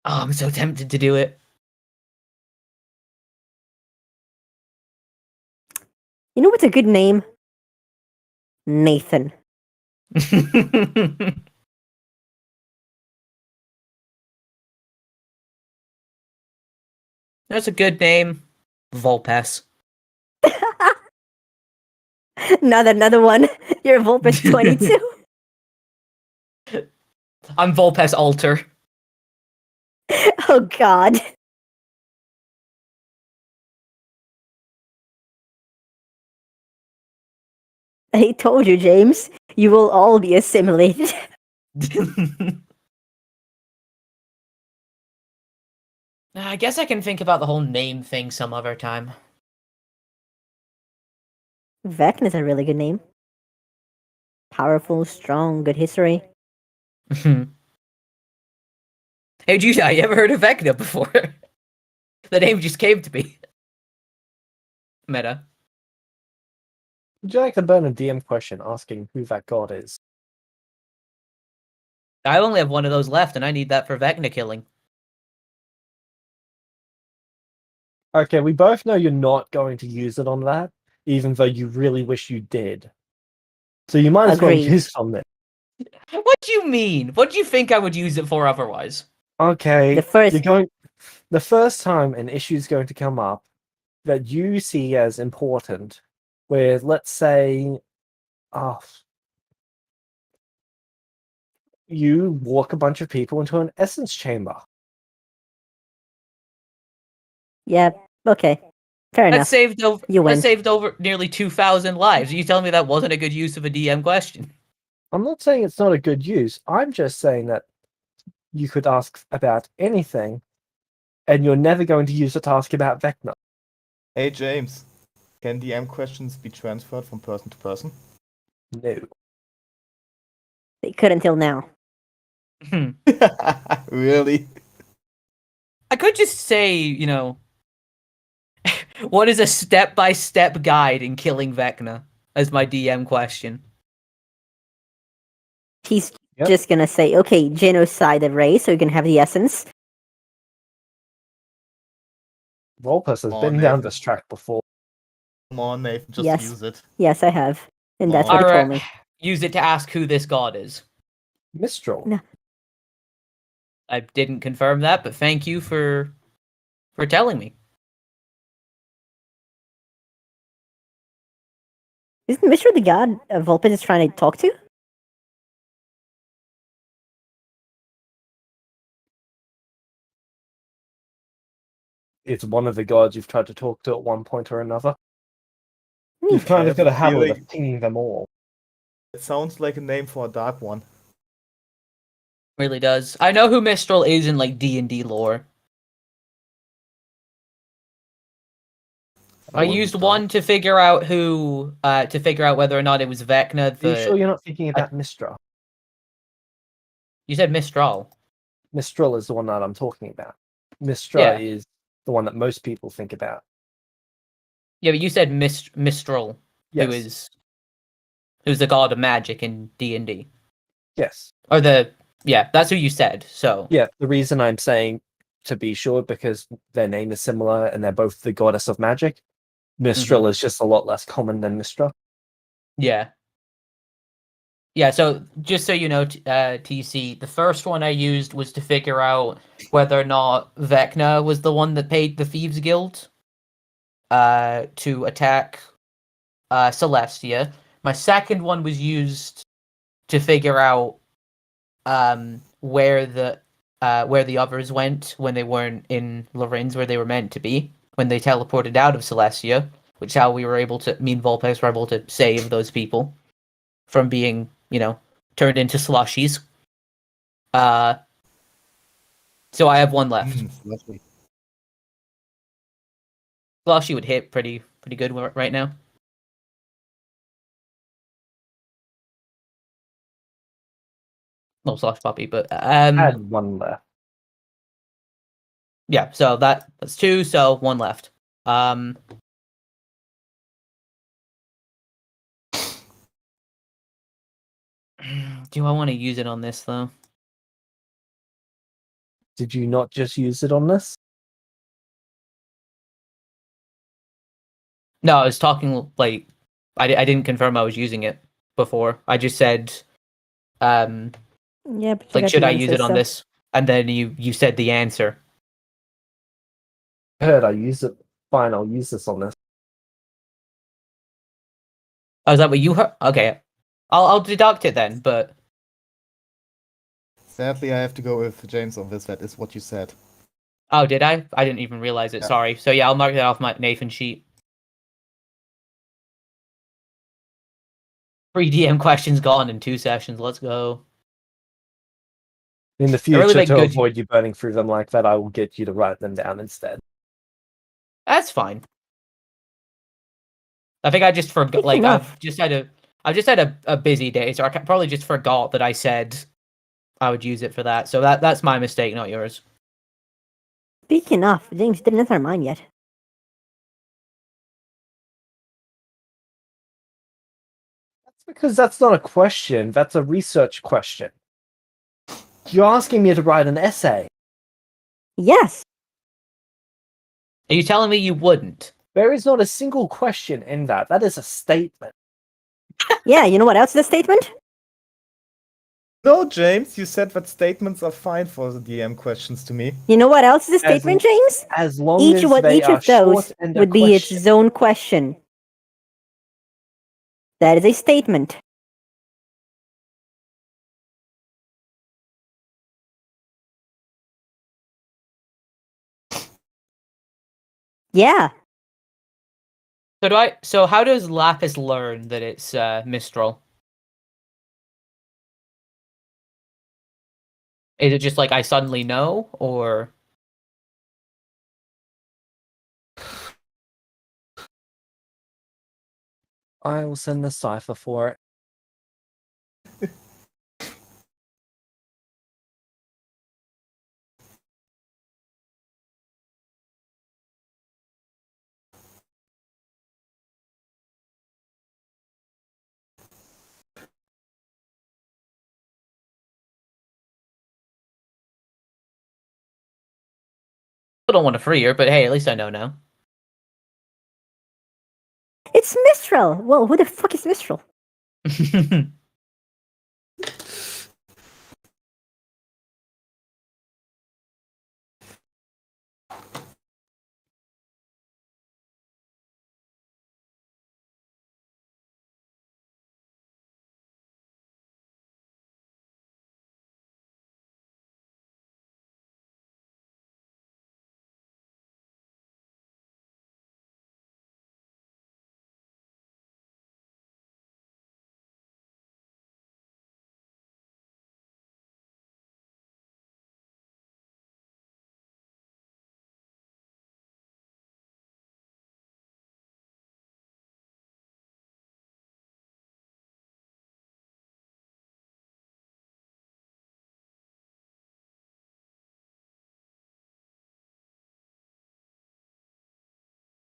Oh, I'm so tempted to do it. You know what's a good name? Nathan. That's a good name. Volpes. Another one. You're Vulpes 22. I'm Volpes Alter. Oh god. I told you, James. You will all be assimilated. I guess I can think about the whole name thing some other time. Vecna is a really good name. Powerful, strong, good history. Hey, Judah, you ever heard of Vecna before? The name just came to me. Meta. Would you like to burn a DM question asking who that god is? I only have one of those left, and I need that for Vecna killing. Okay, we both know you're not going to use it on that, even though you really wish you did. So you might as well Agreed. use it on this. What do you mean? What do you think I would use it for otherwise? Okay, The first- the first time an issue is going to come up that you see as important, where let's say, you walk a bunch of people into an essence chamber. Yeah, okay. Fair That enough. saved over. You That win. saved over nearly 2,000 lives. Are you telling me that wasn't a good use of a DM question? I'm not saying it's not a good use. I'm just saying that you could ask about anything, and you're never going to use it to ask about vecna. Hey James, can DM questions be transferred from person to person? No. They could until now. Really? I could just say, what is a step-by-step guide in killing Vecna as my DM question. He's Yep. just gonna say, okay, genocide the race, so you can have the essence. Volpus has Oh, been down Nathan. this track before. Come on, Nathan, just Yes. use it. Yes, I have. And that's what he Alright, told me. use it to ask who this god is. Mistral. No. I didn't confirm that, but thank you for telling me. Isn't Mr. the god Vulpes is trying to talk to? It's one of the gods you've tried to talk to at one point or another. Hmm. You've kind I of have got a a habit feeling- of pinging them all. It sounds like a name for a dark one. Really does. I know who Mistral is in like D&D lore. I wasn't used dark. one to figure out whether or not it was Vecna. Are you sure you're not thinking about Mistral? You said Mistral. Mistral is the one that I'm talking about. Mistral Yeah. is the one that most people think about. Yeah, but you said Mistral, Yes. who's the god of magic in D&D. Yes. Or that's who you said. So Yeah, the reason I'm saying to be sure because their name is similar and they're both the goddess of magic. Mistral is just a lot less common than Mistra. yeah. Yeah, so just so you know, TC, the first one I used was to figure out whether or not Vecna was the one that paid the Thieves Guild to attack Celestia. My second one was used to figure out where the others went when they weren't in Lorenz where they were meant to be, when they teleported out of Celestia, which how we were able to, me and Volpes were able to save those people from being, turned into slushies. So I have one left. Lovely. Slushy would hit pretty good right now. No slush puppy, but I had one left. yeah. So that's two. So one left. Do I want to use it on this though? Did you not just use it on this? No, I was talking like I didn't confirm I was using it before. I just said, Yeah, but you like, got should the I use it answer, on so- this? And then you said the answer. I heard I use it. Fine, I'll use this on this. Oh, is that what you heard? Okay, I'll deduct it then. But Sadly, I have to go with James on this. That is what you said. oh, did I? I didn't even realize it. Yeah. Sorry. So yeah, I'll mark that off my Nathan sheet. 3 DM questions gone in 2 sessions. Let's go. In the I future, really make to good- avoid you burning through them like that, I will get you to write them down instead. That's fine. I think I just forgot. Speaking Like of- I've just had a busy day, so I probably just forgot that I said I would use it for that. So that's my mistake, not yours. Speaking of, James didn't answer mine yet. That's because that's not a question. That's a research question. You're asking me to write an essay. Yes. Are you telling me you wouldn't? There is not a single question in that. That is a statement. Yeah, you know what else is a statement? No, James, you said that statements are fine for the DM questions to me. You know what else is a As statement, James? As long Each as one, they each are of those short and a would be its question. own question. That is a statement. Yeah. So how does Lapis learn that it's Mistral? Is it just like I suddenly know, or I will send the cipher for it. I don't want to free her, but hey, at least I know now. It's Mistral! Whoa, who the fuck is Mistral?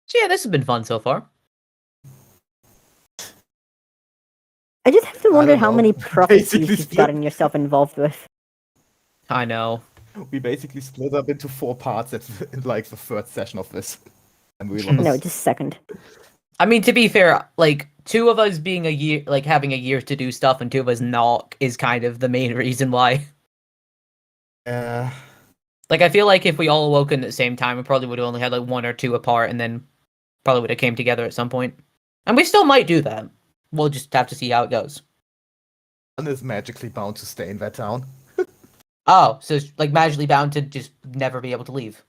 So yeah, this has been fun so far. I just have to I wonder don't how know. many Basically prophecies you've split- gotten yourself involved with. I know. We basically split up into 4 parts in like the third session of this. And we No, lost. just second. I mean, to be fair, like 2 of us being a year, like having a year to do stuff, and 2 of us not, is kind of the main reason why. Like, I feel like if we all awoken at the same time, we probably would have only had like 1 or 2 apart, and then probably would have came together at some point. And we still might do that. We'll just have to see how it goes. One is magically bound to stay in that town. Oh, so it's like magically bound to just never be able to leave.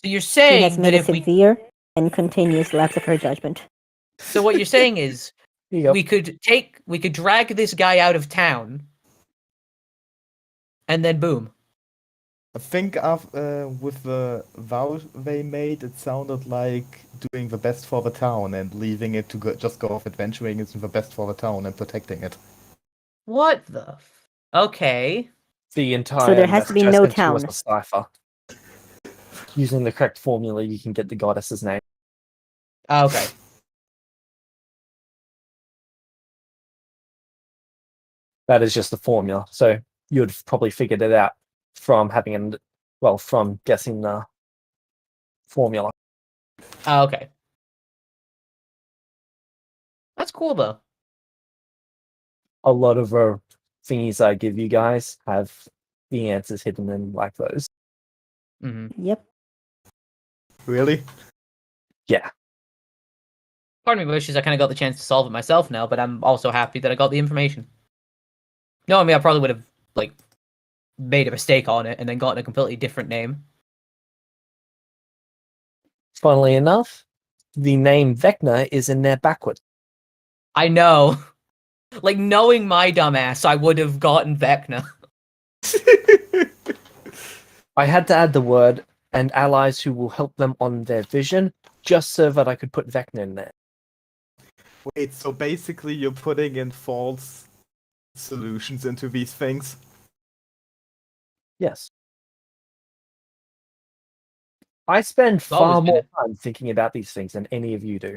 So you're She has saying that made a if we, severe and continuous lapse of her judgment. so what you're saying is Yep. we could drag this guy out of town, and then boom. I think with the vow they made, it sounded like doing the best for the town and leaving it to just go off adventuring is the best for the town and protecting it. What the? Okay. The entire there has to be message I no sent you was town. a cipher. Using the correct formula, you can get the goddess's name. Okay. That is just the formula. So you'd have probably figured it out from from guessing the formula. Okay. That's cool though. A lot of thingies I give you guys have the answers hidden in like those. Mm-hmm. Yep. Really? Yeah. Part of me wishes I kind of got the chance to solve it myself now, but I'm also happy that I got the information. No, I mean I probably would have like made a mistake on it and then gotten a completely different name. Funnily enough, the name Vecna is in there backwards. I know. Like knowing my dumbass, I would have gotten Vecna. I had to add the word and allies who will help them on their vision just so that I could put Vecna in there. Wait, so basically you're putting in false solutions into these things? Yes. I spend It's always far been more time thinking about these things than any of you do.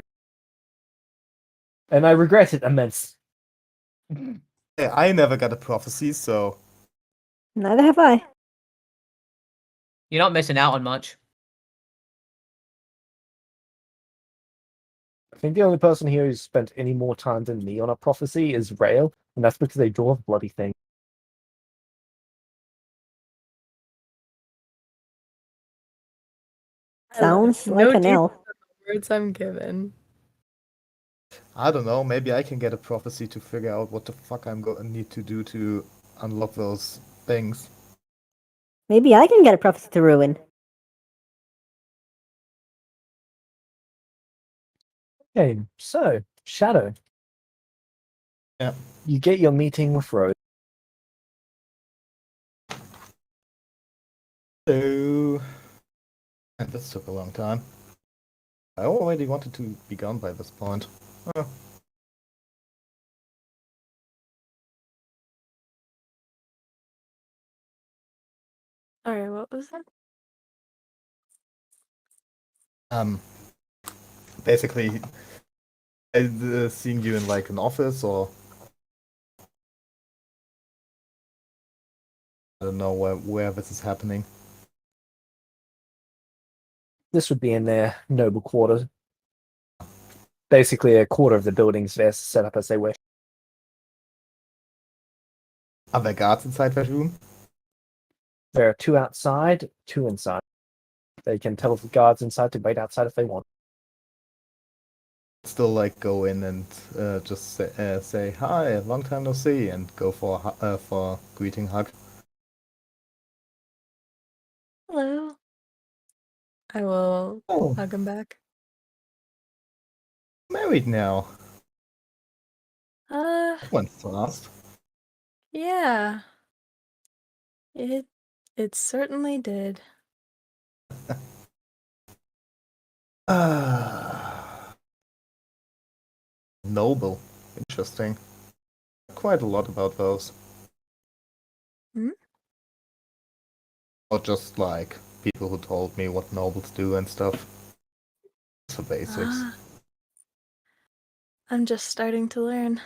And I regret it immensely. Yeah, I never got a prophecy, so Neither have I. You're not missing out on much. I think the only person here who's spent any more time than me on a prophecy is Rail, and that's because they draw the bloody thing. Sounds No like an deeper L. than the words I'm given. I don't know, maybe I can get a prophecy to figure out what the fuck I'm going to need to do to unlock those things. Maybe I can get a prophecy to ruin. Okay, so, Shadow. Yeah. You get your meeting with Rose. So, and this took a long time. I already wanted to be gone by this point. Oh. Alright, what was that? Basically, seeing you in like an office or I don't know where this is happening. This would be in their noble quarters. Basically, a quarter of the building's there set up as they wish. Are there guards inside that room? There are 2 outside, 2 inside. They can tell the guards inside to wait outside if they want. Still like go in and just say hi, long time no see, and go for greeting hug. Hello. I will Oh, hug him back. married now. Uh, That went fast. yeah. It certainly did. Noble. Interesting. Quite a lot about those. Hmm? Or just like people who told me what nobles do and stuff. Just the basics. Ah, I'm just starting to learn.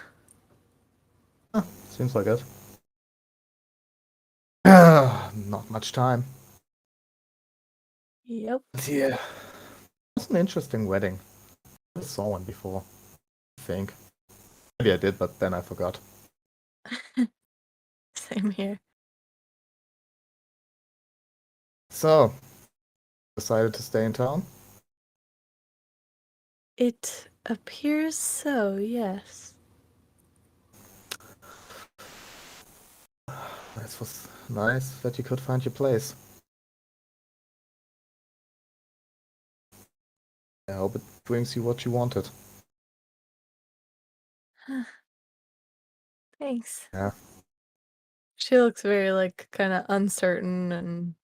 Seems like it. Not much time. Yep. But yeah. It was an interesting wedding. I saw one before, I think. Maybe I did, but then I forgot. Same here. So, decided to stay in town? It appears so, yes. It was nice that you could find your place. I hope it brings you what you wanted. Thanks. Yeah. She looks very, like, kind of uncertain and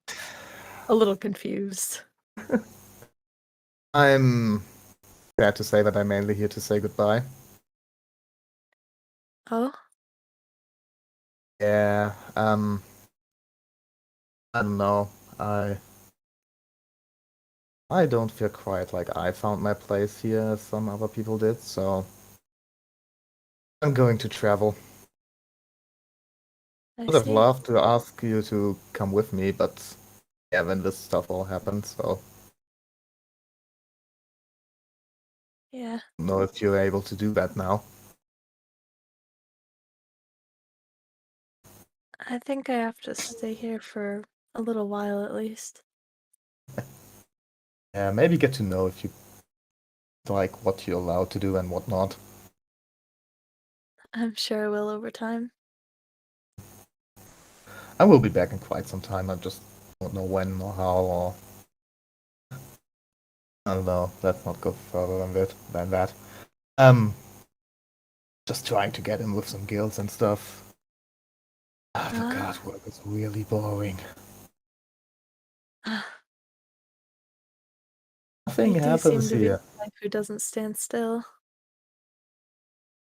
a little confused. I'm sad to say that I'm mainly here to say goodbye. Oh? Yeah, I don't know. I don't feel quite like I found my place here as some other people did, so I'm going to travel. I I would have see. loved to ask you to come with me, but yeah, then this stuff all happened, so Yeah. I don't know if you're able to do that now. I think I have to stay here for a little while at least. Yeah, maybe get to know if you like what you're allowed to do and what not. I'm sure I will over time. I will be back in quite some time. I just don't know when or how or I don't know. Let's not go further than that. Just trying to get in with some guilds and stuff. The guard work is really boring. Nothing You do happens seem to be here. the type who doesn't stand still.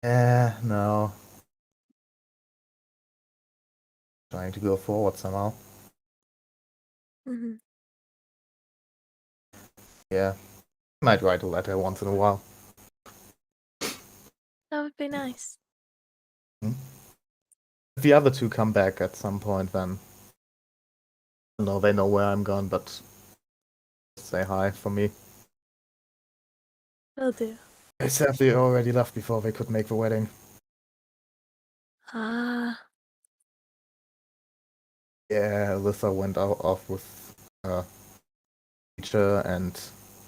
No. Trying to go forward somehow. Hmm. Yeah. Might write a letter once in a while. That would be nice. If the other two come back at some point, then I don't know, they know where I'm gone, but say hi for me. Will do. They said they already left before they could make the wedding. Ah, Yeah, Alyssa went off with teacher, and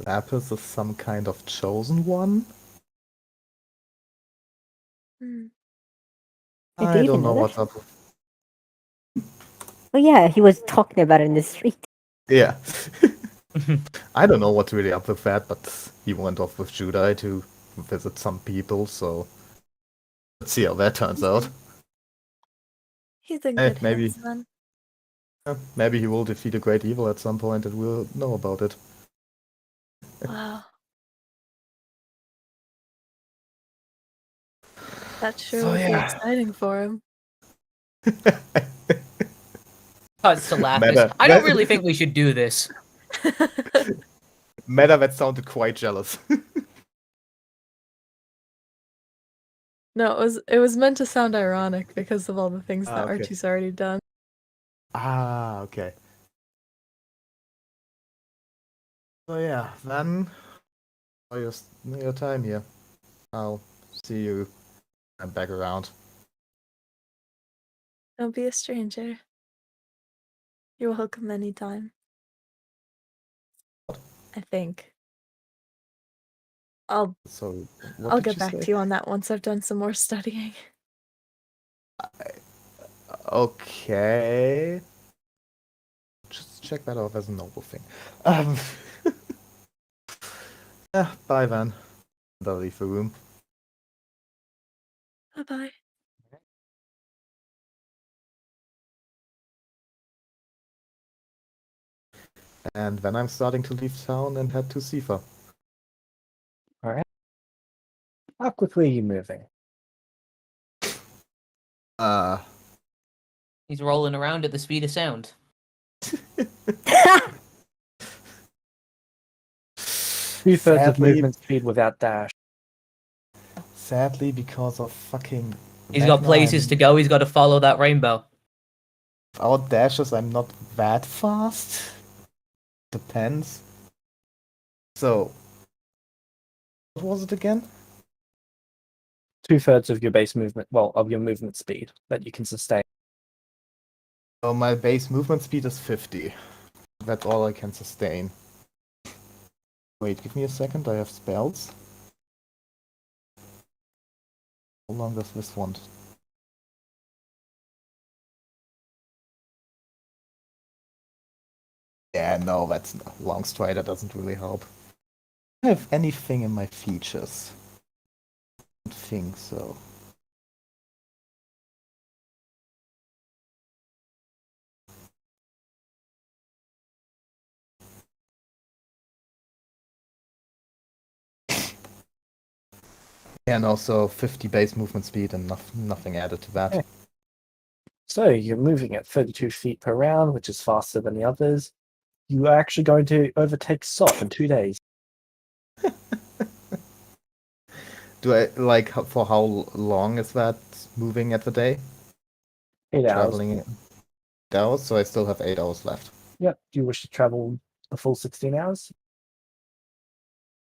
Lapis is some kind of chosen one. Did I you don't even know know what's that? up with. Oh yeah, he was talking about it in the street. Yeah. I don't know what's really up with that, but he went off with Judai to visit some people, so Let's see how that turns out. He's in Eh, good maybe. hands, then. Maybe he will defeat a great evil at some point and we'll know about it. Wow. That sure So, would be yeah. exciting for him. Starts to laugh. Meta. I don't really think we should do this. Meta, that sounded quite jealous. No, it was meant to sound ironic because of all the things that Okay. Archie's already done. Ah, okay. So yeah, then for your time here. I'll see you and back around. Don't be a stranger. You're welcome anytime. I think. I'll So what I'll did get you back say? to you on that once I've done some more studying. Okay. Just check that off as a noble thing. Um, yeah, bye then. And I'll leave the room. Bye bye. And then I'm starting to leave town and head to Sifa. How quickly are you moving? He's rolling around at the speed of sound. 2/3 of Sadly, movement speed without dash. sadly, because of fucking He's got vecna places and to go. He's got to follow that rainbow. without dashes, I'm not that fast. Depends. So, what was it again? 2/3 of your base movement, well, of your movement speed that you can sustain. So my base movement speed is 50. That's all I can sustain. Wait, give me a second, I have spells. How long does this want? Yeah, no, that's long strider doesn't really help. Do I have anything in my features? I don't think so. Yeah, and also 50 base movement speed and nothing added to that. Yeah. So you're moving at 32 feet per round, which is faster than the others. You are actually going to overtake Sot in 2 days. Do I, like, for how long is that moving at the day? 8 hours. Traveling 8 hours, so I still have 8 hours left. Yep. Do you wish to travel the full 16 hours?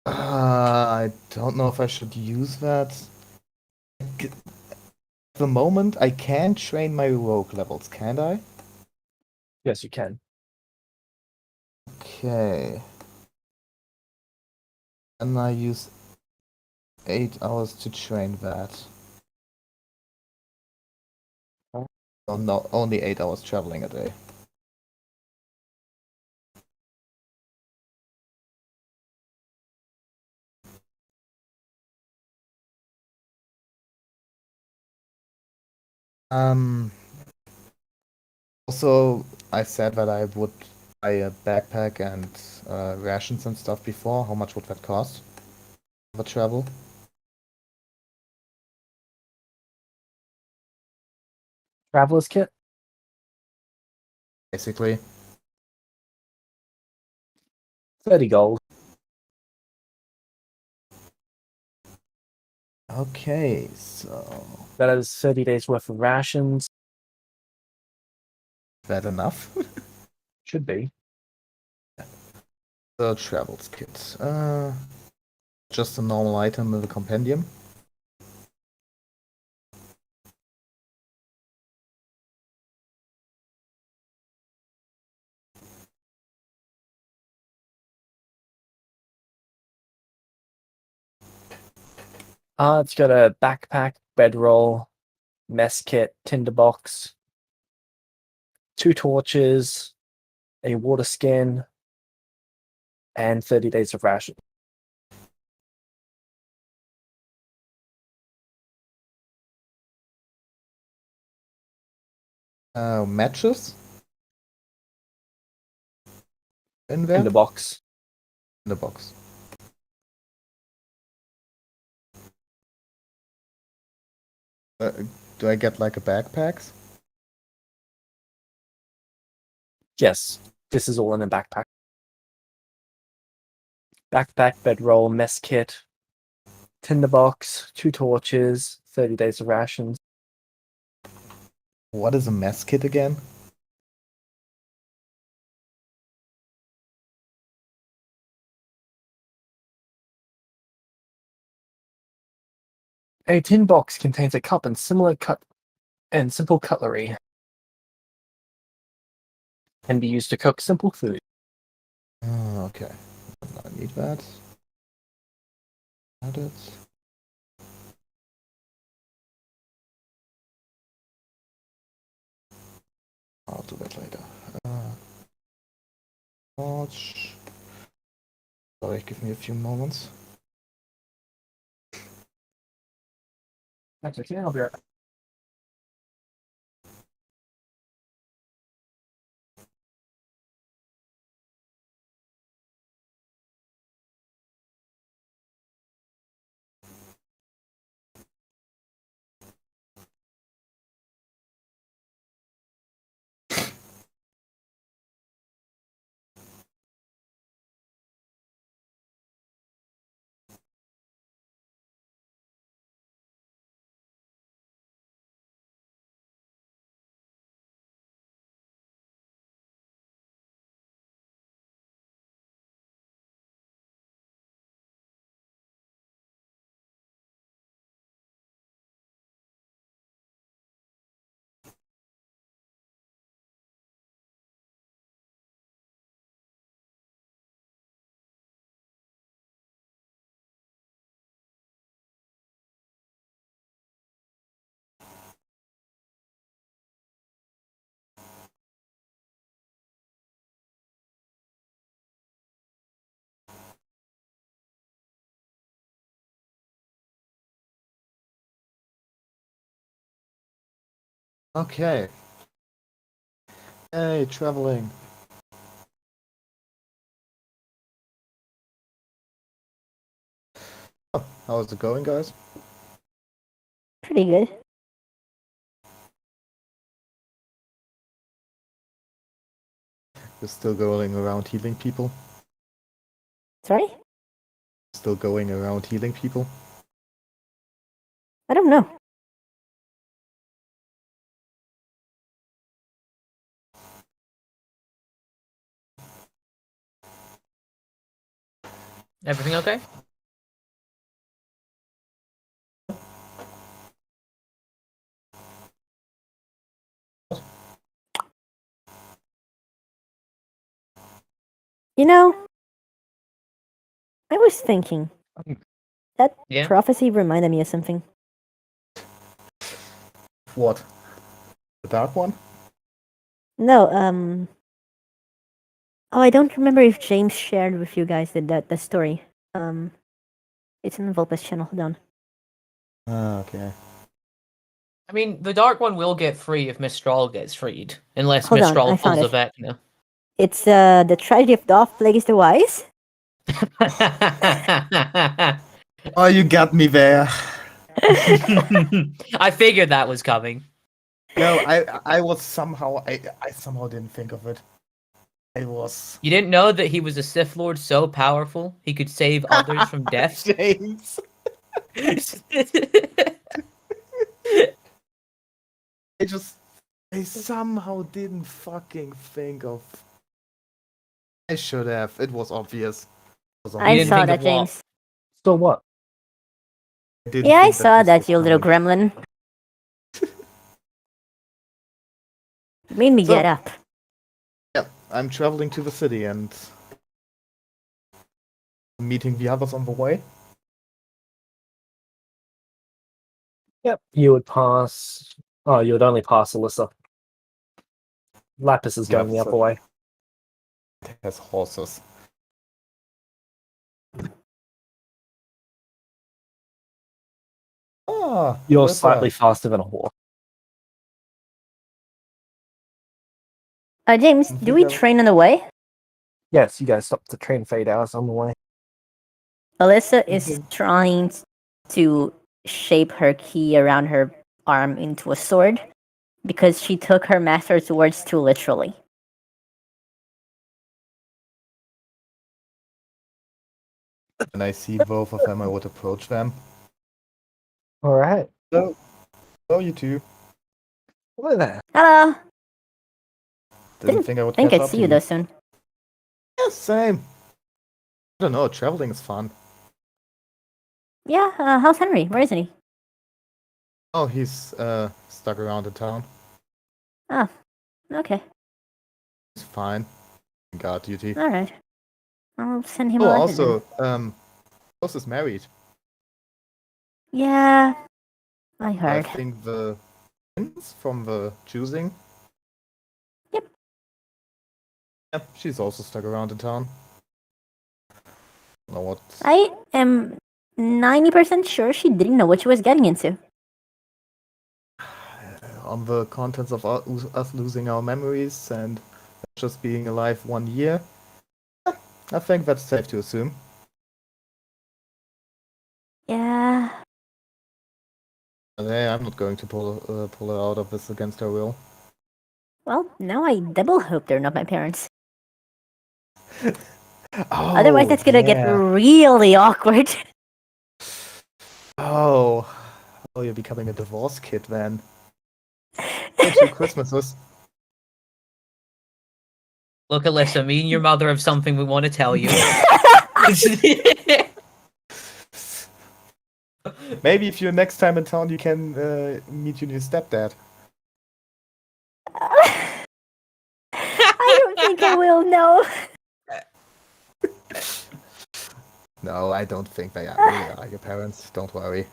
I don't know if I should use that. At the moment, I can train my rogue levels, can't I? Yes, you can. Okay. And I use 8 hours to train that. Oh, no, only 8 hours traveling a day. Also, I said that I would buy a backpack and rations and stuff before. How much would that cost for travel? Traveler's kit? Basically. 30 gold. Okay, so That is 30 days worth of rations. is that enough? Should be. The travels kit. Just a normal item in the compendium. It's got a backpack, bedroll, mess kit, tinderbox, 2 torches, a water skin, and 30 days of ration. Matches? In there? In the box. In the box. Do I get like a backpack? Yes, this is all in a backpack. Backpack, bedroll, mess kit, tinderbox, 2 torches, 30 days of rations. What is a mess kit again? A tin box contains a cup and simple cutlery. Can be used to cook simple food. Oh, okay. I need that. Add it. I'll do that later. Torch. Sorry, give me a few moments. That's okay, I'll be right back. Okay. Hey, traveling. Oh, how's it going, guys? Pretty good. You're still going around healing people? Sorry? Still going around healing people? I don't know. Everything okay? You know, I was thinking. That Yeah? prophecy reminded me of something. What? The dark one? No, oh, I don't remember if James shared with you guys the story. It's in the Vulpes channel. Hold on. Ah, okay. I mean, the Dark One will get free if Mistral gets freed. Unless Hold on, Mistral I pulls found a it. vecna. It's the tragedy of Doth plagues the wise. Oh, you got me there. I figured that was coming. No, I was somehow I somehow didn't think of it. I was You didn't know that he was a Sith Lord so powerful he could save others from death? James. I somehow didn't fucking think of. I should have. It was obvious. I didn't saw think that, of what? James. So what? didn't Yeah, I think saw this that, was you little coming. gremlin. You made me So- get up. Yeah, I'm traveling to the city and meeting the others on the way. Yep, you would pass. Oh, you would only pass Alyssa. Lapis is going the Yeah, other way. It has horses. Ah, You're Alyssa. slightly faster than a horse. James, I do think we I- train on the way? Yes, you guys stopped the train for 8 hours on the way. Alyssa is Mhm. trying to shape her key around her arm into a sword because she took her master's words too literally. When I see both of them, I would approach them. All right. Hello. Hello, you two. Hello there. Hello. Didn't Didn't think I would think catch I'd up see to you though soon. Yeah, same. I don't know, traveling is fun. Yeah. How's Henry? Where isn't he? Oh, he's stuck around the town. Oh. Okay. He's fine. Guard duty. All right. I'll send him Oh, a letter then. also, Rose is married. Yeah. I I heard. think the prince from the choosing. Yep. Yep, she's also stuck around the town. Know what? I am 90% sure she didn't know what she was getting into. On the contents of us losing our memories and just being alive 1 year. I think that's safe to assume. Yeah. But hey, I'm not going to pull her out of this against her will. Well, now I double hope they're not my parents. Oh, Otherwise, that's gonna get yeah. really awkward. Oh, you're becoming a divorce kid then. Hey, 2 Christmases. Look, Alyssa, me and your mother have something we want to tell you. Maybe if you're next time in town, you can meet your new stepdad. I don't think I will, no. No, I don't think they really are your parents. Don't worry.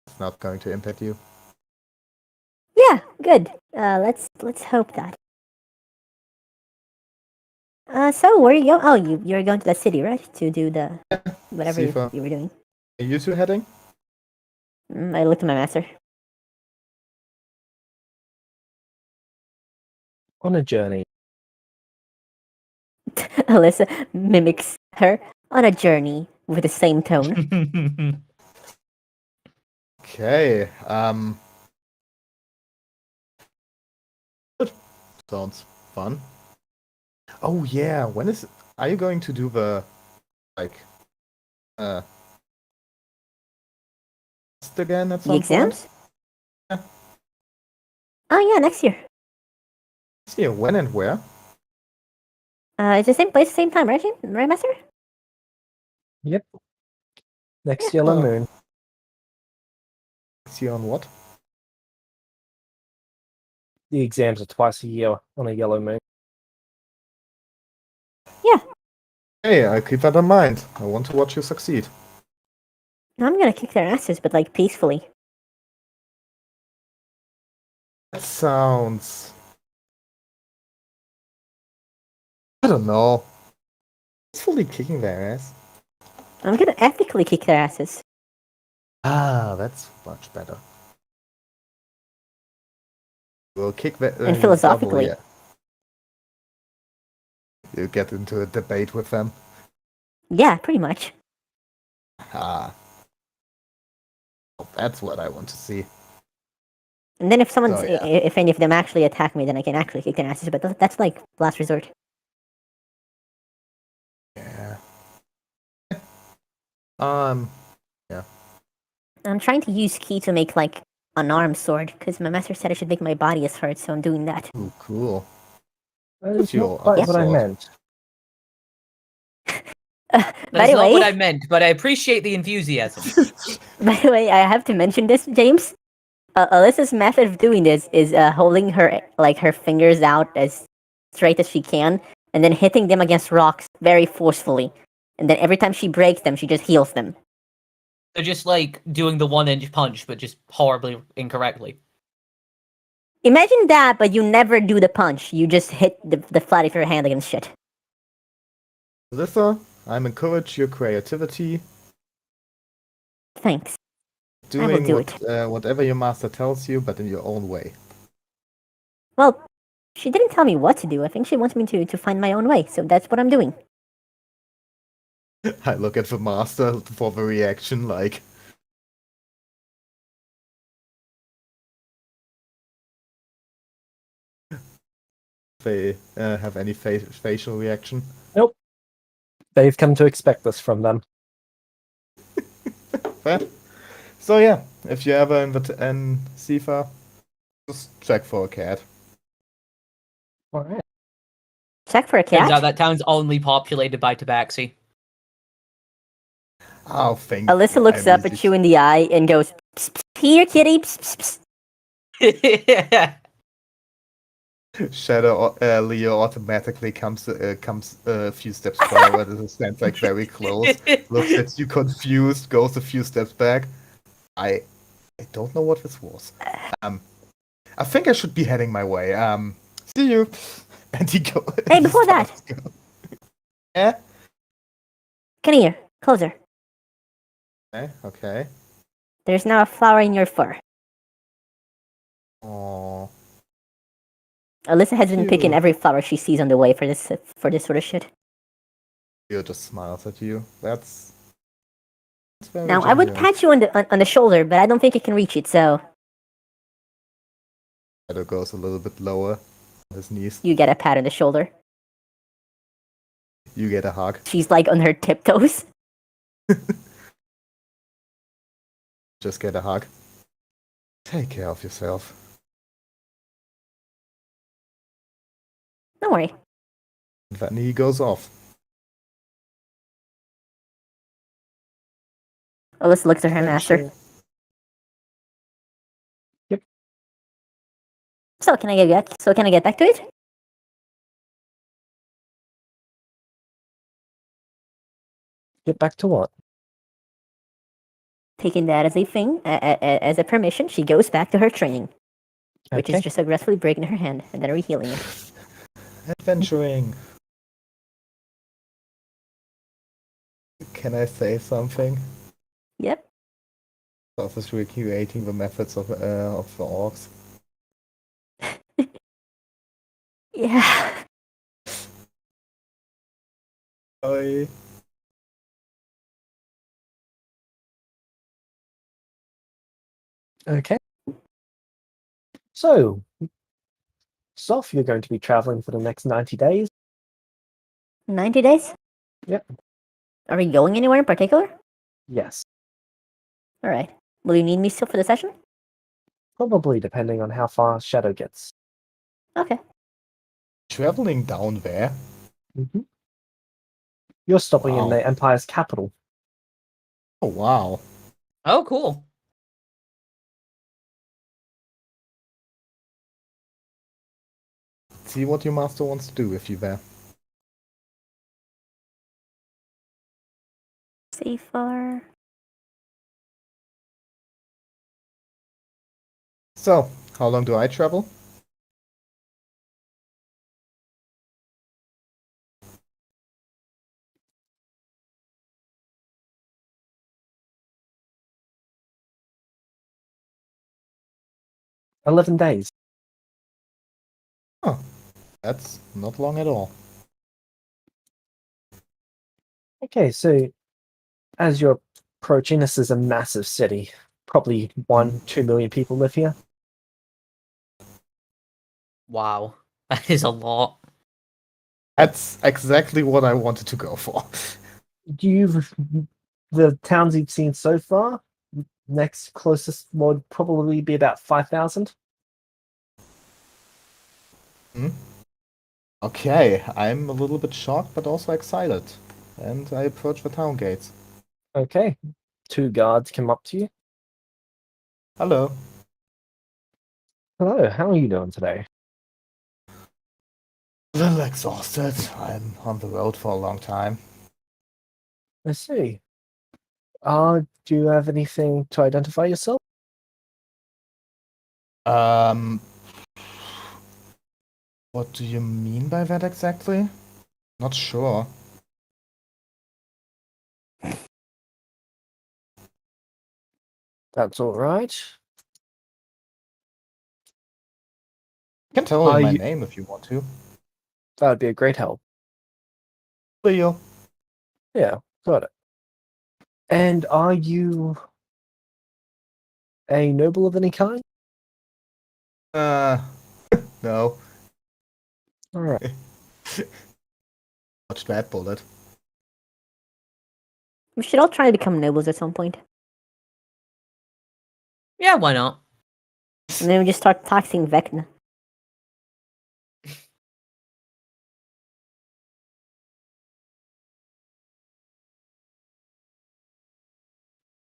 It's not going to impact you. Yeah, good. Let's hope that. So where are you going? Oh, you're going to the city, right? To do the whatever you Sifa, were doing. are you two heading? I looked at my master. On a journey. Alyssa mimics her on a journey with the same tone. Okay. Good. Sounds fun. Oh yeah. Are you going to do the like test again at The some exams? point? Yeah. Oh yeah, next year. See when and where? It's the same place, same time, right? Right, master? Yep. Next Yeah. yellow Oh. moon. See on what? The exams are twice a year on a yellow moon. Yeah. Hey, I keep that in mind. I want to watch you succeed. I'm gonna kick their asses, but like peacefully. That sounds. I don't know. Peacefully kicking their ass. I'm gonna ethically kick their asses. Ah, that's much better. We'll kick the. And philosophically. Yeah. You get into a debate with them. Yeah, pretty much. Ah. That's what I want to see. And then if someone's, So, yeah. if any of them actually attack me, then I can actually kick their asses. But that's like last resort. Yeah. Yeah. I'm trying to use ki to make like an arm sword because my master said I should make my body as sword, so I'm doing that. Ooh, cool. That What's is your not quite upper what I sword? meant. By That's the not what way, I meant, but I appreciate the enthusiasm. by the way, I have to mention this, James. Alyssa's method of doing this is holding her her fingers out as straight as she can, and then hitting them against rocks very forcefully. And then every time she breaks them, she just heals them. They're just like doing the 1-inch punch, but just horribly incorrectly. Imagine that, but you never do the punch. You just hit the flat of your hand against shit. Alyssa, I'm encourage your creativity. Thanks. Doing do whatever your master tells you, but in your own way. Well, She didn't tell me what to do. I think she wants me to find my own way, so that's what I'm doing. I look at the master for the reaction, like, they have any facial reaction. They've come to expect this from them. Fair. So yeah, if you're ever in Sifa, just check for a cat. All right. Check for a Turns out cat. that town's only populated by tabaxi. Oh, thank Alyssa you. looks up at you in the eye and goes, psst, psst, "Here, kitty." Psst, psst, psst. Shadow Leo automatically comes a few steps forward and stands like very close. Looks at you confused, goes a few steps back. I don't know what this was. I think I should be heading my way. See you. And he go. Hey, before that. Yeah. Come here, closer. Okay. There's now a flower in your fur. Oh. Alyssa has been Cute. picking every flower she sees on the way for this sort of shit. Leo just smiles at you. That's very Now, I would genuine. pat you on the shoulder, but I don't think it can reach it, so Shadow goes a little bit lower on his knees. you get a pat on the shoulder. You get a hug. She's like on her tiptoes. Just get a hug. Take care of yourself. Don't worry. And then he goes off. Alyssa looks at her master. Actually, So can I get back to it? get back to what? Taking that as a thing, as a permission, she goes back to her training, which Okay. is just aggressively breaking her hand and then rehealing it. Adventuring. Can I say something? Yep. Of is recreating the methods of the orcs. Yeah. I Okay. So, Soph, you're going to be traveling for the next 90 days. 90 days? Yep. Are we going anywhere in particular? Yes. Alright. Will you need me still for the session? Probably depending on how far Shadow gets. Okay. traveling down there. Mm-hmm. You're stopping in Wow. the Empire's capital. Oh wow. Oh, cool. See what your master wants to do with you there. Safer. So, how long do I travel? – 11 days. Huh. That's not long at all. Okay, so as you're approaching, this is a massive city. Probably 1-2 million people live here. Wow. That is a lot. That's exactly what I wanted to go for. The towns you've seen so far, next closest would probably be about 5,000. Okay, I'm a little bit shocked, but also excited. And I approach the town gates. Okay, 2 guards come up to you. Hello. Hello, how are you doing today? A little exhausted. I'm on the road for a long time. I see. Do you have anything to identify yourself? What do you mean by that exactly? Not sure. That's all right. can tell Are you my you- name if you want to. That would be a great help. Leo. Yeah, got it. And are you a noble of any kind? No. All right. Watch that bullet. We should all try to become nobles at some point. Yeah, why not? And then we just start taxing Vecna.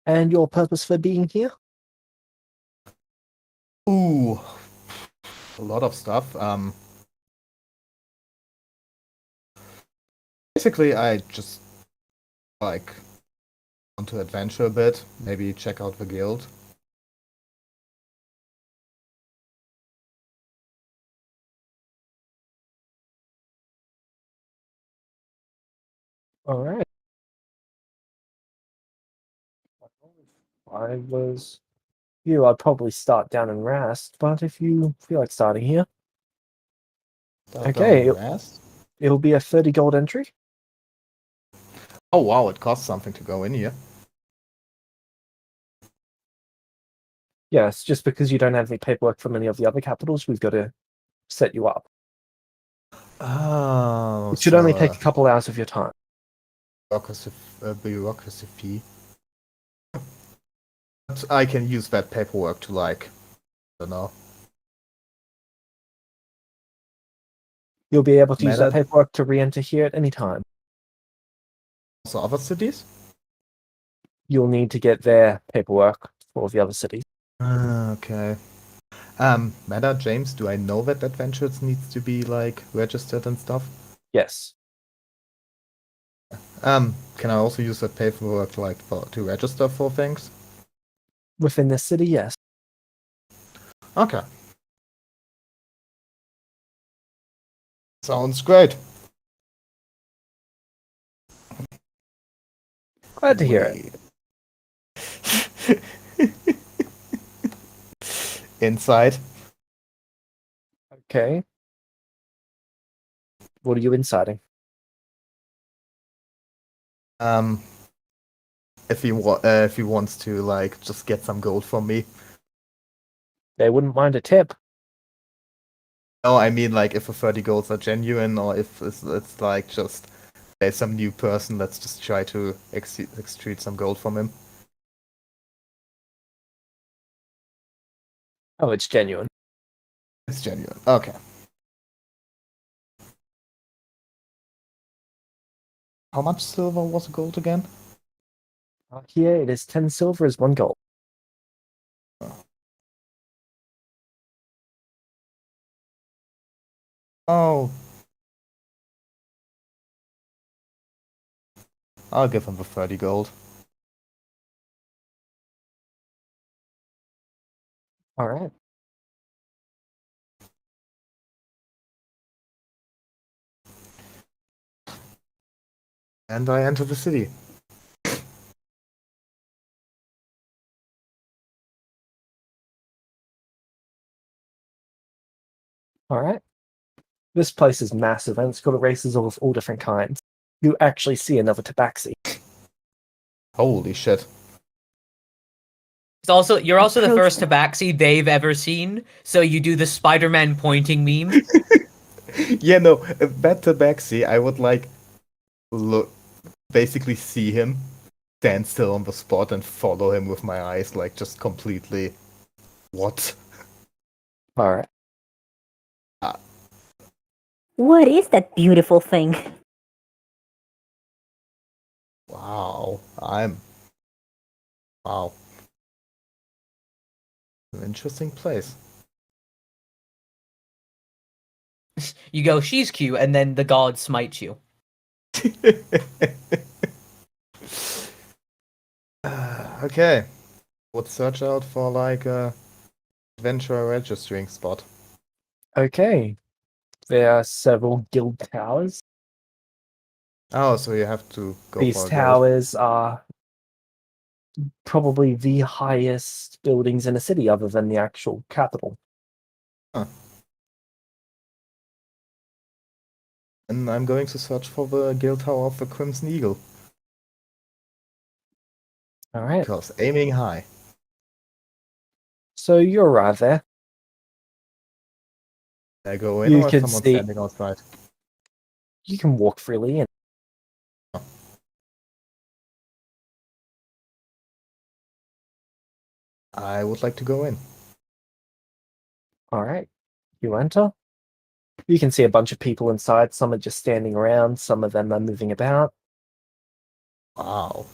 And your purpose for being here? Ooh. A lot of stuff. Basically, I just like want to adventure a bit. Maybe check out the guild. All right. I was you, I'd probably start down in Rast, but if you feel like starting here, Start Okay, down the rest. it'll be a 30 gold entry. Oh wow, it costs something to go in here. Yes, just because you don't have any paperwork from any of the other capitals, we've got to set you up. Oh, It should only take a couple hours of your time. bureaucracy fee. But I can use that paperwork to like, I don't know. You'll be able to use that Meta- paperwork to re-enter here at any time. Also other cities? You'll need to get their paperwork for the other cities. Okay. Meta, James, do I know that adventures needs to be like registered and stuff? Yes. Can I also use that paperwork like to register for things? Within this city, yes. Okay. Sounds great. Glad to hear it. Inside. Okay. What are you inciting? If he wants to like just get some gold from me. They wouldn't mind a tip. No, I mean like if the 30 golds are genuine, or if it's like just there's some new person. Let's just try to extrude some gold from him. Oh, it's genuine. It's genuine. Okay. How much silver was gold again? Here it is 10 silver is 1 gold. Oh. I'll give him the 30 gold. All right. And I enter the city. All right. This place is massive, and it's got races of all different kinds. You actually see another tabaxi. Holy shit. You're also the Approach first tabaxi they've ever seen, so you do the Spider-Man pointing meme. Yeah, no, that tabaxi, I would like look, basically see him, stand still on the spot, and follow him with my eyes, like just completely. What? All right. What is that beautiful thing? Wow. Wow. An interesting place. You go, she's cute, and then the god smites you. Okay. Would search out for like a adventure registering spot. Okay. There are several guild towers. Oh, so you have to go These for a guild. towers are probably the highest buildings in a city other than the actual capital. Huh. And I'm going to search for the guild tower of the Crimson Eagle. All right. Because aiming high. So you arrive there. I go in, You or is can someone see- standing outside? You can walk freely in. I would like to go in. All right. You enter. You can see a bunch of people inside. Some are just standing around. Some of them are moving about. Wow.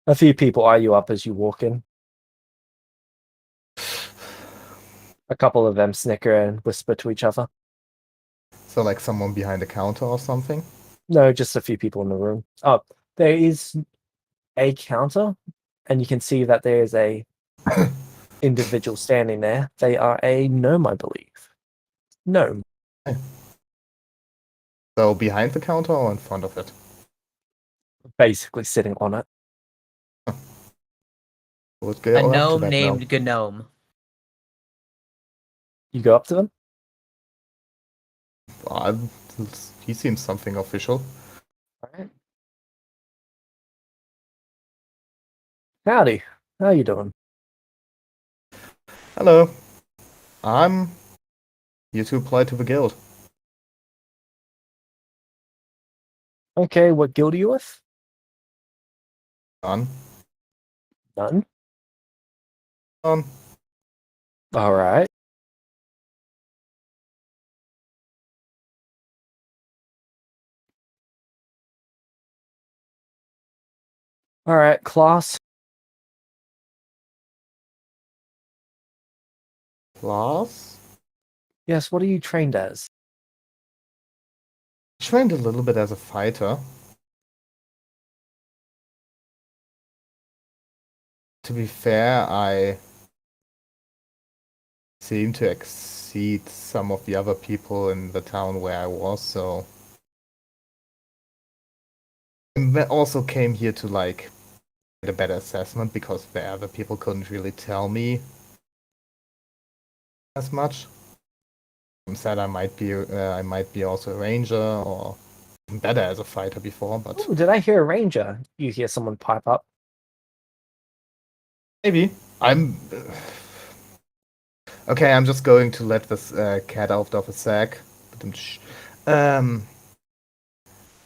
A few people eye you up as you walk in. A couple of them snicker and whisper to each other. So like someone behind the counter or something? No, just a few people in the room. Oh, there is a counter, and you can see that there is a individual standing there. They are a gnome, I believe. Gnome. So behind the counter or in front of it? Basically sitting on it. Would A go up to gnome that named Gnome. You go up to them. He seems something official. All right. Howdy. How you doing? Hello. I'm here to apply to the guild. Okay, what guild are you with? None. None. None. All right. All right, class. Class? Yes, what are you trained as? Trained a little bit as a fighter. To be fair, I seem to exceed some of the other people in the town where I was, so I also came here to like get a better assessment because the other people couldn't really tell me as much. Said I might be also a ranger or better as a fighter before, but Oh, did I hear a ranger? You hear someone pipe up. maybe I'm okay. I'm just going to let this cat out of the sack. Um,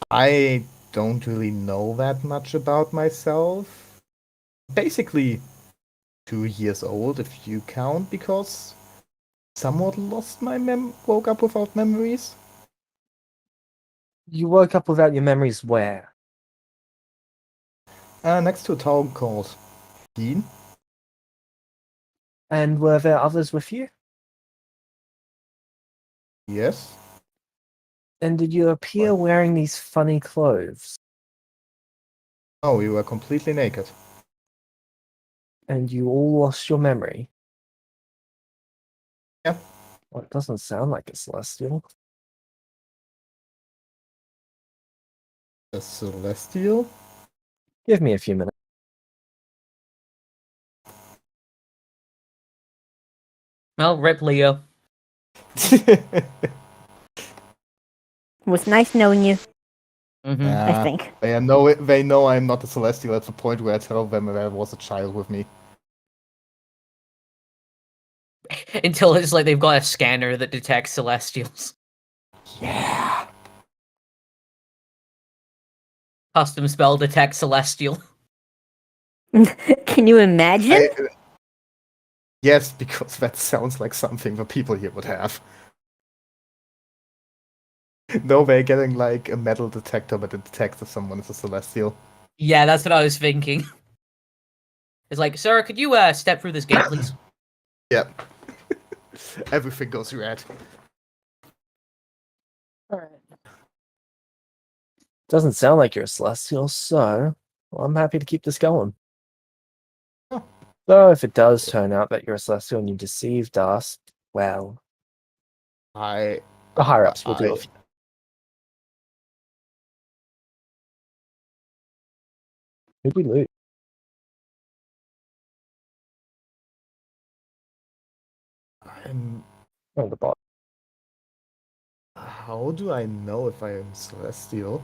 I don't really know that much about myself. Basically, 2 years old if you count, because somewhat lost my woke up without memories. You woke up without your memories where? Next to a town called Dean. And were there others with you? Yes. And did you appear wearing these funny clothes? Oh, we were completely naked. And you all lost your memory? Yeah. Well, it doesn't sound like a celestial. A celestial? Give me a few minutes. Well, rip Leo. It was nice knowing you, Hmm I think. They know I'm not a celestial at the point where I tell them there was a child with me. Until it's like they've got a scanner that detects celestials. Yeah. Custom spell detect celestial. Can you imagine? Yes, because that sounds like something the people here would have. No, they're getting like a metal detector, but it detects if someone is a celestial. Yeah, that's what I was thinking. It's like, sir, could you step through this gate, please? Yep. Everything goes red. Alright. Doesn't sound like you're a celestial, so well, I'm happy to keep this going. Oh. Though if it does turn out that you're a celestial and you deceived us, well, I the higher ups will deal with you. Who'd we lose? I'm Oh, the bot. How do I know if I am celestial?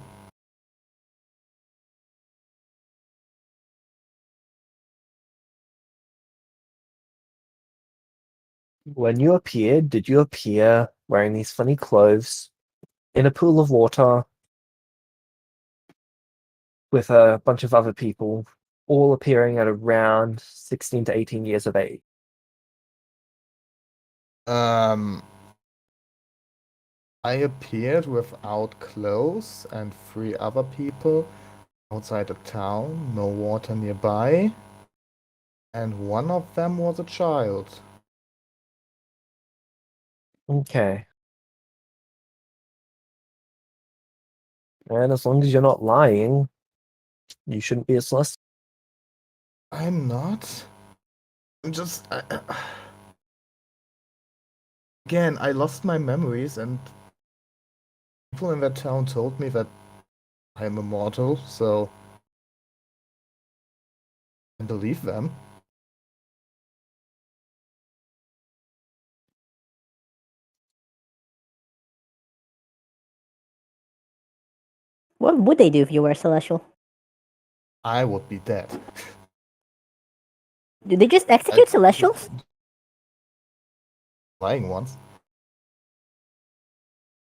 When you appeared, did you appear wearing these funny clothes in a pool of water with a bunch of other people, all appearing at around 16 to 18 years of age? I appeared without clothes and 3 other people outside the town, no water nearby, and one of them was a child. Okay. And as long as you're not lying, you shouldn't be a celestial. I'm not. I'm just. Again, I lost my memories, and people in that town told me that I'm immortal, so I believe them. What would they do if you were celestial? I would be dead. Do they just execute celestials? Lying ones.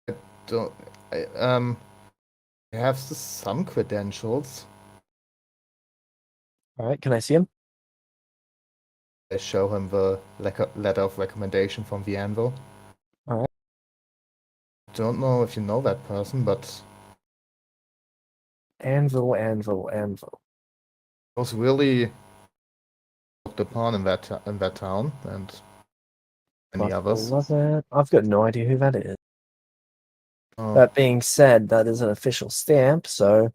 I don't. I have some credentials. All right, can I see him? I show him the letter of recommendation from the anvil. Alright. Don't know if you know that person, but Anvil, anvil, anvil. was really looked upon in that town and many others. Love it. I've got no idea who that is. Oh, That being said, that is an official stamp, so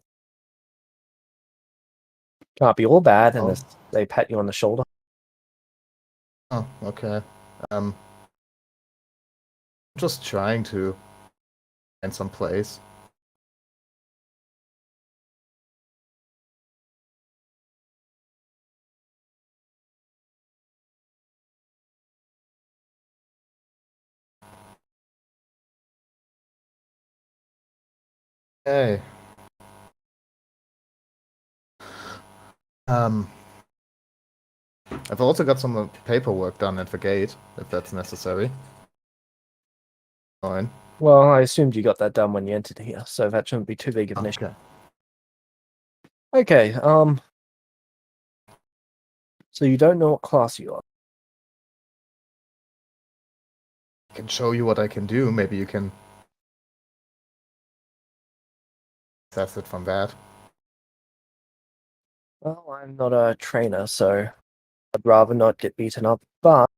can't be all bad unless they pat you on the shoulder. oh, okay. I'm just trying to find some place. Hey. I've also got some paperwork done at the gate, if that's necessary. Fine. Well, I assumed you got that done when you entered here, so that shouldn't be too big of an issue. Okay. Okay, so you don't know what class you are. I can show you what I can do. Maybe you can assess it from that. Well, I'm not a trainer, so I'd rather not get beaten up, but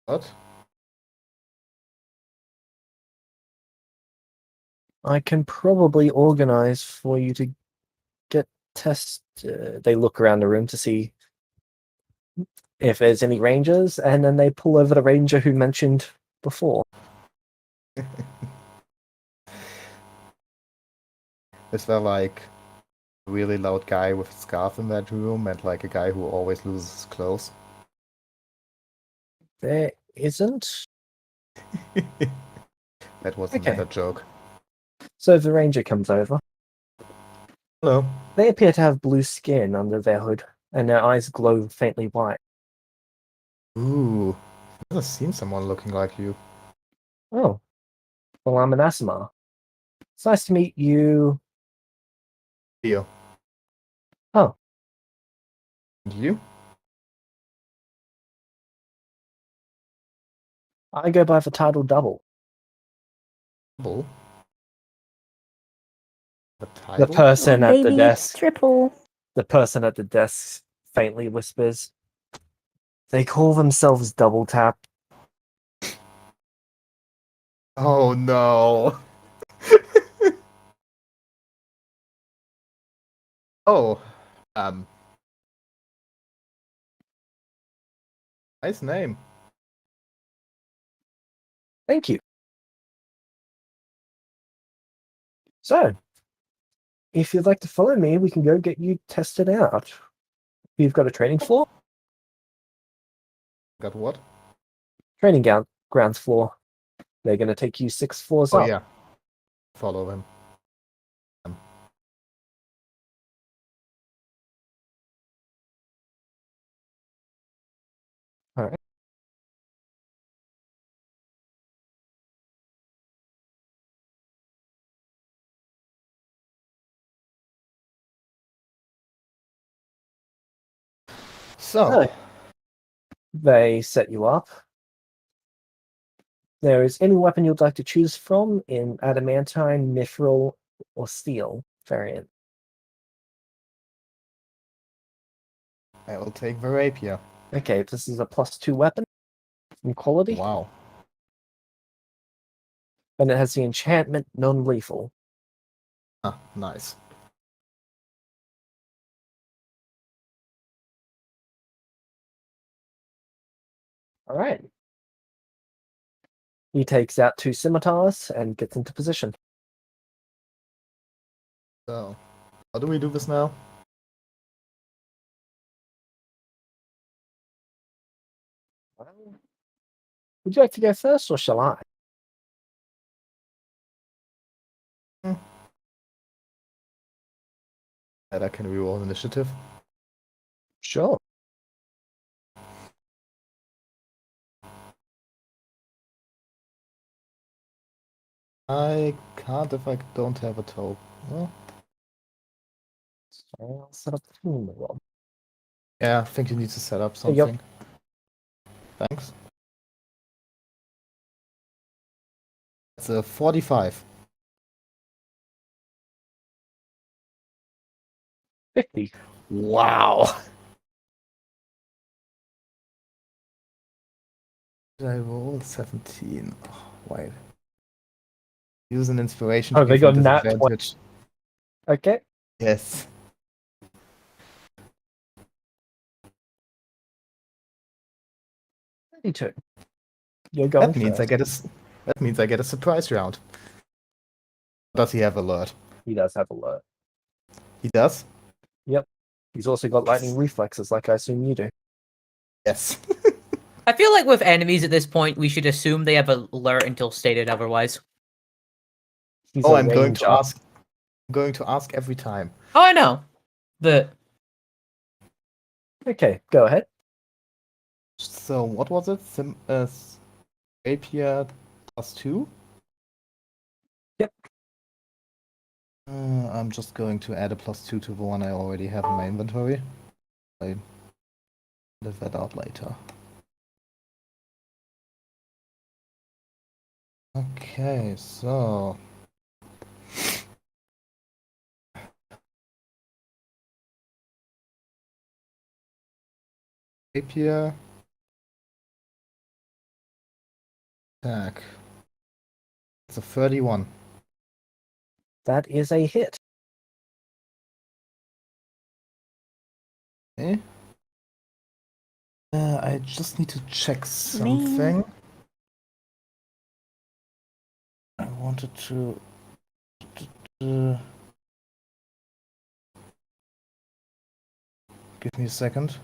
What? I can probably organize for you to get tested. They look around the room to see if there's any rangers, and then they pull over the ranger who mentioned before. Is there like a really loud guy with a scarf in that room and like a guy who always loses his clothes? There isn't. That was a Okay. meta joke. So the ranger comes over. Hello. They appear to have blue skin under their hood, and their eyes glow faintly white. Ooh. I've never seen someone looking like you. Oh, well, I'm an Asimar. It's nice to meet you. Theo. Oh, And you? I go by the title Double. Double? The The title? person Oh, at the baby, desk. triple. The person at the desk faintly whispers. They call themselves Double Tap. Oh no. Oh. Um. Nice name. Thank you. So, if you'd like to follow me, we can go get you tested out. We've got a training floor, Got what? training grounds floor. They're going to take you 6 floors Oh up. yeah. Follow him. All right. So, They set you up. There is any weapon you'd like to choose from in adamantine, mithril, or steel variant. I will take the rapier. Okay, this is a +2 weapon in quality, Wow. and it has the enchantment non-lethal. Ah, nice. All right. He takes out 2 scimitars and gets into position. So, how do we do this now? Would you like to go first, or shall I? And I can reroll initiative. Sure. I can't if I don't have a toe. Well, So I'll set up the team roll. yeah, I think you need to set up There you go. something. Thanks. It's a 45. 50. Wow. Did I roll 17? Oh, wait. Use an inspiration Oh, to they give me got nat 20. disadvantage. Okay. Yes. 32. You're going That means first. that means I get a surprise round. Does he have alert? He does have alert. He does? Yep. He's also got lightning reflexes, like I assume you do. Yes. I feel like with enemies at this point, we should assume they have alert until stated otherwise. He's Oh, a I'm going to ranger. ask. I'm going to ask every time. Oh, I know. But Okay, go ahead. So what was it? Rapier +2? Yep. I'm just going to add a +2 to the one I already have in my inventory. I live that out later. Okay, so rapier attack. It's a 31. That is a hit. Okay. I just need to check something. I wanted to. Give me a second.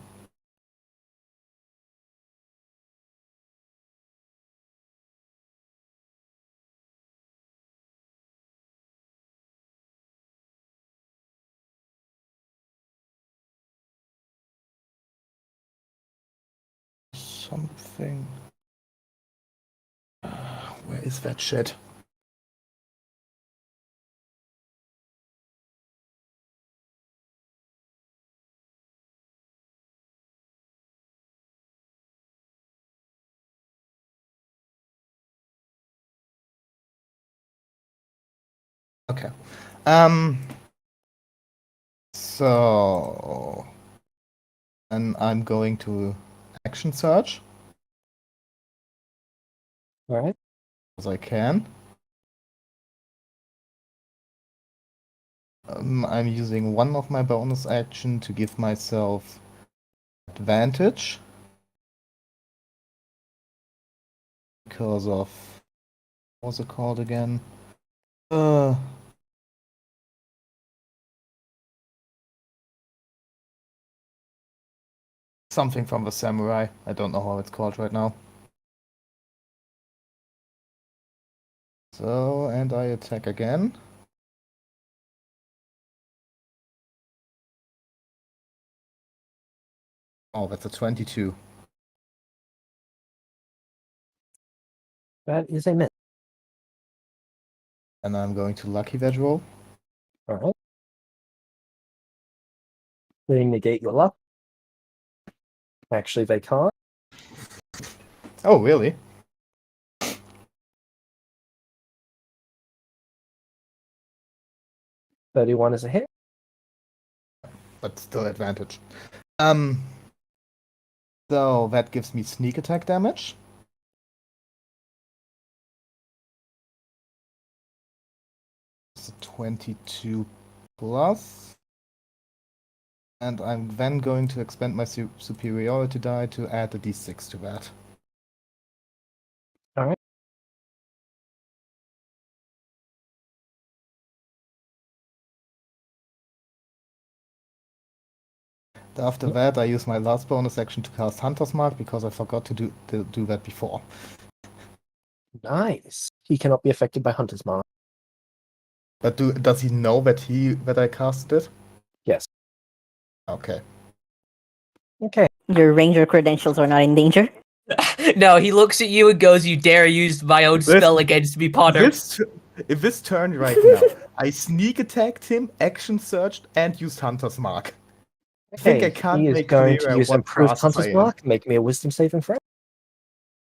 Something. Where is that shit? Okay. So, and I'm going to action search All right. as I can. I'm using one of my bonus action to give myself advantage because of what was it called again? something from the samurai. I don't know how it's called right now. So, and I attack again. Oh, that's a 22. That is a miss. And I'm going to lucky veg roll. All right. They negate your luck. Actually, they can't. Oh, really? 31 is a hit. But still advantage. So that gives me sneak attack damage. It's a 22 plus. And I'm then going to expend my superiority die to add a d6 to that. All right. After Yep. that, I use my last bonus action to cast Hunter's Mark because I forgot to do that before. Nice. He cannot be affected by Hunter's Mark. But does he know that I casted it? Yes. Okay. Okay. Your ranger credentials are not in danger. No, he looks at you and goes, "You dare use my own spell Listen, against me, Potter." If this turn right now, I sneak attacked him, action searched, and used Hunter's Mark. I think I can't he is make going to clearer use what improved class Hunter's I am. Mark. Make me a wisdom saving throw.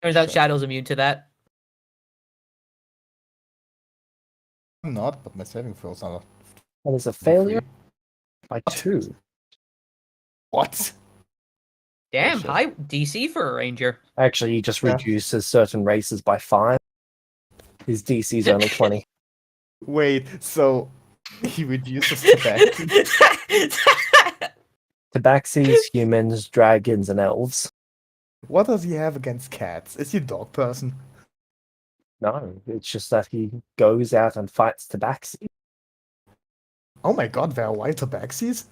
Turns out Sure. Shadow's immune to that. I'm not, but my saving throws are That is a failure free. by 2. What? Damn, shit. high DC for a ranger. Actually, he just Yeah. reduces certain races by 5. His DC is only 20. Wait, so he reduces tabaxi? Tabaxis, humans, dragons, and elves. What does he have against cats? Is he a dog person? No, it's just that he goes out and fights Tabaxi. Oh my god, there are wild tabaxis?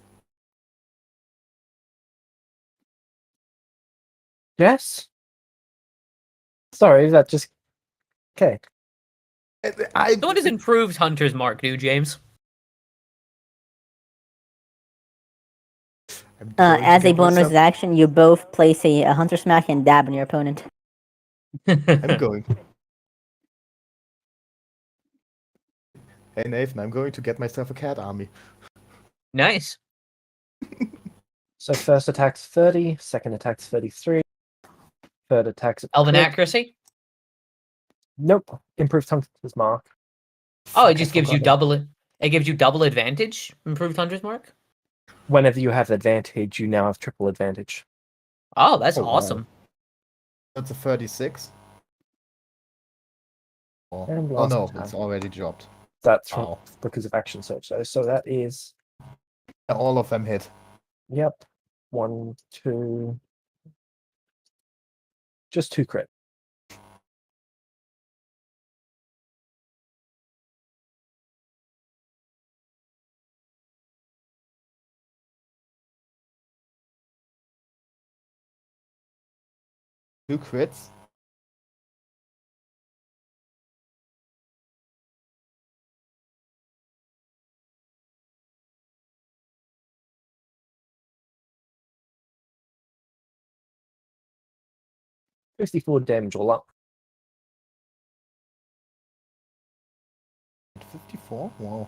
Yes. Sorry, that just... Okay. So what does improved Hunter's Mark do, James? I'm going to As a get bonus myself- action, you both place a hunter smack and dab on your opponent. I'm going. Hey Nathan, I'm going to get myself a cat army. Nice. So first attack's 30, second attack's 33, third attack's... Elven crit. accuracy? Nope. Improved Hunter's Mark. Oh, Fuck, it I just gives you forgot double it. It gives you double advantage. Improved Hunter's Mark. Whenever you have advantage, you now have triple advantage. Oh, that's Oh, wow. awesome. That's a 36. Oh, And oh last no, attack. it's already dropped. That's from, Oh, because of action search, though. So that is... all of them hit. Yep. 1, 2... Just 2 crit. Two crits. $54 damage all up. 54? Wow.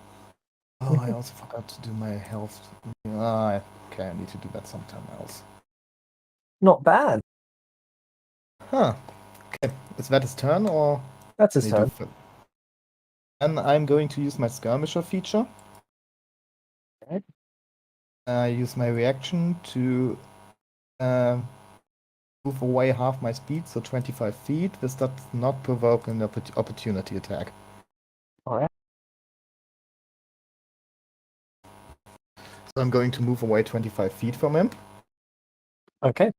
Oh, I also forgot to do my health. Ah, okay, I need to do that sometime else. Not bad. Huh. Okay, is that his turn or? That's his Can he do turn. And I'm going to use my skirmisher feature. Okay. I use my reaction to move away half my speed, so 25 feet. This does not provoke an opportunity attack. Alright. So I'm going to move away 25 feet from him. Okay.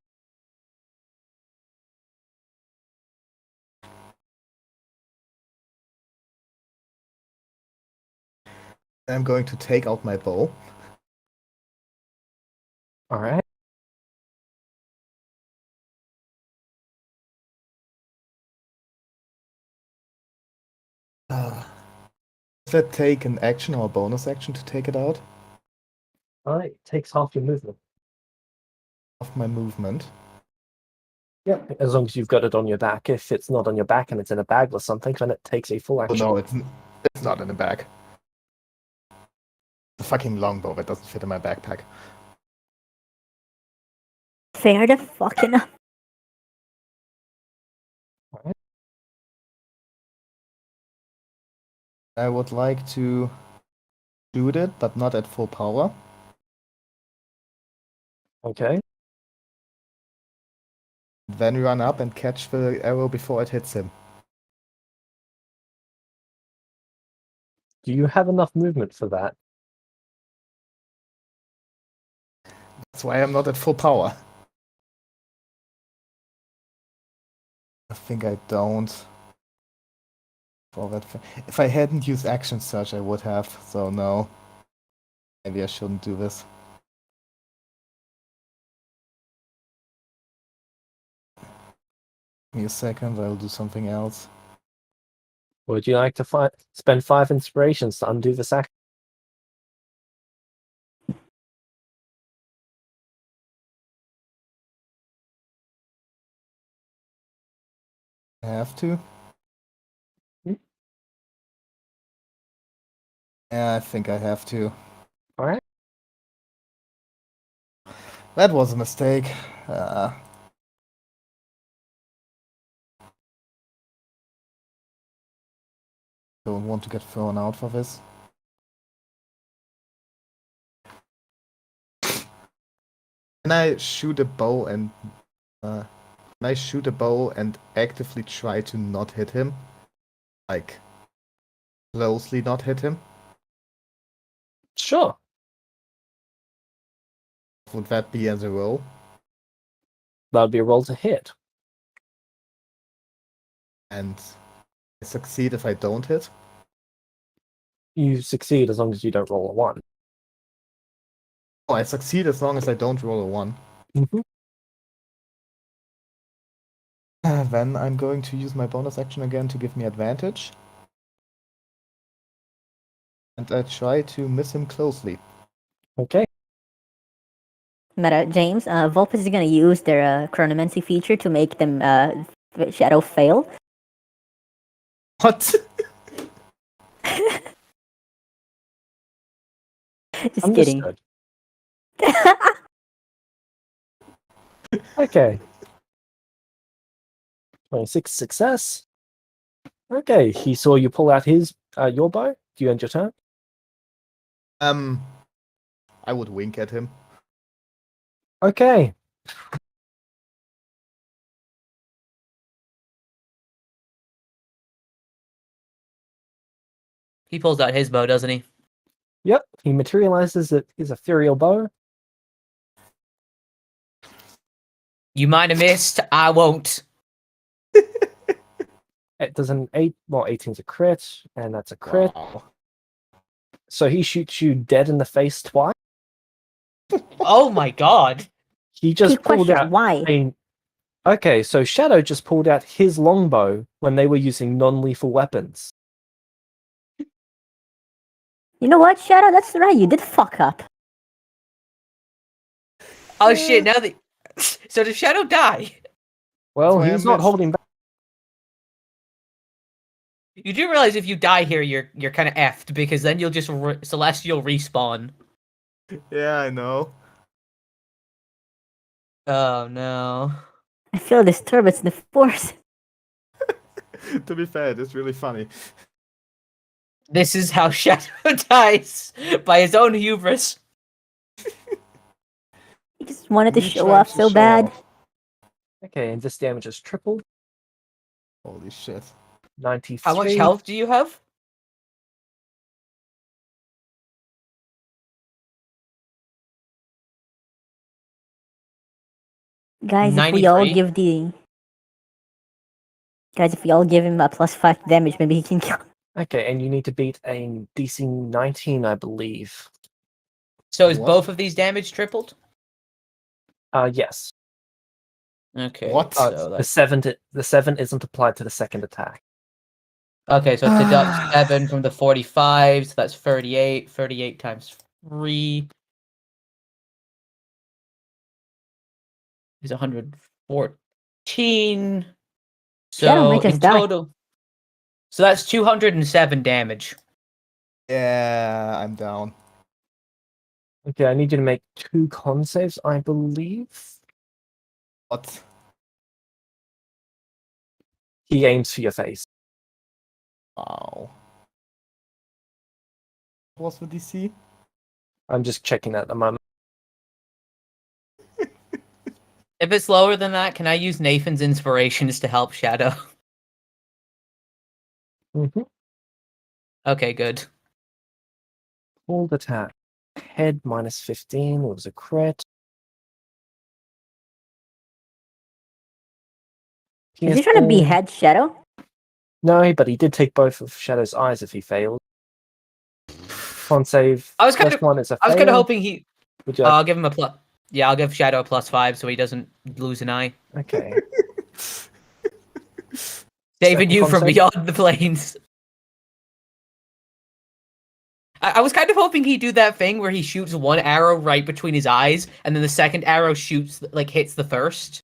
I'm going to take out my bow. Alright. that take an action or a bonus action to take it out? Alright, takes half your movement. Of my movement. Yep. As long as you've got it on your back. If it's not on your back and it's in a bag or something, then it takes a full Oh action. no, it's not in the bag. The fucking longbow that doesn't fit in my backpack. Fair the fuck enough. I would like to shoot it, but not at full power. Okay. Then run up and catch the arrow before it hits him. Do you have enough movement for that? That's why I'm not at full power. I think I don't. For that, if I hadn't used action search, I would have. So no. Maybe I shouldn't do this. Give me a second, I'll do something else. Would you like to spend 5 inspirations to undo this action? I have to. Hmm? Yeah, I think I have to. Alright. That was a mistake. Don't want to get thrown out for this. Can I shoot a bow and actively try to not hit him? Like closely not hit him? Sure. Would that be as a roll? That would be a roll to hit. And I succeed if I don't hit? You succeed as long as you don't roll a 1. Oh, I succeed as long as I don't roll a 1. Mm-hmm. Then I'm going to use my bonus action again to give me advantage. And I try to miss him closely. Okay. Meta, James, Vulpes is gonna use their chronomancy feature to make them shadow fail. What? Just kidding. Understood. Okay. 26 success. Okay, he saw you pull out his your bow. Do you end your turn? I would wink at him. Okay. He pulls out his bow, doesn't he? Yep, he materializes his ethereal bow. You might have missed. I won't. It does an 8, well, 18's a crit, and that's a crit. Wow. So he shoots you dead in the face twice. Oh my god. He just He pulled questions out why. Okay, so Shadow just pulled out his longbow when they were using non-lethal weapons. You know what, Shadow? That's right. You did fuck up. Oh shit, now that... So does Shadow die? Well, why I he's not missed. holding back. You do realize if you die here, you're kind of effed, because then you'll just Celestial respawn. Yeah, I know. Oh no. I feel a disturbance in the force. To be fair, it's really funny. This is how Shadow dies, by his own hubris. He just wanted to Me show trying off to so show bad. off. Okay, and this damage is tripled. Holy shit. 93. How much health do you have? Guys, if we all 93. give the... Guys, if we all give him a +5 damage, maybe he can kill. Okay, and you need to beat a DC 19, I believe. So is What? both of these damage tripled? Yes. Okay. What? So The that's... 7 isn't applied to the second attack. Okay, so deduct 7 from the 45, so that's 38. 38 times 3 is 114. Shadow might So just in die. total, so that's 207 damage. Yeah, I'm down. Okay, I need you to make 2 con saves, I believe. What? He aims for your face. Wow. What was the DC? I'm just checking at the moment. If it's lower than that, can I use Nathan's inspirations to help Shadow? Mm-hmm. Okay, good. Hold attack. Head minus 15 was a crit. Is he trying to PS4. behead Shadow? No, but he did take both of Shadow's eyes if he failed. Con save. I was kind First one is a I was fail. kind of hoping he. Would you like... I'll give him a plus. Yeah, I'll give Shadow a +5 so he doesn't lose an eye. Okay. Saving Second you con from save? beyond the plains. I was kind of hoping he'd do that thing where he shoots one arrow right between his eyes, and then the second arrow shoots hits the first.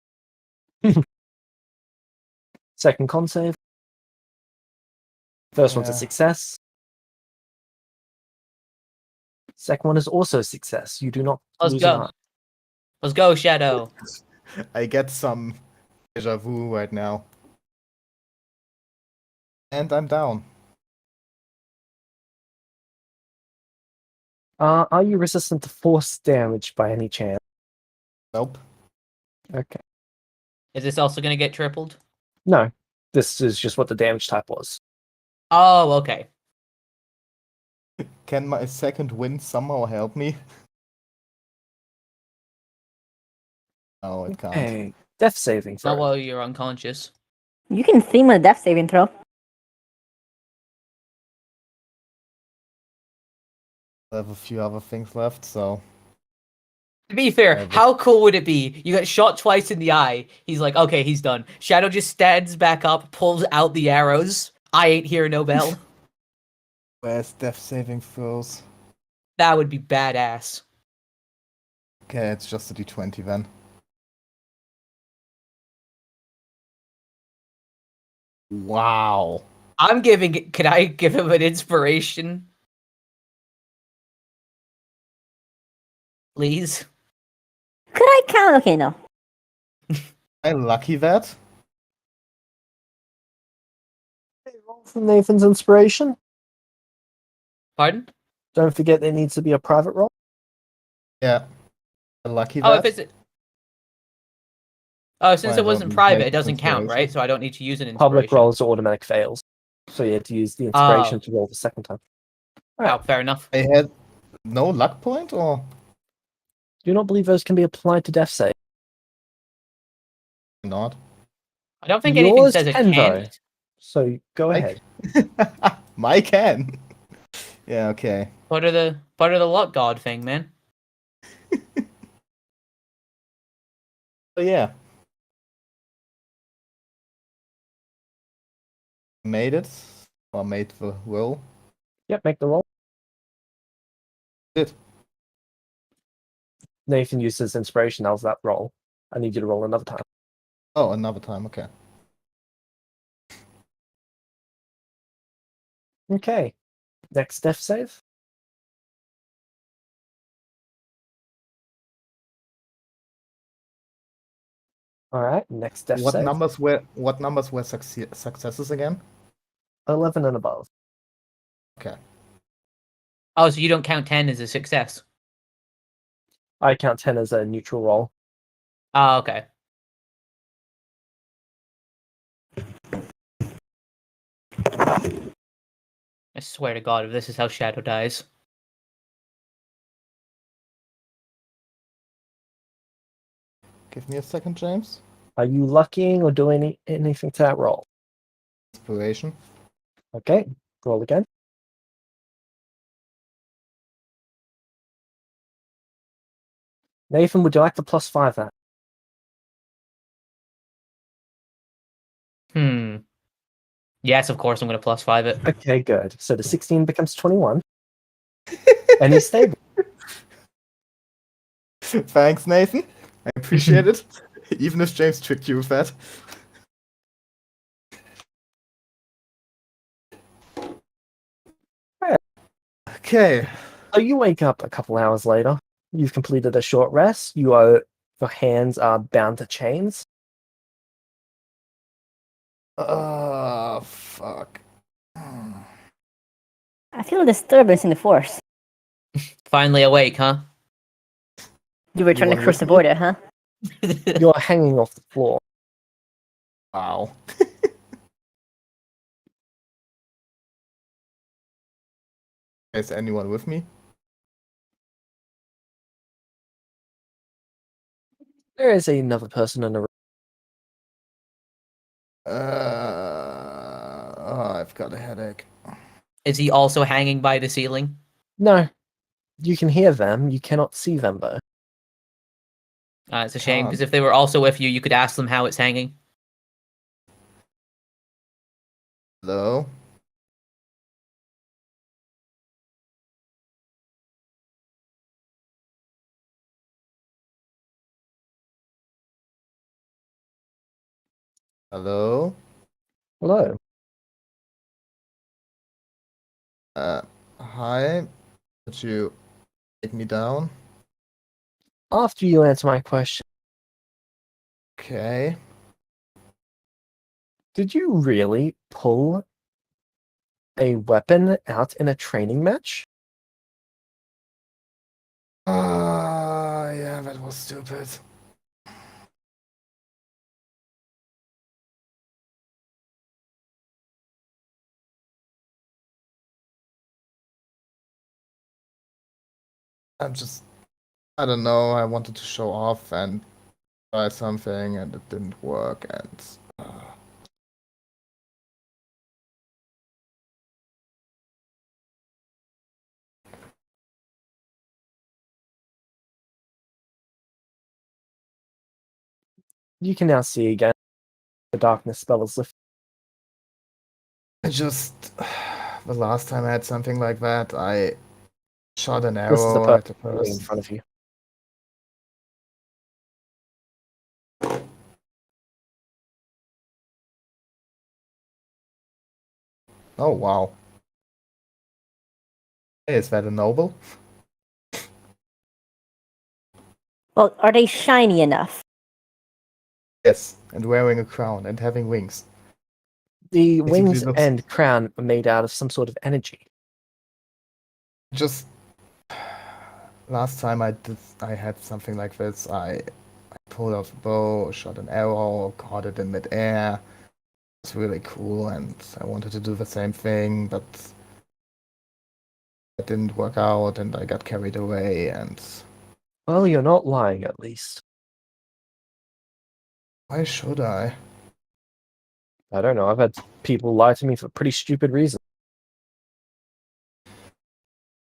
Second con save. First one's a Yeah. success. Second one is also a success. You do not Let's lose an go. eye. Let's go, Shadow. I get some deja vu right now. And I'm down. Are you resistant to force damage by any chance? Nope. Okay. Is this also going to get tripled? No. This is just what the damage type was. Oh, okay. Can my second wind somehow help me? No, it can't. Hey, death saving Not throw. while you're unconscious. You can theme a death saving throw. I have a few other things left, so To be fair, Whatever. how cool would it be? You got shot twice in the eye. He's like, okay, he's done. Shadow just stands back up, pulls out the arrows. I ain't hear no bell. where's death saving throws? That would be badass. Okay, it's just a d20 then. Wow. Can I give him an inspiration? Please? Could I count? Okay, no. I lucky that. Roll from Nathan's inspiration. Pardon? Don't forget there needs to be a private roll. Yeah. I lucky Oh, that. if it's... Oh, since Why, it wasn't don't private, make it doesn't count, inspiration. right? So I don't need to use an inspiration. Public rolls are automatic fails. So you had to use the inspiration Oh. to roll the second time. Oh, fair enough. I had no luck point, or Do you not believe those can be applied to death save? not? I don't think anything Yours says it can, though. can't. So go ahead. My can. Yeah, okay. Part of the luck god thing, man. So yeah. Made it. Or made the roll. Yep, make the roll. Did. Nathan uses inspiration. That was that roll. I need you to roll another time. Oh, another time, okay. Okay. Next death save. All right. Next death What save. numbers were successes again? 11 and above. Okay. Oh, so you don't count 10 as a success? I count 10 as a neutral roll. Oh, okay. I swear to God, if this is how Shadow dies. Give me a second, James. Are you luckying or doing anything to that roll? Inspiration. Okay. Roll again. Nathan, would you like the +5 that? Yes, of course I'm going to +5 it. Okay, good. So the 16 becomes 21. And he's stable. Thanks, Nathan. I appreciate it. Even if James tricked you with that. Okay. So you wake up a couple hours later. You've completed a short rest. Your hands are bound to chains. Oh, fuck. I feel a disturbance in the force. Finally awake, huh? You were trying to wanna cross the with me? border, huh? You're hanging off the floor. Wow. Is anyone with me? There is another person in the room. Oh, I've got a headache. Is he also hanging by the ceiling? No, you can hear them. You cannot see them, though. It's a shame, because Can't. if they were also with you, you could ask them how it's hanging. Hello? Hello? Hello. Hi. Could you take me down? After you answer my question, Okay. did you really pull a weapon out in a training match? Ah, yeah, that was stupid. I don't know, I wanted to show off and try something and it didn't work and... You can now see again. The darkness spell is lifted. The last time I had something like that, I shot an This is the arrow at a person in person. front of you. Oh, wow. Hey, is that a noble? Well, are they shiny enough? Yes, and wearing a crown and having wings. The Basically wings looks- and crown are made out of some sort of energy. Just... Last time I had something like this, I pulled off a bow, shot an arrow, caught it in midair. It was really cool, and I wanted to do the same thing, but it didn't work out, and I got carried away, and Well, you're not lying, at least. why should I? I don't know. I've had people lie to me for pretty stupid reasons.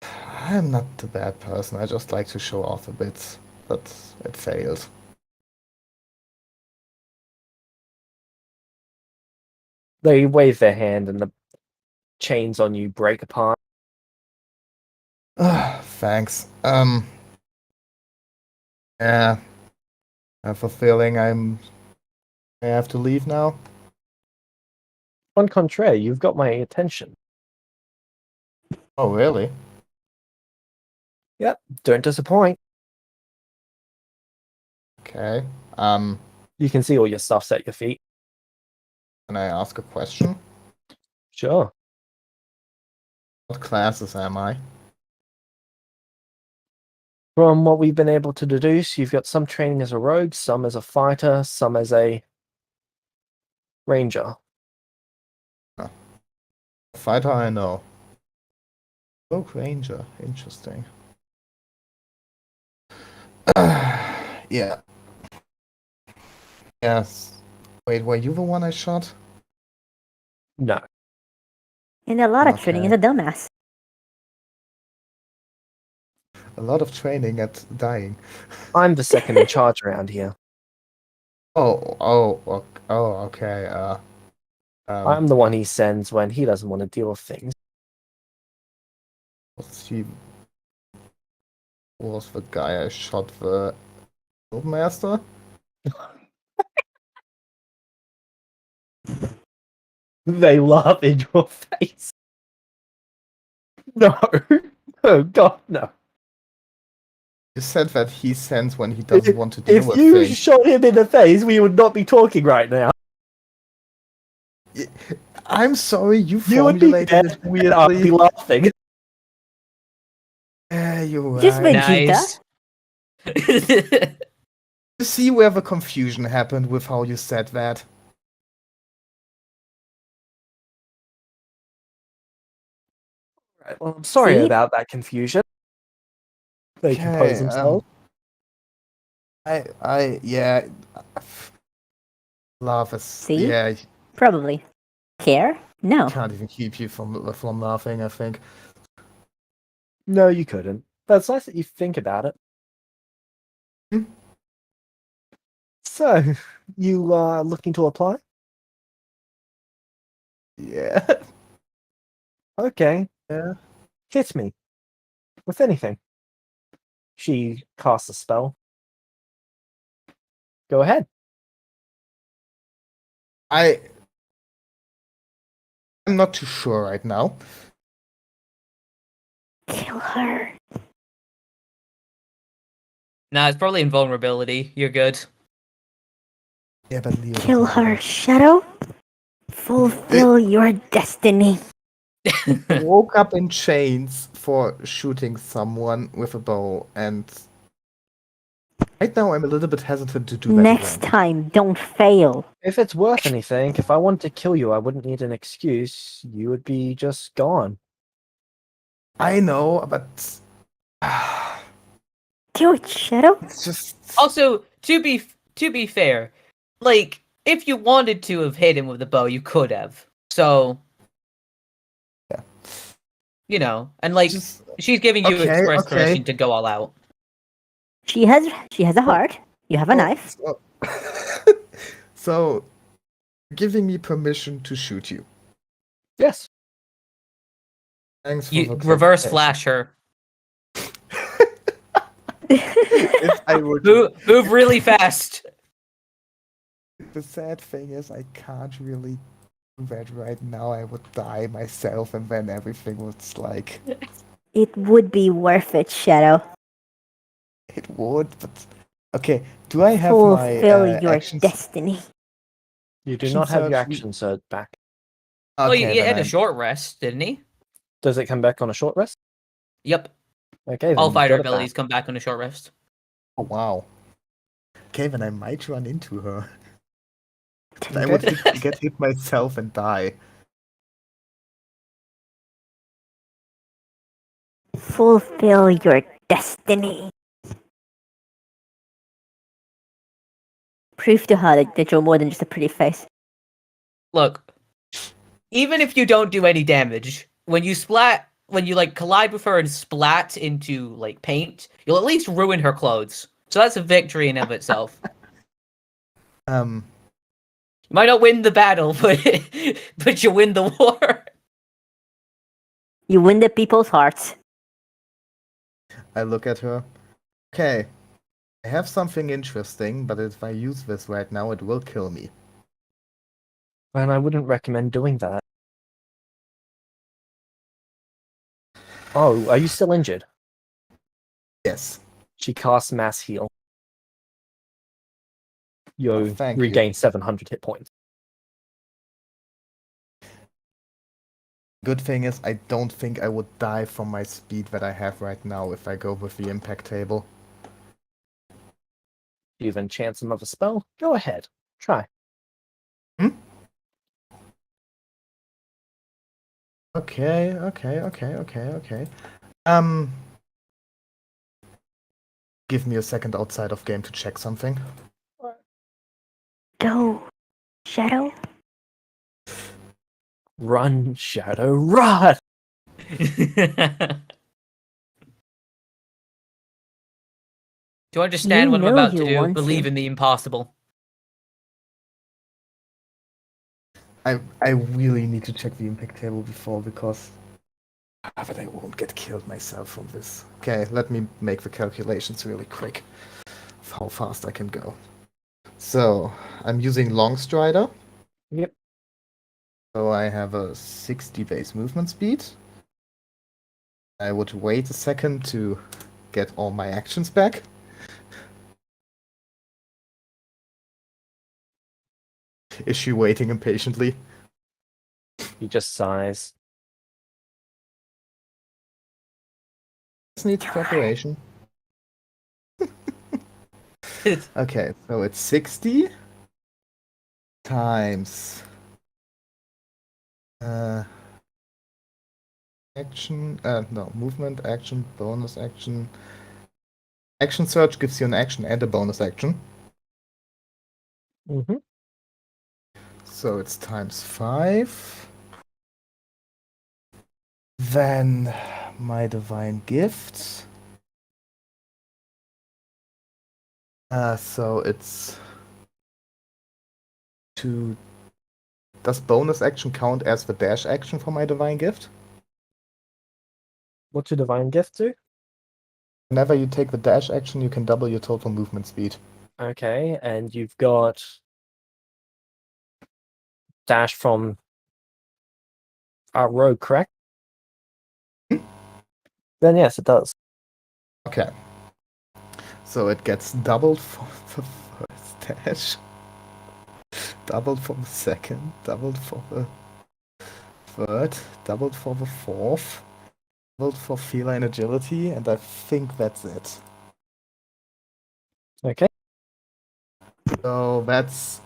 I'm not a bad person, I just like to show off a bit, but it failed. They wave their hand and the chains on you break apart. Thanks. Yeah, I have a feeling I have to leave now. On contrary, you've got my attention. Oh, really? Yep, don't disappoint. Okay. You can see all your stuff's at your feet. Can I ask a question? Sure. What classes am I? From what we've been able to deduce, you've got some training as a rogue, some as a fighter, some as a ranger. Fighter, I know. Rogue Ranger, interesting. Yeah. Yes. Wait, were you the one I shot? No. And a lot of training is Okay. a dumbass. A lot of training at dying. I'm the second in charge around here. Oh, okay. I'm the one he sends when he doesn't want to deal with things. She was the guy I shot the master. They laugh in your face. No. Oh, God, no. You said that he sends when he doesn't want to deal If with you things. shot him in the face, we would not be talking right now. I'm sorry, you You would be formulated dead, it and I'd be weirdly. laughing. Yeah, you're Just right. Vegeta. Nice. You see where the confusion happened with how you said that. Right, well, I'm sorry See? about that confusion. They compose themselves. Yeah. Laugh is, See? yeah, Probably. Care? No. can't even keep you from laughing, I think. No, you couldn't. But it's nice that you think about it. Hmm? So, you are looking to apply? Yeah. Okay. Yeah. Hit me. With anything. She casts a spell. Go ahead. I'm not too sure right now. Kill her. Nah, it's probably invulnerability. You're good. Yeah, but Leo Kill doesn't her, Shadow. Fulfill your destiny. woke up in chains for shooting someone with a bow, and right now I'm a little bit hesitant to do that Next again. time, don't fail. If it's worth anything, if I wanted to kill you, I wouldn't need an excuse. You would be just gone. I know, but Do it, Shadow. it's just Also, to be fair, like if you wanted to have hit him with the bow, you could have. So, yeah. you know, and like Just she's giving you okay, express okay. permission to go all out. She has a heart. You have a knife. So, giving me permission to shoot you. Yes. Thanks for You the reverse clarification. flash her. If I were to, Move really fast. the sad thing is, I can't really do that right now. I would die myself, and then everything was like It would be worth it, Shadow. it would. But okay, do I have my Fulfill your actions? destiny. You do Action not have your surge, action surge back. Well, Okay, he then had a I'm. short rest, didn't he? Does it come back on a short rest? Yep. Okay, then All you've fighter got it back. abilities come back on a short rest. Oh wow. Okay, then I might run into her. I Okay. would get hit myself and die. Fulfill your destiny. Prove to her that you're more than just a pretty face. Look, even if you don't do any damage, when you like collide with her and splat into like paint, you'll at least ruin her clothes. So that's a victory in of itself. Um, You might not win the battle, but you win the war. You win the people's hearts. I look at her. Okay, I have something interesting, but if I use this right now, it will kill me. And I wouldn't recommend doing that. Oh, are you still injured? Yes. She casts mass heal. You Oh, thank you. regain 700 hit points. Good thing is, I don't think I would die from my speed that I have right now if I go with the impact table. You even chance another spell? Go ahead. Try. Okay. Give me a second outside of game to check something. Go, Shadow. Run, Shadow, run! Do you understand You what I'm know about you to do? want Believe to. in the impossible. I really need to check the impact table before because but I won't get killed myself from this. Okay, let me make the calculations really quick of how fast I can go. So I'm using Long Strider. Yep. So I have a 60 base movement speed. I would wait a second to get all my actions back. Is she waiting impatiently? He just sighs. This needs preparation. Okay, so it's 60 times action, no, movement, action, bonus action. Action search gives you an action and a bonus action. Mm-hmm. So it's times 5. Then my divine gifts. So it's 2. Does bonus action count as the dash action for my divine gift? What's your divine gift do? Whenever you take the dash action, you can double your total movement speed. Okay, and you've got dash from our rogue, correct? Then yes, it does. Okay. So it gets doubled for the first dash, doubled for the second, doubled for the third, doubled for the fourth, doubled for feline agility, and I think that's it. Okay. So that's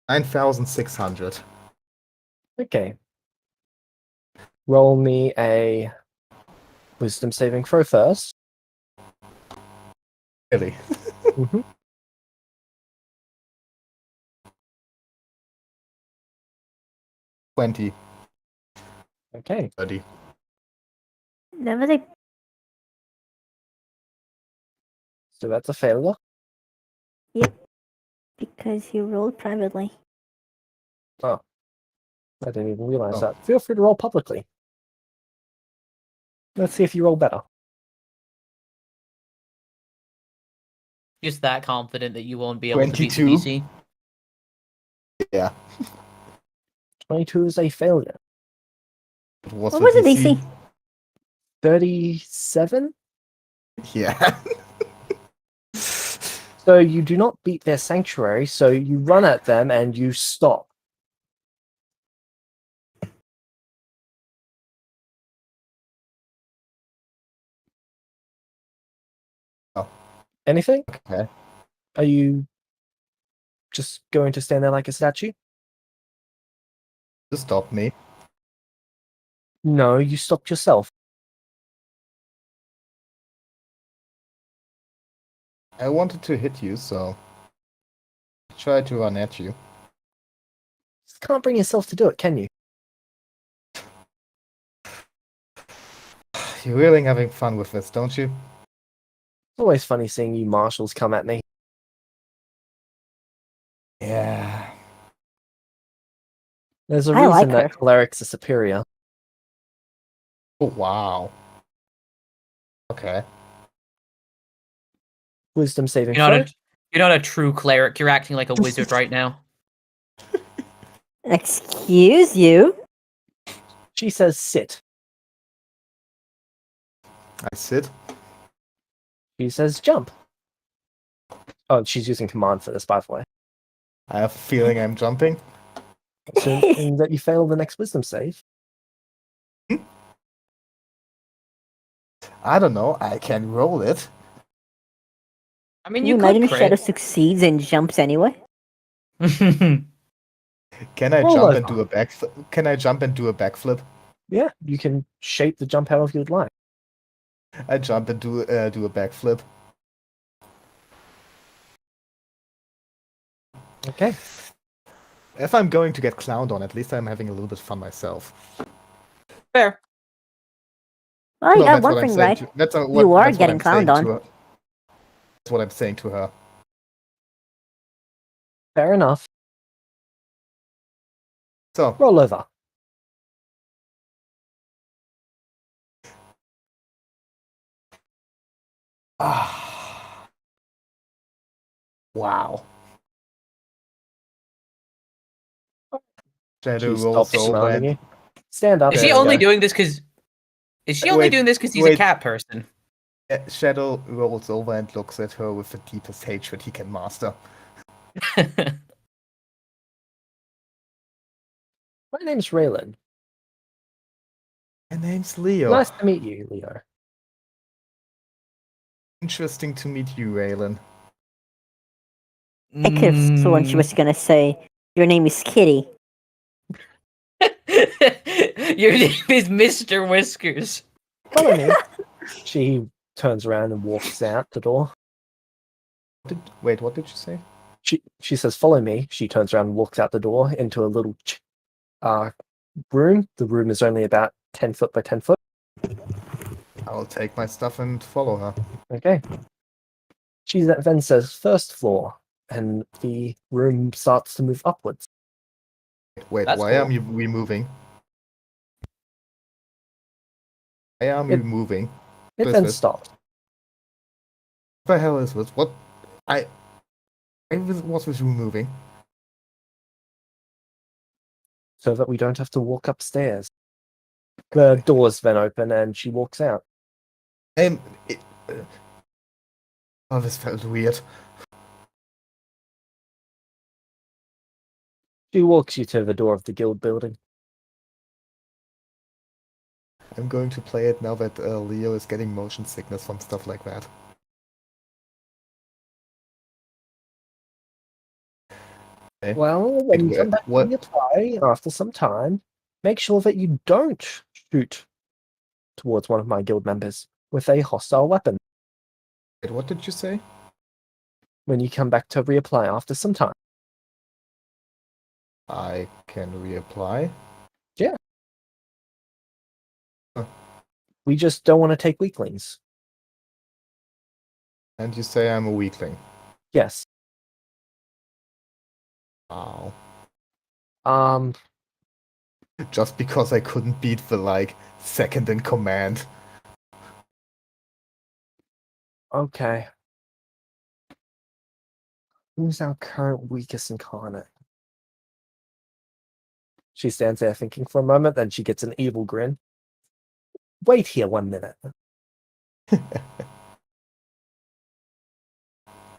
9,600. Okay. Roll me a wisdom saving throw first. Really? Mm-hmm. 20, Okay. 30. That was a So that's a failure. because you rolled privately. Oh. I didn't even realize Oh. that. Feel free to roll publicly. Let's see if you roll better. Just that confident that you won't be able to beat the 22. DC. Yeah. 22 is a failure. What's What the was the DC? DC? 37? Yeah. So you do not beat their sanctuary, so you run at them and you stop. Oh. Anything? Okay. Are you just going to stand there like a statue? Just stop me. No, you stopped yourself. I wanted to hit you, so I tried to run at you. Just can't bring yourself to do it, can you? You're really having fun with this, don't you? It's always funny seeing you marshals come at me. Yeah. There's a I like reason that her. clerics are superior. Oh, wow. Okay. Wisdom saving You're not throw. you're not a true cleric. You're acting like a wizard right now. Excuse you? She says sit. I sit. She says jump. Oh, she's using command for this, by the way. I have a feeling I'm jumping. Assuming that you fail the next wisdom save. I don't know. I can roll it. I mean, Can you you imagine could if Shadow crit. succeeds and jumps anyway? Can I Roll jump over. and do a backflip? Can I jump and do a backflip? Yeah, you can shape the jump however you'd like. I jump and do a backflip. Okay. If I'm going to get clowned on, at least I'm having a little bit of fun myself. Fair. Well, you No, got that's one what I'm thing saying. right. To, that's what, You are that's what getting I'm clowned saying on. to her. That's what I'm saying to her. Fair enough. So, Roll over. wow. Shadow She rolls stops over smiling and you. Stand up. Is she Yeah, only yeah. doing this because? Is she only Wait, doing this because he's a wait. cat person? Shadow rolls over and looks at her with the deepest hatred he can master. My name's Raylan. My name's Leo. Nice to meet you, Leo. Interesting to meet you, Raylan. I could have sworn she was gonna say, "Your name is Kitty." Your name is Mr. Whiskers. Follow me. She turns around and walks out the door. Wait, what did you say? She says, "Follow me." She turns around and walks out the door into a little room. The room is only about 10 foot by 10 foot. I'll take my stuff and follow her. Okay. She then says, "First floor," and the room starts to move upwards. Wait, That's why are cool. we moving? Why are we moving? It What is then this? stops. What the hell is this? What? I was this room moving? So that we don't have to walk upstairs. The doors then open and she walks out. It, oh, this felt weird. She walks you to the door of the guild building. I'm going to play it now that Leo is getting motion sickness from stuff like that. Okay. Well, when you come back what? to reapply after some time, make sure that you don't shoot towards one of my guild members with a hostile weapon. Wait, what did you say? When you come back to reapply after some time. I can reapply. Yeah. Huh. We just don't want to take weaklings. And you say I'm a weakling. Yes. Wow. Just because I couldn't beat the second in command. Okay. Who's our current weakest incarnate? She stands there thinking for a moment, then she gets an evil grin. Wait here 1 minute.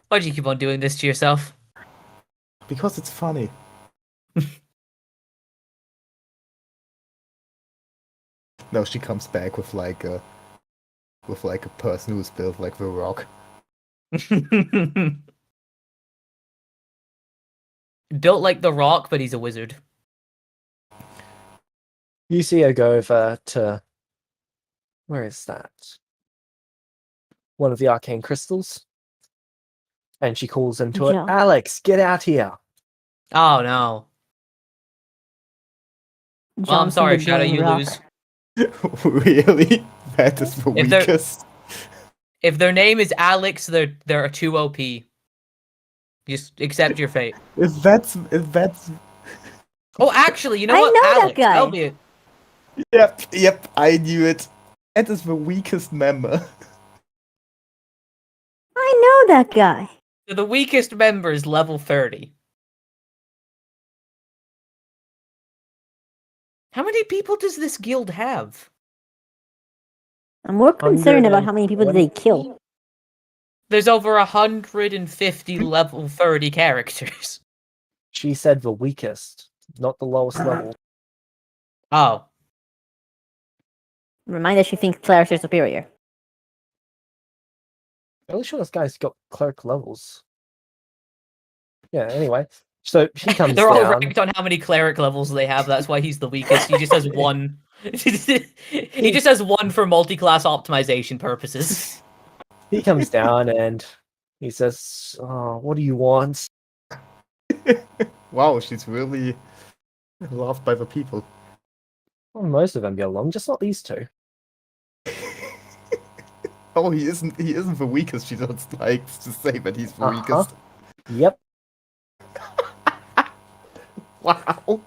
Why do you keep on doing this to yourself? Because it's funny. No, she comes back with a person who's built like the Rock. Built like the Rock, but he's a wizard. You see her go over to... Where is that? One of the arcane crystals. And she calls into it, Yeah. "Alex, get out here!" Oh no. Well, I'm Johnson sorry, the Shadow, glowing you rock. lose. Really? That is the If they're- weakest. If their name is Alex, they're too OP. Just accept your fate. If that's Oh, actually, you know I what? know that Alex, guy. that'll be it. Yep, I knew it. That is the weakest member. I know that guy. So the weakest member is level 30. How many people does this guild have? I'm more concerned about how many people did they 120? kill. There's over 150 level 30 characters. She said the weakest, not the lowest level. Oh. Remind us she thinks clerics are superior. I'm really sure this guy's got cleric levels. Yeah, anyway. So he comes They're all down. ranked on how many cleric levels they have. That's why he's the weakest. He just has one. He just has one for multi-class optimization purposes. He comes down and he says, "Oh, what do you want?" Wow, she's really loved by the people. Well, most of them get along, just not these two. Oh, he isn't the weakest. She just likes to say that he's the weakest. Yep. Wow.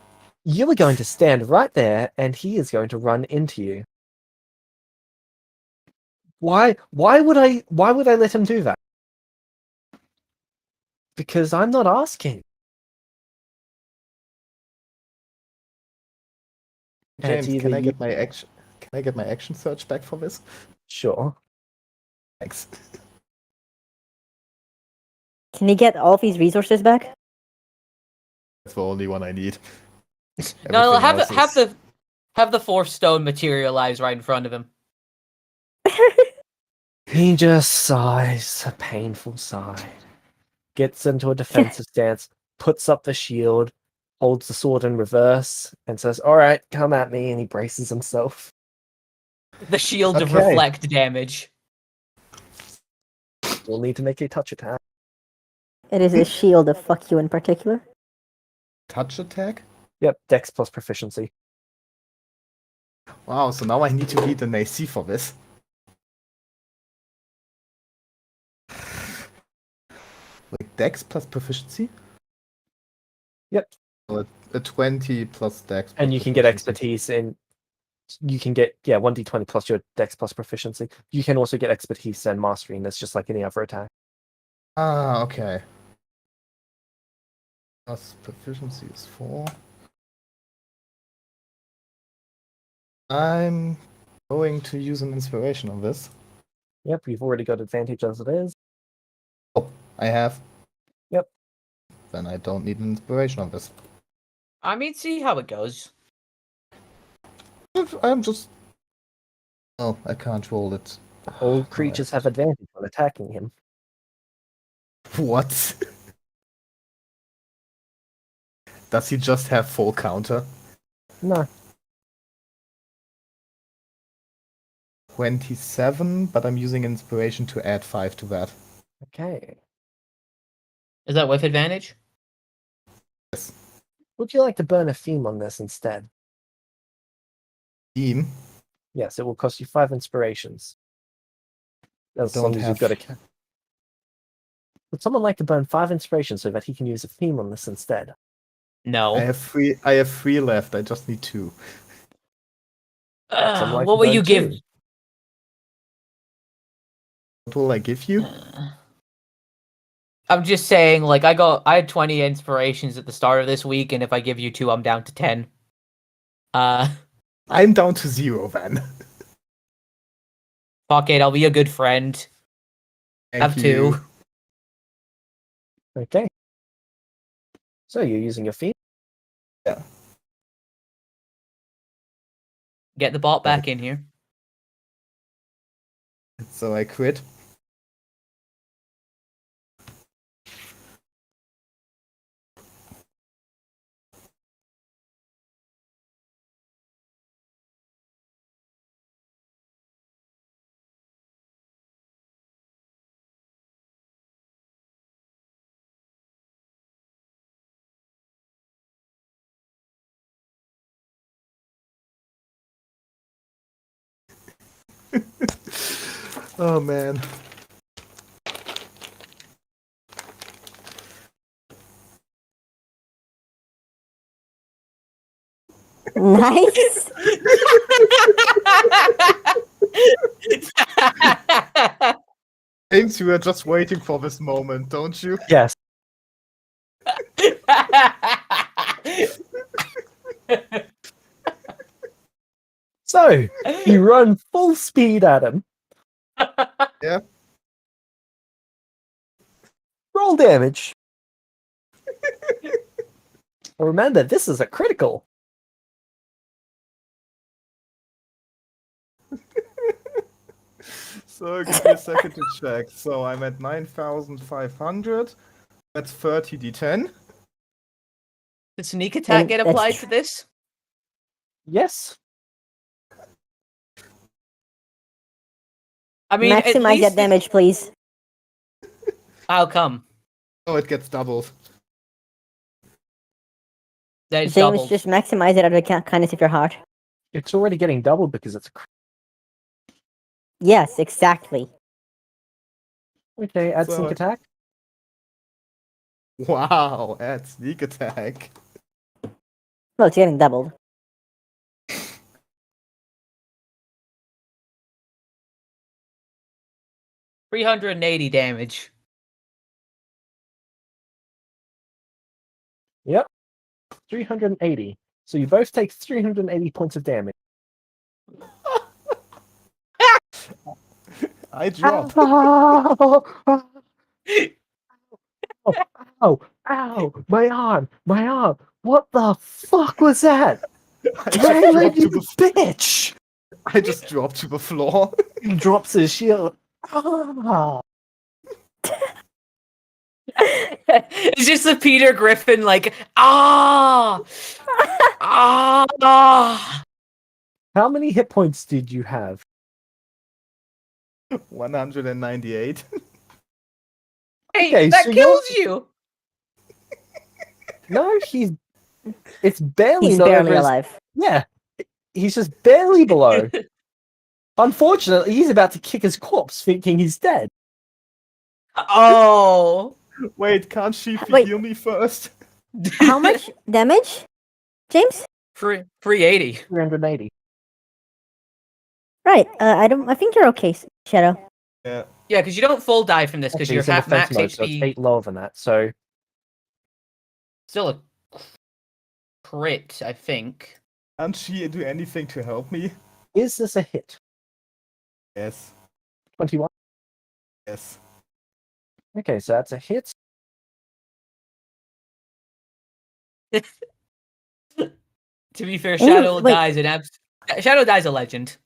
You are going to stand right there, and he is going to run into you. Why would I let him do that? Because I'm not asking. And it's James, can either I you- get my action? Can I get my action search back for this? Sure. Thanks. Can you get all of these resources back? That's the only one I need. No, Everything else is- have the fourth stone materialize right in front of him. He just sighs a painful sigh, gets into a defensive stance, puts up the shield, holds the sword in reverse, and says, "All right, come at me," and he braces himself. The shield of Okay. reflect damage. We'll need to make a touch attack. It is a shield of fuck you in particular. touch attack? Yep, Dex plus proficiency. Wow, so now I need to beat an AC for this. Like Dex plus proficiency? Yep. A 20 plus Dex. And plus you can get proficiency. expertise in. You can get 1d20 plus your Dex plus proficiency. You can also get expertise and mastery, and that's just like any other attack. Ah, okay. Plus proficiency is 4. I'm going to use an inspiration on this. Yep, you've already got advantage as it is. Oh, I have. Yep. Then I don't need an inspiration on this. I mean, see how it goes. I'm just. Oh, I can't roll it. All creatures have advantage when attacking him. What? Does he just have full counter? No. 27, but I'm using inspiration to add 5 to that. Okay. Is that with advantage? Yes. Would you like to burn a theme on this instead? Team. Yes, it will cost you 5 inspirations. As Don't long as you've have- got a. Would someone like to burn 5 inspirations so that he can use a theme on this instead? No. I have 3. I have 3 left. I just need 2. Some like What to will burn you give? 2. What will I give you? I'm just saying, like, I had 20 inspirations at the start of this week, and if I give you 2, I'm down to 10. I'm down to 0 then. Fuck it, I'll be a good friend. Thank Have you. 2. Okay. So you're using your theme? Yeah. Get the bot back in here. So I quit. Oh man. Nice. James, you were just waiting for this moment, don't you? Yes. So you run full speed at him. Yeah. Roll damage. Remember, this is a critical. So give me a second to check. So I'm at 9,500. That's 30d10. Did sneak attack And get that's applied tr- to this? Yes. I mean, at Maximize least that damage, please. How come? Oh, it gets doubled. That is James, doubled. just maximize it out of the kindness of your heart. It's already getting doubled because it's a Yes, exactly. okay, add So- sneak attack. Wow, add sneak attack. Well, it's getting doubled. $380 damage. Yep. 380. So you both take 380 points of damage. I drop. Ow! Ow! Ow! My arm! My arm! What the fuck was that? I just Raylan, dropped you to the bitch! I just dropped to the floor. He drops his shield. Ah! It's just the Peter Griffin, like, ah! Ah! How many hit points did you have? 198. Hey, Okay, that so kills you! No, it's barely He's not barely over his- alive. Yeah. He's just barely below. Unfortunately, he's about to kick his corpse thinking he's dead. Oh! Wait, can't she Wait. heal me first? How much damage, James? 380. 380. Right. I think you're okay, Shadow. Yeah. Yeah, because you don't full die from this because Actually, you're he's in half defense max mode, so it's HP. 8 lower than that. So Still a crit, I think. Can't she do anything to help me? is this a hit? Yes. 21. Yes. Okay, so that's a hit. To be fair, you- Shadow wait. dies Shadow dies a legend.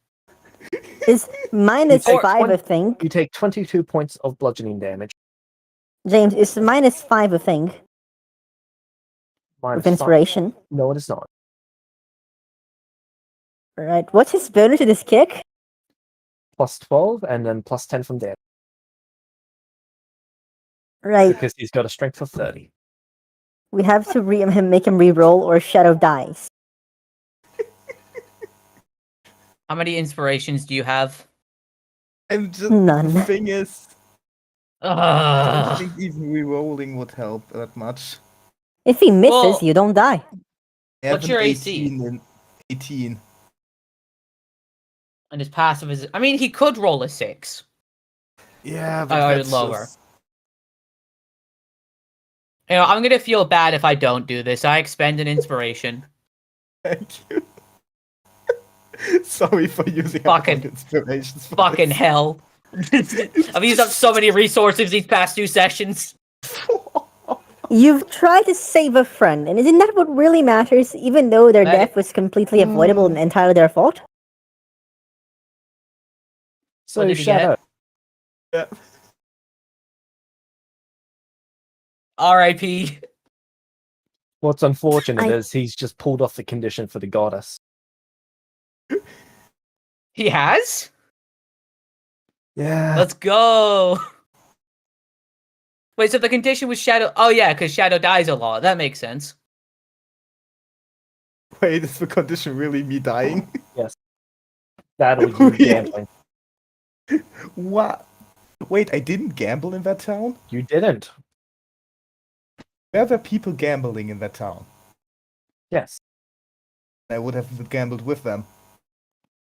It's minus take 5, I think. You take 22 points of bludgeoning damage. James, it's minus 5, I think, Minus with 5. inspiration. No, it is not. Right. What's his bonus to this kick? Plus 12 and then plus 10 from damage. Right. Because he's got a strength of 30. We have to make him re-roll or Shadow dies. How many inspirations do you have? And just, None. the thing is, I don't Ugh. think even re-rolling would help that much. If he misses, Well- you don't die. I have What's an your AC? 18 in 18. And his passive is... I mean, he could roll a 6. Yeah, Or but that's lower. just... You know, I'm gonna feel bad if I don't do this. I expend an inspiration. Thank you. Sorry for using Fucking- up inspirations. For Fucking this. hell. I've used up so many resources these past 2 sessions. You've tried to save a friend, and isn't that what really matters, even though their That- death was completely avoidable and entirely their fault? So, What did he get? Shadow, Yeah. R.I.P. what's unfortunate I- is he's just pulled off the condition for the goddess. He has? Yeah. Let's go. Wait, so the condition was Shadow... Oh, yeah, because Shadow dies a lot. That makes sense. Wait, is the condition really me dying? That'll you gambling. What? Wait, I didn't gamble in that town? You didn't. Were there people gambling in that town? Yes. I would have gambled with them.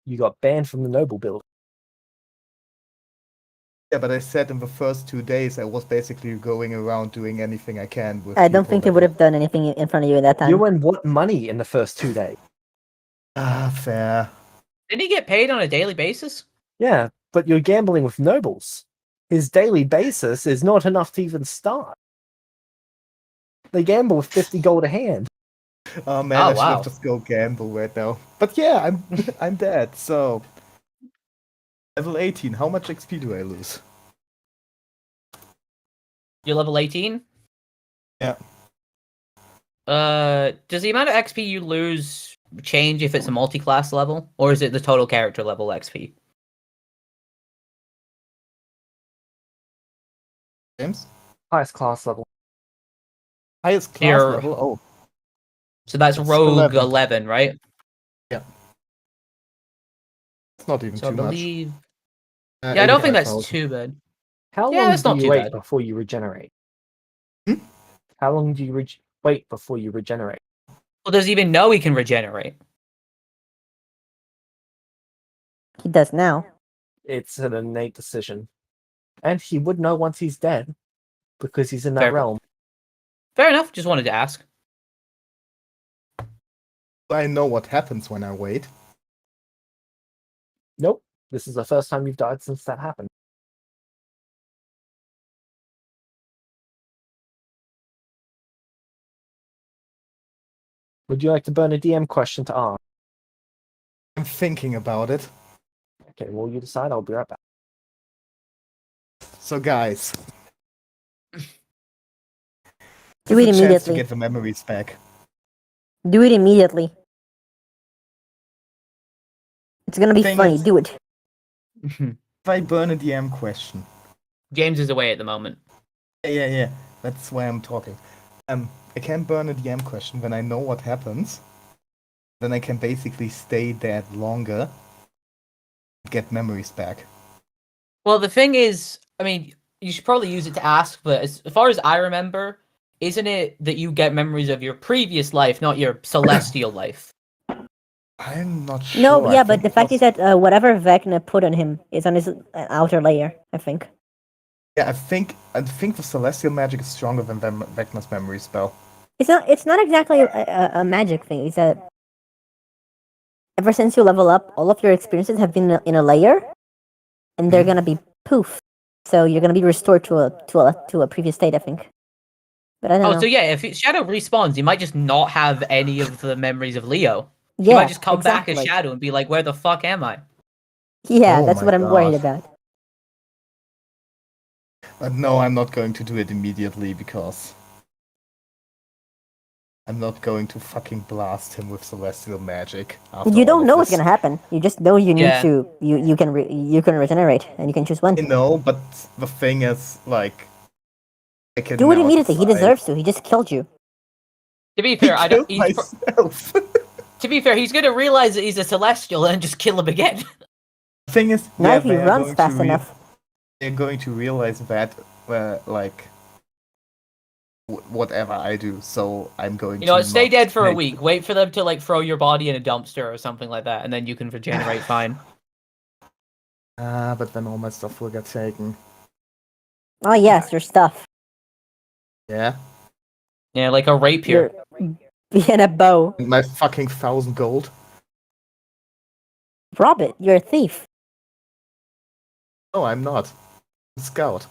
You got banned from the noble build. Yeah, but I said in the first 2 days I was basically going around doing anything I can with I don't people think they that- would have done anything in front of you at that time. You won what money in the first 2 days? Ah, fair. Didn't he get paid on a daily basis? Yeah, but you're gambling with nobles. His daily basis is not enough to even start. They gamble with 50 gold a hand. Oh man, Oh, I should wow. have just go gamble right now. But yeah, I'm dead, so... Level 18, how much XP do I lose? You're level 18? Yeah. Does the amount of XP you lose change if it's a multi-class level? Or is it the total character level XP? James? Highest class level. Highest class Here. level? Oh, So that's It's Rogue 11. 11, right? it's not even So I too much. believe... Yeah, I don't think that's 85,000. too bad. How Yeah, long that's do not you too wait bad. before you regenerate? Hmm? How long do you wait before you regenerate? Well, does he even know he can regenerate? He does now. It's an innate decision. And he would know once he's dead, because he's in that Fair. realm. Fair enough. Just wanted to ask. I know what happens when I wait. Nope. This is the first time you've died since that happened. Would you like to burn a DM question to ask? I'm thinking about it. Okay, well, you decide. I'll be right back. So, guys, Do this it is a chance to immediately. get the memories back. Do it immediately. It's gonna be Thing funny. is- Do it. If I burn a DM question, James is away at the moment. yeah, that's why I'm talking. I can burn a DM question when I know what happens. Then I can basically stay dead longer, get memories back. Well, the thing is, I mean, you should probably use it to ask, but as far as I remember, isn't it that you get memories of your previous life, not your celestial life? I'm not sure. No, I yeah, but think the it fact was- is that whatever Vecna put on him is on his outer layer, I think. Yeah, I think the celestial magic is stronger than Vecna's memory spell. It's not exactly a magic thing. It's that ever since you level up, all of your experiences have been in a layer, and they're Mhm. gonna be poof. So you're gonna be restored to a previous state, I think. But I don't Oh, know. so yeah, if Shadow respawns, you might just not have any of the memories of Leo. You Yeah, might just come exactly. back as Shadow and be like, "Where the fuck am I?" Yeah, Oh that's my what I'm worried God. about. But no, I'm not going to do it immediately because I'm not going to fucking blast him with celestial magic. After You all don't of know what's this. gonna happen. You just know you need Yeah. to. You can regenerate, and you can choose when. I know, but the thing is, like, I can Do it now immediately. He decide. deserves to. He just killed you. To be He fair, killed myself. to be fair, he's gonna realize that he's a celestial and just kill him again. The thing is, Not yeah, if he they are runs going fast to enough. they're going to realize that, like, whatever I do, so I'm going You know, to stay not dead for a make- week. Wait for them to like throw your body in a dumpster or something like that, and then you can regenerate fine. But then all my stuff will get taken. Oh yes, your stuff. Yeah, Yeah, like a rapier. Your and a bow. and my fucking 1,000 gold. Rob it. You're a thief. No, I'm not. I'm a scout.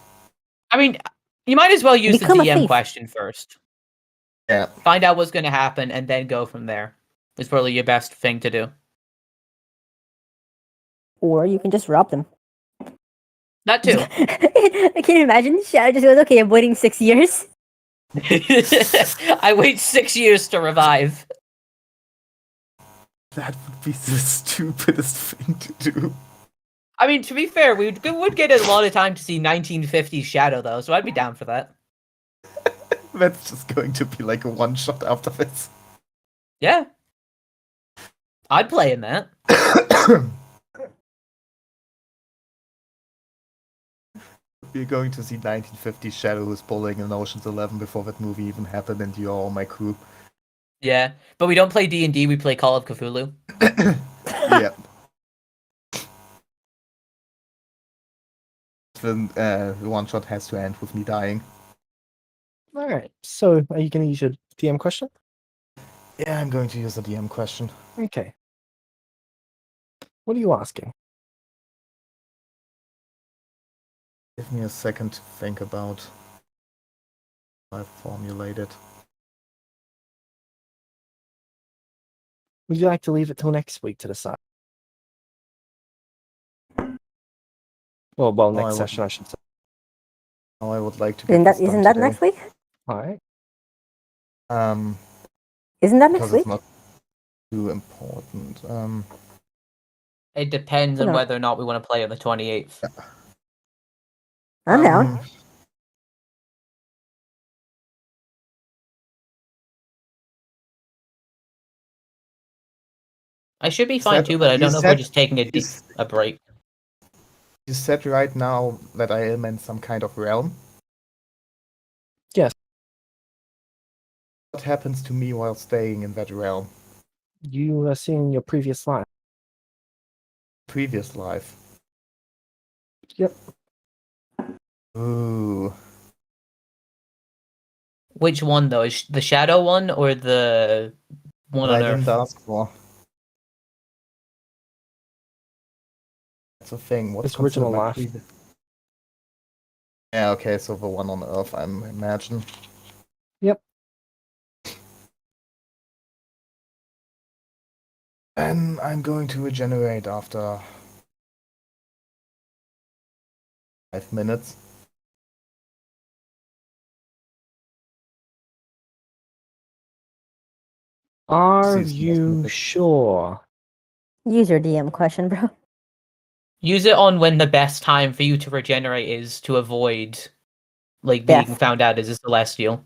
I mean, you might as well use Become the a DM thief. question first. Yeah. Find out what's going to happen and then go from there. It's probably your best thing to do. Or you can just rob them. That too. Can you imagine? Shadow just goes, okay, I'm waiting 6 years. I wait 6 years to revive. That would be the stupidest thing to do. I mean, to be fair, we would get a lot of time to see 1950s Shadow, though, so I'd be down for that. That's just going to be like a one shot after this. Yeah. I'd play in that. We're going to see 1950 Shadow who's bowling in Ocean's 11 before that movie even happened, and you're all my crew. Yeah. But we don't play D&D, we play Call of Cthulhu. Yeah. Then the one shot has to end with me dying. All right. So, are you going to use your DM question? Yeah, I'm going to use a DM question. Okay. What are you asking? Give me a second to think about how I formulate it. Would you like to leave it till next week to decide? Well, I next would- session, I should say. How I would like to get Isn't that this done isn't that today. next week? All right. Isn't that next Because week? it's not too important. It depends on No. whether or not we want to play on the 28th. I'm down. I should be fine too, but I don't know if we're just taking a break. You said right now that I am in some kind of realm. Yes. What happens to me while staying in that realm? You were seeing your previous life. Previous life. Yep. Ooh. Which one though? Is the shadow one or the one But on I didn't Earth? ask for. That's a thing. What's This original considered my life. previous? Yeah, okay, so the one on Earth, I imagine. Yep. And I'm going to regenerate after 5 minutes. Are Seems you mythic. sure? Use your DM question, bro. Use it on when the best time for you to regenerate is to avoid like being Death. found out as a celestial.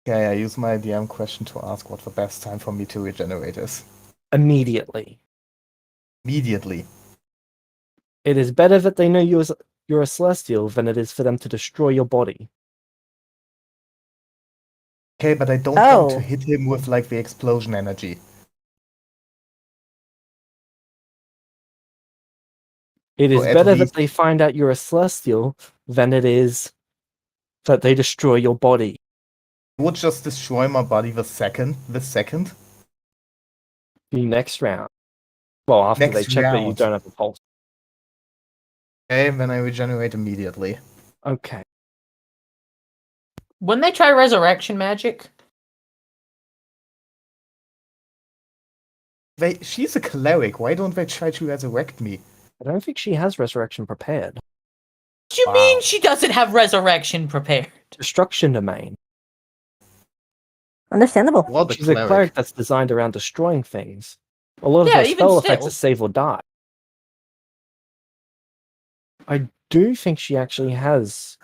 Okay, I use my DM question to ask what the best time for me to regenerate is. Immediately. Immediately. It is better that they know you're a celestial than it is for them to destroy your body. Okay, but I don't want to Oh. hit him with like the explosion energy. It So is at better that least they find out you're a celestial than it is that they destroy your body. I would just destroy my body the second. The next round. Well, after they Next check that you round. don't have a pulse. Okay, then I regenerate immediately. Okay. When they try resurrection magic, She's a cleric. Why don't they try to resurrect me? I don't think she has resurrection prepared. what do you Wow. mean she doesn't have resurrection prepared? Destruction domain. Understandable. What a She's a cleric. cleric that's designed around destroying things. A lot of Yeah, her even spell effects still. are save or die. I do think she actually has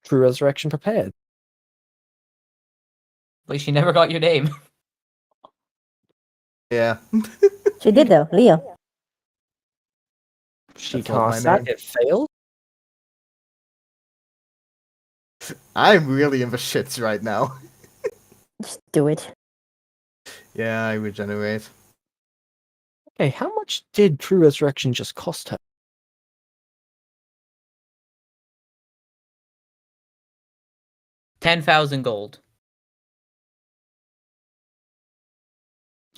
true resurrection prepared. Like she never got your name. Yeah. She did though, Leo. She That's not my cast that, name. it failed. I'm really in the shits right now. Just do it. Yeah, I regenerate. Okay, how much did true resurrection just cost her? 10,000 gold.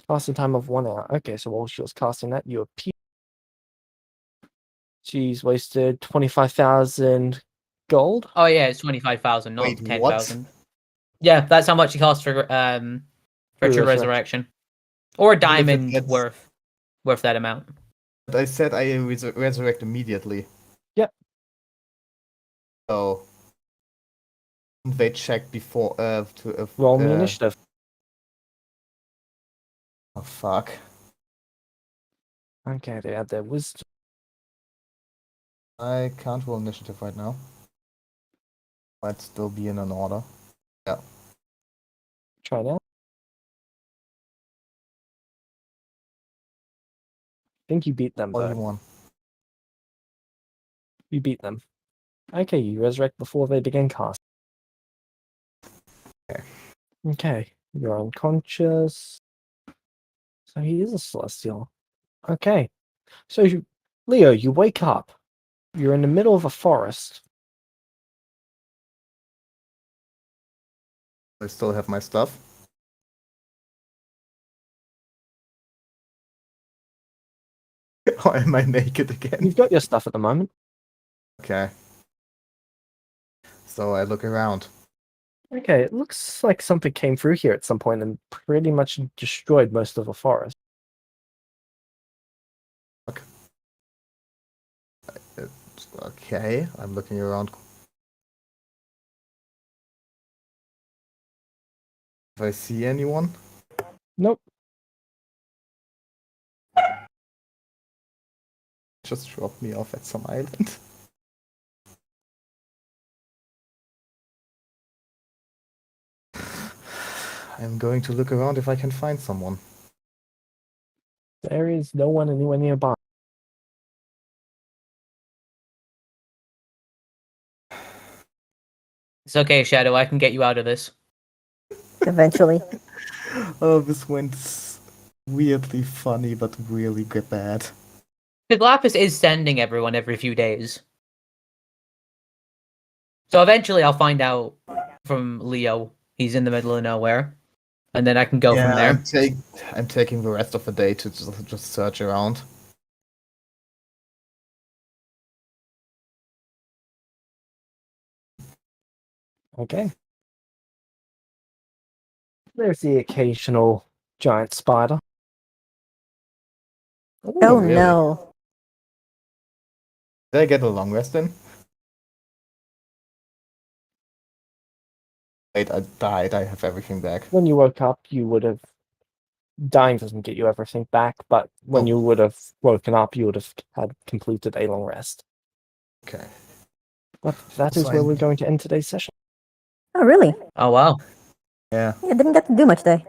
Casting time of 1 hour. Okay, so while she was casting that, you appear. She's wasted 25,000 gold. Oh yeah, it's 25,000, not Wait, 10,000. Yeah, that's how much it costs for True true resurrection. resurrection. Or a But if it diamond gets- worth that amount. But I said I resurrect immediately. Yep. So they check before Roll me initiative. Oh fuck. Okay, they add their wisdom. I can't roll initiative right now. Might still be in an order. Yeah. Try now. I think you beat them, All you though. want. You beat them. Okay, you resurrect before they begin cast. Okay. Okay, you're unconscious. So he is a celestial. Okay. So, Leo, you wake up. You're in the middle of a forest. I still have my stuff. Or am I naked again? You've got your stuff at the moment. Okay. So I look around. Okay, it looks like something came through here at some point and pretty much destroyed most of the forest. Okay, I'm looking around. If I see anyone, Nope. just drop me off at some island. I'm going to look around if I can find someone. There is no one anywhere nearby. It's okay, Shadow. I can get you out of this. Eventually. Oh, this went weirdly funny, but really bad. Because Lapis is sending everyone every few days. So eventually I'll find out from Leo. He's in the middle of nowhere. And then I can go from there. I'm taking the rest of the day to just search around. Okay. There's the occasional giant spider. Oh really? no. Did I get a long rest in? Wait, I died. I have everything back. When you woke up, you would have. Dying doesn't get you everything back, but when Oh. you would have woken up, you would have had completed a long rest. Okay. But that is So where I- we're going to end today's session. Oh really? Oh wow. Yeah. Yeah, didn't get to do much today.